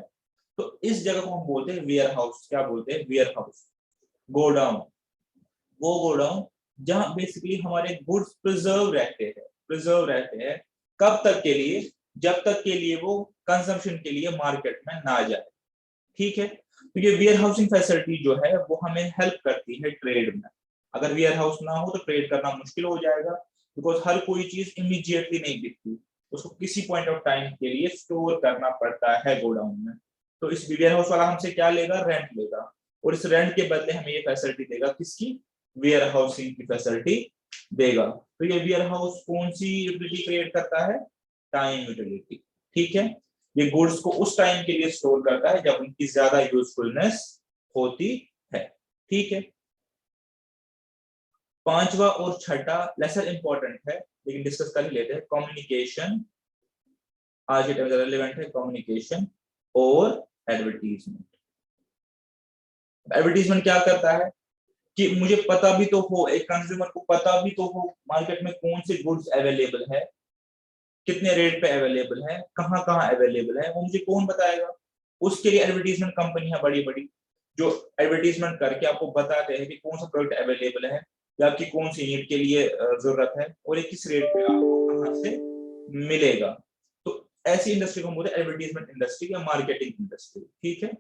तो इस जगह को हम बोलते हैं वेयर हाउस। क्या बोलते हैं? Warehouse. गोडाउन, वो गोडाउन जहां बेसिकली हमारे गुड्स प्रिजर्व रहते हैं कब तक के लिए? जब तक के लिए वो कंजम्पशन के लिए मार्केट में ना जाए। ठीक है, तो ये वेयर हाउसिंग फैसिलिटी जो है वो हमें हेल्प करती है ट्रेड में। अगर वेयर हाउस ना हो तो ट्रेड करना मुश्किल हो जाएगा, बिकॉज हर कोई चीज इमीडिएटली नहीं बिकती, उसको किसी पॉइंट ऑफ टाइम के लिए स्टोर करना पड़ता है गोडाउन में। तो इस वेयर हाउस वाला हमसे क्या लेगा? रेंट लेगा, और इस रेंट के बदले हमें ये फैसिलिटी देगा, किसकी? वेयर हाउसिंग की फैसिलिटी देगा। तो ये वेयर हाउस कौन सी यूटिलिटी क्रिएट करता है? Time utility. ठीक है, ये गुड्स को उस टाइम के लिए स्टोर करता है जब उनकी ज्यादा यूजफुलनेस होती है। ठीक है, पांचवा और छठा लेसर इंपॉर्टेंट है लेकिन डिस्कस कर ही लेते हैं। कम्युनिकेशन आज के टाइम में रेलेवेंट है, कम्युनिकेशन और एडवर्टीजमेंट। एडवर्टीजमेंट क्या करता है कि मुझे पता भी तो हो, एक कंज्यूमर को पता भी तो हो मार्केट में कौन से गुड्स अवेलेबल है, कितने रेट पे अवेलेबल है, कहाँ कहाँ अवेलेबल है, वो मुझे कौन बताएगा? उसके लिए एडवर्टीजमेंट कंपनी है बड़ी बड़ी, जो एडवर्टीजमेंट करके आपको बताते हैं कि कौन सा प्रोडक्ट अवेलेबल है या आपकी कौन सी नीड के लिए जरूरत है और ये किस रेट पे आपको कहाँ से मिलेगा। तो ऐसी इंडस्ट्री को हम बोलते हैं एडवर्टीजमेंट इंडस्ट्री या मार्केटिंग इंडस्ट्री। ठीक है,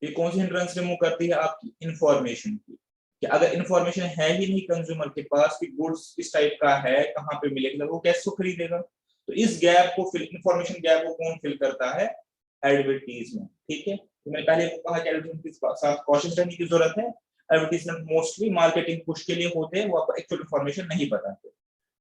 ये कौन सी हिंड्रेंस रिमूव करती है? आपकी इंफॉर्मेशन की, कि अगर इंफॉर्मेशन है ही नहीं कंज्यूमर के पास कि गुड्स इस टाइप का है, कहाँ पे मिलेगा, वो कैसे खरीदेगा? तो इस गैप को फिल, इंफॉर्मेशन गैप को कौन फिल करता है? एडवर्टीजमेंट। ठीक है, तो मैंने पहले आपको कहा कि एडवर्टीजमेंट के साथ कॉशियस रहने की जरूरत है। एडवर्टीजमेंट मोस्टली मार्केटिंग पुश के लिए होते हैं, वो आपको एक्चुअल इंफॉर्मेशन नहीं बताते।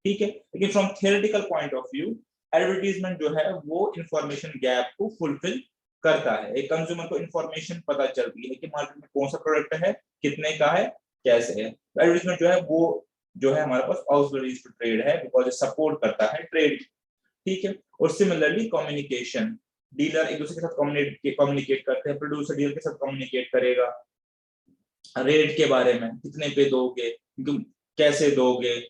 ठीक है, लेकिन from theoretical point of view advertisement जो है वो इंफॉर्मेशन गैप को फुलफिल करता है। एक कंज्यूमर को इंफॉर्मेशन पता चलती है कि मार्केट में कौन सा प्रोडक्ट है, कितने का है, कैसे है। तो एडवर्टाइजमेंट जो है वो जो है हमारे पास ऑक्सिलरीज टू ट्रेड है, बिकॉज सपोर्ट करता है ट्रेड। ठीक है, और सिमिलरली कम्युनिकेशन, डीलर एक दूसरे के साथ कम्युनिकेट करते हैं, प्रोड्यूसर डीलर के साथ कम्युनिकेट करेगा रेट के बारे में, कितने पे दोगे, कैसे दोगे,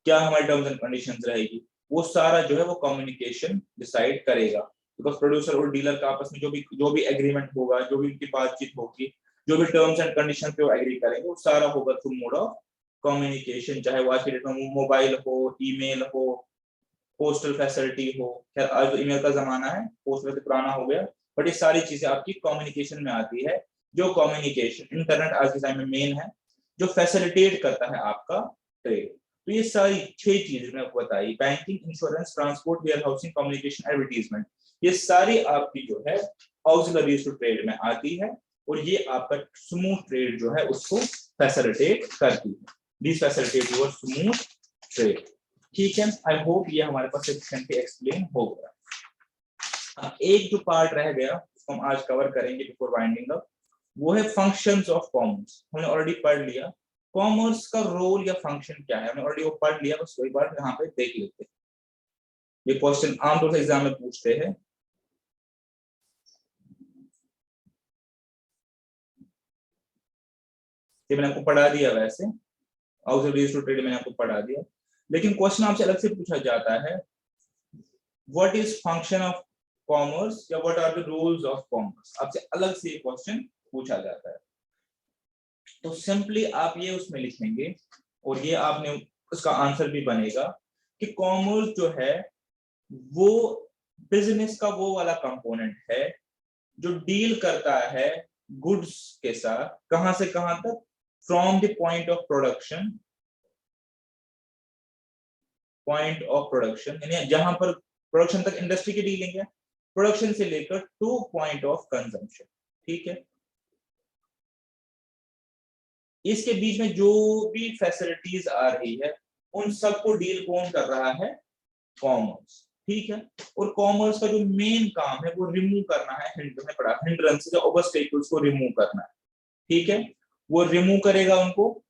क्या हमारी टर्म्स एंड कंडीशंस रहेगी, वो सारा जो है वो कम्युनिकेशन डिसाइड करेगा। बिकॉज प्रोड्यूसर और डीलर का आपस में जो भी एग्रीमेंट होगा, जो भी उनकी बातचीत होगी, जो भी टर्म्स एंड कंडीशन पे वो एग्री करेंगे, वो सारा होगा थ्रू मोड ऑफ कम्युनिकेशन। चाहे वो आज के डेट में मोबाइल हो, ईमेल हो, पोस्टल फैसिलिटी हो। खैर आज तो ईमेल का जमाना है, पोस्ट वैसे पुराना हो गया, बट ये सारी चीजें आपकी कम्युनिकेशन में आती है। जो कम्युनिकेशन इंटरनेट आज के टाइम में मेन है, जो फैसिलिटेट करता है आपका ट्रेड। तो ये सारी 6 चीजें मैं आपको बताई, banking, insurance, transport, warehousing, communication, advertisement, ये सारी आपकी जो है ऑक्सिलरीज टू ट्रेड में आती है और ये आपका स्मूथ ट्रेड जो है उसको फैसिलिटेट करती है। This facilitate your smooth trade. ठीक है, आई होप ये हमारे पास एफिशिएंटली एक्सप्लेन हो गया। एक जो पार्ट रह गया उसको हम आज कवर करेंगे बिफोर वाइंडिंग अप, वो है फंक्शंस ऑफ कॉमर्स। हमने ऑलरेडी पढ़ लिया कॉमर्स का रोल या फंक्शन क्या है, हमने ऑलरेडी वो पढ़ लिया, बस वही बार यहाँ पे देख लेते हैं। ये क्वेश्चन आमतौर से एग्जाम में पूछते हैं। ये मैंने आपको पढ़ा दिया, वैसे ऑक्सिलरीज टू ट्रेड मैंने आपको पढ़ा दिया, लेकिन क्वेश्चन आपसे अलग से पूछा जाता है, what is function of commerce या what are the rules of commerce, आपसे अलग से क्वेश्चन पूछा जाता है। तो सिंपली आप ये उसमें लिखेंगे और ये आपने उसका आंसर भी बनेगा कि कॉमर्स जो है वो बिजनेस का वो वाला कंपोनेंट है जो डील करता है गुड्स के साथ, कहां से कहां तक, from the point of production यानी जहां पर प्रोडक्शन तक इंडस्ट्री की डीलिंग है, प्रोडक्शन से लेकर टू पॉइंट ऑफ कंजम्पशन। ठीक है, इसके बीच में जो भी फैसिलिटीज आ रही है उन सबको डील कौन कर रहा है? कॉमर्स। ठीक है, और कॉमर्स का जो मेन काम है वो रिमूव करना है, हिंड्रेंस या ऑब्स्टेकल्स को रिमूव करना है। ठीक है, वो रिमूव करेगा उनको,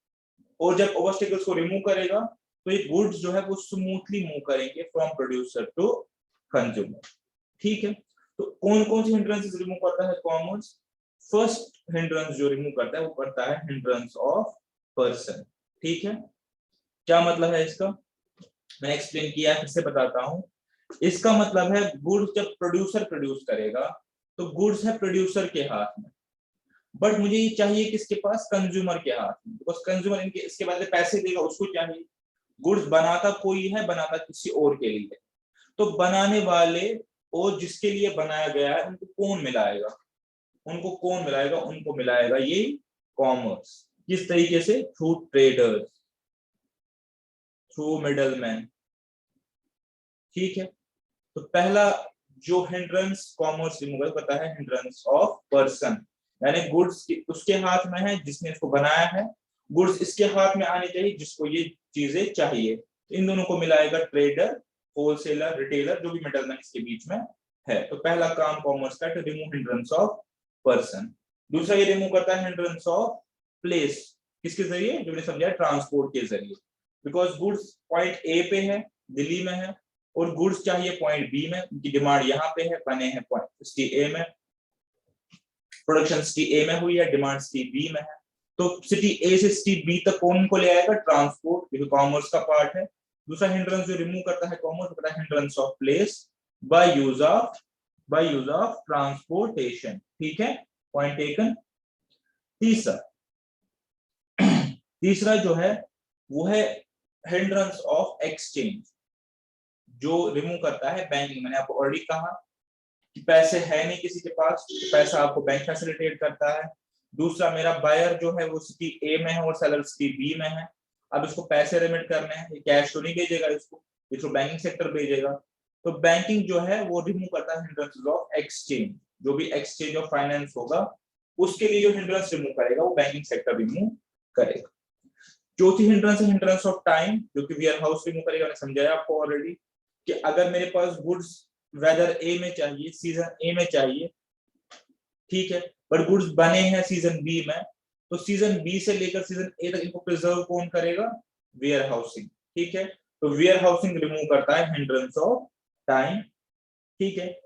और जब ऑब्स्टेकल्स को रिमूव करेगा तो ये गुड्स जो है वो स्मूथली मूव करेंगे फ्रॉम प्रोड्यूसर टू कंज्यूमर। ठीक है, तो कौन कौन सी हिंड्रेंसेस रिमूव करता है कॉमर्स? फर्स्ट हिंड्रेंस जो रिमूव करता है वो करता है हिंड्रेंस ऑफ पर्सन। ठीक है, क्या मतलब है इसका? मैंने एक्सप्लेन किया, फिर से बताता हूं। इसका मतलब है गुड्स जब प्रोड्यूसर प्रोड्यूस करेगा तो गुड्स है प्रोड्यूसर के हाथ में, बट मुझे ये चाहिए किसके पास? कंज्यूमर के हाथ में, बिकॉज कंज्यूमर इनके इसके बदले पैसे देगा, उसको चाहिए। गुड्स बनाता कोई है, बनाता किसी और के लिए, तो बनाने वाले और जिसके लिए बनाया गया है उनको कौन मिलाएगा? उनको मिलाएगा ये कॉमर्स। किस तरीके से? Through traders, through middleman. ठीक है, तो पहला जो हिंड्रेंस कॉमर्स रिमूवल करता है हिंड्रेंस ऑफ पर्सन, यानी गुड्स उसके हाथ में है जिसने इसको बनाया है, गुड्स इसके हाथ में आनी चाहिए जिसको ये चीजें चाहिए। इन दोनों को मिलाएगा ट्रेडर, होलसेलर, रिटेलर, जो भी मिडलमैन इसके बीच में है। तो पहला काम कॉमर्स का to remove hindrance of person. दूसरा ये रिमूव करता है हिंड्रेंस ऑफ प्लेस, किसके जरिए, जो मैंने समझाया ट्रांसपोर्ट के जरिए। बिकॉज गुड्स पॉइंट ए पे है, दिल्ली में है, और गुड्स चाहिए पॉइंट बी में, उनकी डिमांड यहाँ पे है, बने हैं पॉइंट सिटी ए में, प्रोडक्शन सिटी ए में हुई है, डिमांड सिटी बी में है। तो सिटी ए से सिटी बी तक कौन को ले आएगा, ट्रांसपोर्ट, क्योंकि कॉमर्स का पार्ट है। दूसरा हिंड्रेंस जो रिमूव करता है कॉमर्स, होता है hindrance of place by use of transportation. ठीक है, पॉइंट टेकन। तीसरा जो है वो है हिंड्रेंस ऑफ एक्सचेंज, जो रिमूव करता है बैंकिंग। मैंने आपको ऑलरेडी कहा कि पैसे है नहीं किसी के पास, तो पैसा आपको बैंक फैसिलिटेट करता है। दूसरा, मेरा बायर जो है वो सिटी ए में है और सेलर सिटी बी में है। अब इसको पैसे रिमिट करने हैं, ये कैश तो नहीं भेजेगा इसको, ये तो बैंकिंग सेक्टर भेजेगा। तो बैंकिंग जो है वो रिमूव करता है हिंड्रेंस ऑफ एक्सचेंज, जो भी एक्सचेंज ऑफ फाइनेंस होगा उसके लिए जो हिंड्रेंस रिमूव करेगा वो बैंकिंग सेक्टर रिमूव करेगा। चौथी हिंड्रेंस है हिंड्रेंस ऑफ टाइम, जो कि वेयर हाउस रिमूव करेगा। मैंने समझाया आपको ऑलरेडी कि अगर मेरे पास गुड्स वेदर ए में चाहिए, सीजन ए में चाहिए, ठीक है, बट गुड्स बने हैं सीजन बी में, तो सीजन बी से लेकर सीजन ए तक इनको प्रिजर्व कौन करेगा, वेयर हाउसिंग। ठीक है, तो वेयर हाउसिंग रिमूव करता है हिंड्रेंस ऑफ टाइम। ठीक है,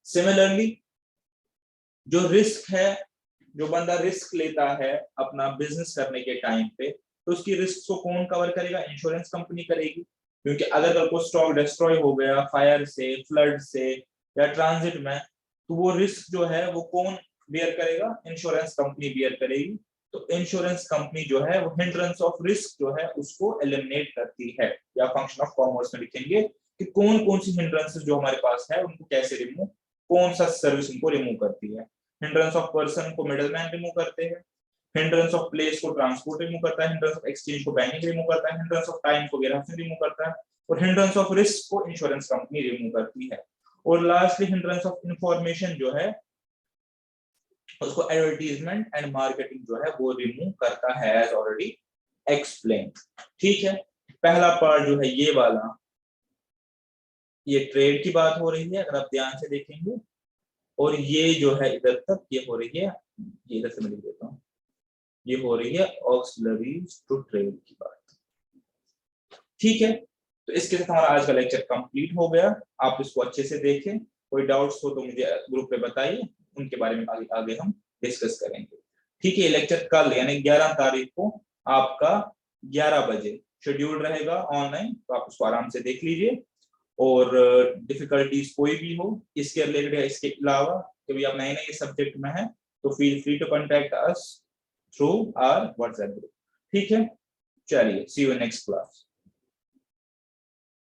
सिमिलरली जो रिस्क है, जो बंदा रिस्क लेता है अपना बिजनेस करने के टाइम पे, तो उसकी रिस्क को कौन कवर करेगा, इंश्योरेंस कंपनी करेगी। क्योंकि अगर कल को स्टॉक डिस्ट्रॉय हो गया फायर से, फ्लड से या ट्रांजिट में, तो वो रिस्क जो है वो कौन बेयर करेगा, इंश्योरेंस कंपनी बेयर करेगी। तो इंश्योरेंस कंपनी जो है वो हिंड्रेंस ऑफ रिस्क जो है उसको एलिमिनेट करती है। या फंक्शन ऑफ कॉमर्स में लिखेंगे कि कौन कौन सी हिंड्रेंसेस जो हमारे पास है उनको कैसे रिमूव, कौन सा सर्विस उनको रिमूव करती है। हिंड्रेंस ऑफ पर्सन को मिडलमैन रिमूव करते हैं, हिंड्रेंस ऑफ प्लेस को ट्रांसपोर्ट रिमूव करता है, हिंड्रेंस ऑफ एक्सचेंज को बैंकिंग रिमूव करता है, हिंड्रेंस ऑफ टाइम को वेयरहाउसिंग रिमूव करता है, और हिंड्रेंस ऑफ रिस्क को इंश्योरेंस कंपनी रिमूव करती है। और लास्टली हिंड्रेंस ऑफ इंफॉर्मेशन जो है उसको एडवर्टाइजमेंट एंड मार्केटिंग जो है वो रिमूव करता है, एज ऑलरेडी एक्सप्लेन। ठीक है, पहला पार्ट जो है ये वाला, ये ट्रेड की बात हो रही है अगर आप ध्यान से देखेंगे, और ये जो है इधर तक ये हो रही है, ये इधर से मैं लिख देता हूँ, ये हो रही है ऑक्सिलरीज टू ट्रेड की बात। ठीक है, तो इसके साथ हमारा आज का लेक्चर कंप्लीट हो गया। आप इसको अच्छे से देखें, कोई डाउट्स हो तो मुझे ग्रुप पे बताइए, उनके बारे में आगे हम डिस्कस करेंगे। ठीक है, लेक्चर कल यानी 11 तारीख को आपका 11 बजे शेड्यूल रहेगा ऑनलाइन, तो आप उसको आराम से देख लीजिए। और डिफिकल्टीज कोई भी हो इसके रिलेटेड या इसके अलावा, कभी आप नए नए सब्जेक्ट में हैं तो feel free to contact us through our WhatsApp group. ठीक है, चलिए, सी यू नेक्स्ट क्लास।